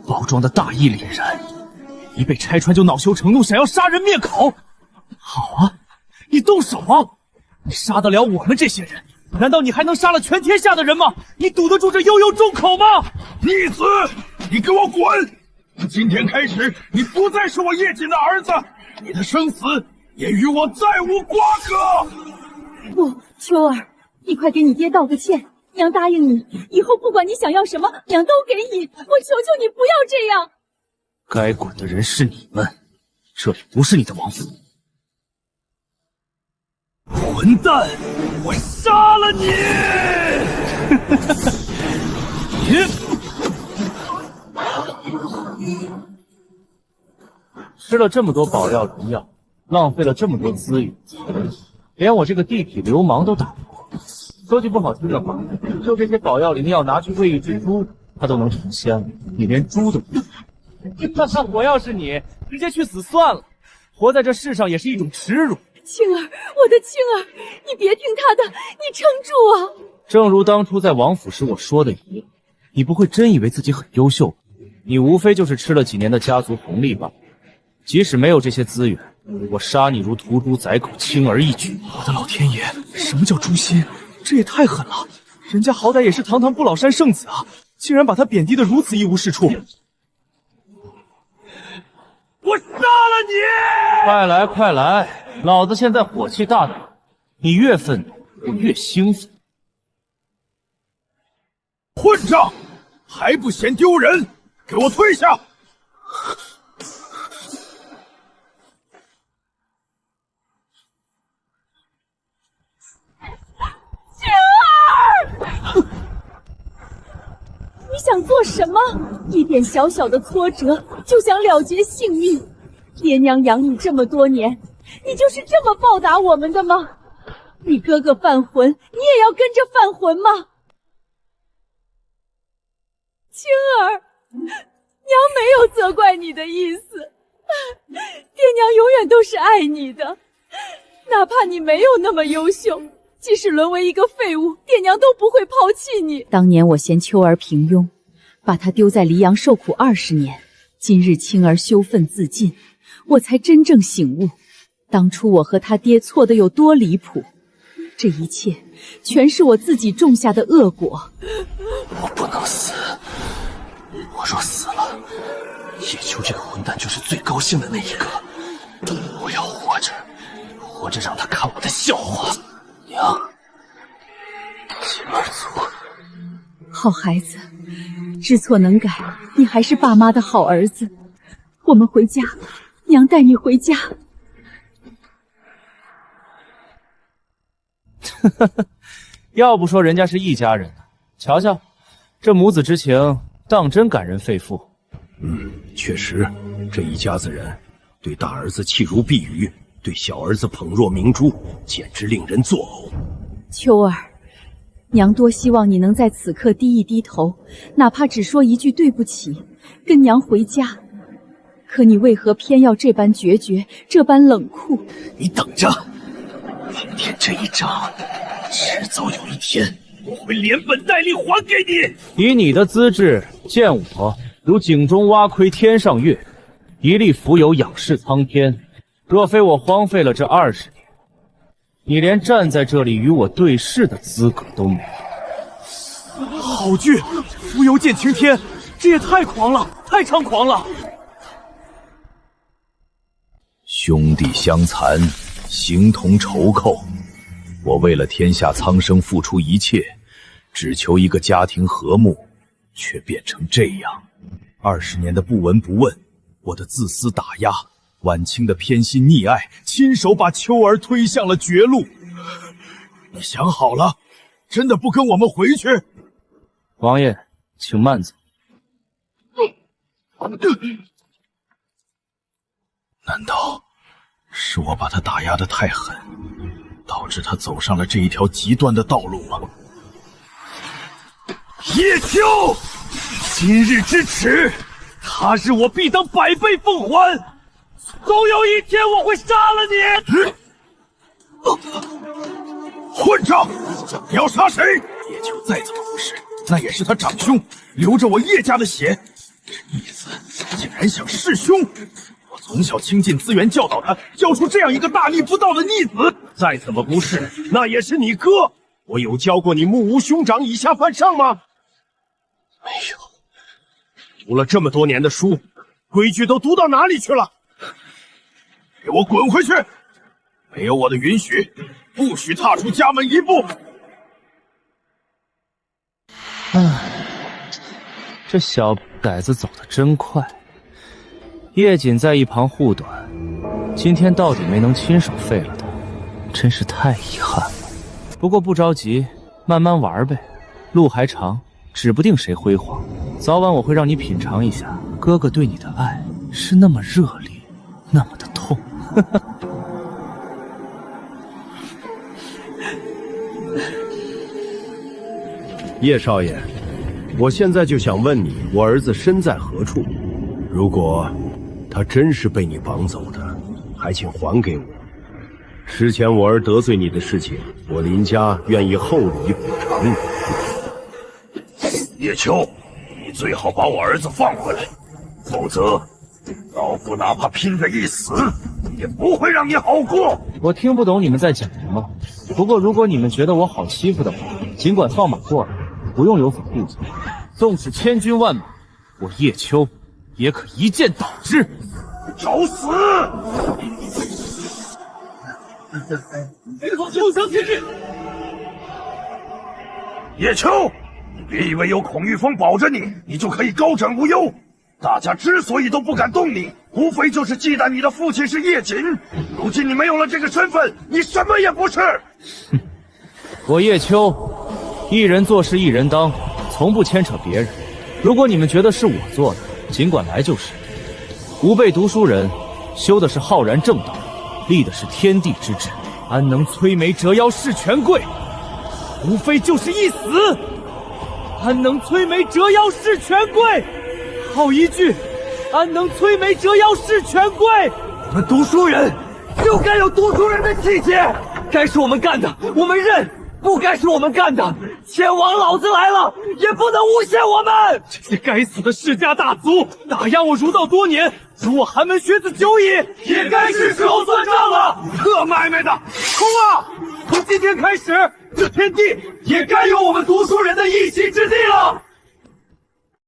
包装的大义凛然，一被拆穿就恼羞成怒，想要杀人灭口。好啊，你动手啊！你杀得了我们这些人，难道你还能杀了全天下的人吗？你堵得住这悠悠众口吗？逆子，你给我滚！今天开始，你不再是我叶瑾的儿子，你的生死也与我再无瓜葛。不，秋儿，你快给你爹道个歉，娘答应你，以后不管你想要什么，娘都给你。我求求你不要这样。该滚的人是你们，这里不是你的王府。混蛋！我杀了你！吃了这么多宝药荣耀，浪费了这么多资源，连我这个地痞流氓都打不过。说句不好听的话，就这些宝药灵药拿去喂一只猪，它都能成仙了。你连猪都不是。我要是你，直接去死算了，活在这世上也是一种耻辱。青儿，我的青儿，你别听他的，你撑住啊！正如当初在王府时我说的一样，你不会真以为自己很优秀，你无非就是吃了几年的家族红利罢了。即使没有这些资源，我杀你如屠猪宰狗，轻而易举。我的老天爷，什么叫诛心？这也太狠了！人家好歹也是堂堂不老山圣子啊，竟然把他贬低得如此一无是处。我杀了你！快来快来！老子现在火气大的，你越愤怒，我越兴奋。混账！还不嫌丢人？给我退下！晴儿，你想做什么？一点小小的挫折就想了结性命？爹娘养你这么多年，你就是这么报答我们的吗？你哥哥犯浑，你也要跟着犯浑吗？青儿，娘没有责怪你的意思，爹娘永远都是爱你的，哪怕你没有那么优秀，即使沦为一个废物，爹娘都不会抛弃你。当年我嫌秋儿平庸，把她丢在黎阳受苦20年，今日青儿羞愤自尽，我才真正醒悟，当初我和他爹错的有多离谱。这一切全是我自己种下的恶果。我不能死，我若死了，叶秋这个混蛋就是最高兴的那一个。活着让他看我的笑话。娘，金儿族，好孩子，知错能改，你还是爸妈的好儿子。我们回家，娘带你回家。要不说人家是一家人呢，瞧瞧，这母子之情，当真感人肺腑。确实，这一家子人对大儿子弃如敝履，对小儿子捧若明珠，简直令人作呕。秋儿，娘多希望你能在此刻低一低头，哪怕只说一句对不起，跟娘回家。可你为何偏要这般决绝，这般冷酷？你等着，今天这一掌，迟早有一天我会连本带利还给你。以你的资质，见我如井中蛙窥天上月，一力浮游仰视苍天。若非我荒废了这20年，你连站在这里与我对视的资格都没有。好剧，浮游见青天，这也太狂了，太猖狂了！兄弟相残，形同仇寇。我为了天下苍生付出一切，只求一个家庭和睦，却变成这样。20年的不闻不问，我的自私打压，晚清的偏心溺爱，亲手把秋儿推向了绝路。你想好了，真的不跟我们回去？王爷，请慢走。难道是我把他打压得太狠，导致他走上了这一条极端的道路吗？叶秋，今日之耻，他日我必当100倍奉还。总有一天我会杀了你！混账！你要杀谁？叶秋再怎么不是，那也是他长兄，流着我叶家的血。这逆子竟然想弑兄！我从小倾尽资源教导他，教出这样一个大逆不道的逆子。再怎么不是，那也是你哥。我有教过你目无兄长，以下犯上吗？没有。读了这么多年的书，规矩都读到哪里去了？给我滚回去！没有我的允许，不许踏出家门一步。这小崽子走得真快。叶瑾在一旁护短，今天到底没能亲手废了他，真是太遗憾了。不过不着急，慢慢玩呗，路还长，指不定谁辉煌。早晚我会让你品尝一下哥哥对你的爱是那么热烈，那么的痛。叶少爷，我现在就想问你，我儿子身在何处？如果他真是被你绑走的，还请还给我。之前我儿得罪你的事情，我林家愿意厚礼补偿你。叶秋，你最好把我儿子放回来，否则老夫哪怕拼个一死，也不会让你好过。我听不懂你们在讲什么，不过如果你们觉得我好欺负的话，尽管放马过来，不用有所顾忌。纵使千军万马，我叶秋也可一剑导之。找死！休想前进！叶秋，你别以为有孔玉峰保着你，你就可以高枕无忧。大家之所以都不敢动你，无非就是忌惮你的父亲是叶瑾。如今你没有了这个身份，你什么也不是。哼，我叶秋，一人做事一人当，从不牵扯别人。如果你们觉得是我做的，尽管来就是。吾辈读书人，修的是浩然正道，立的是天地之志，安能摧眉折腰事权贵？无非就是一死，安能摧眉折腰事权贵？好一句，安能摧眉折腰事权贵？我们读书人就该有读书人的气节，该是我们干的我们认，不该是我们干的，千王老子来了也不能诬陷我们。这些该死的世家大族打压我儒道多年，辱我寒门学子久矣，也该是时候算账了。特买卖的冲啊！从今天开始，这天地也该有我们读书人的一席之地了。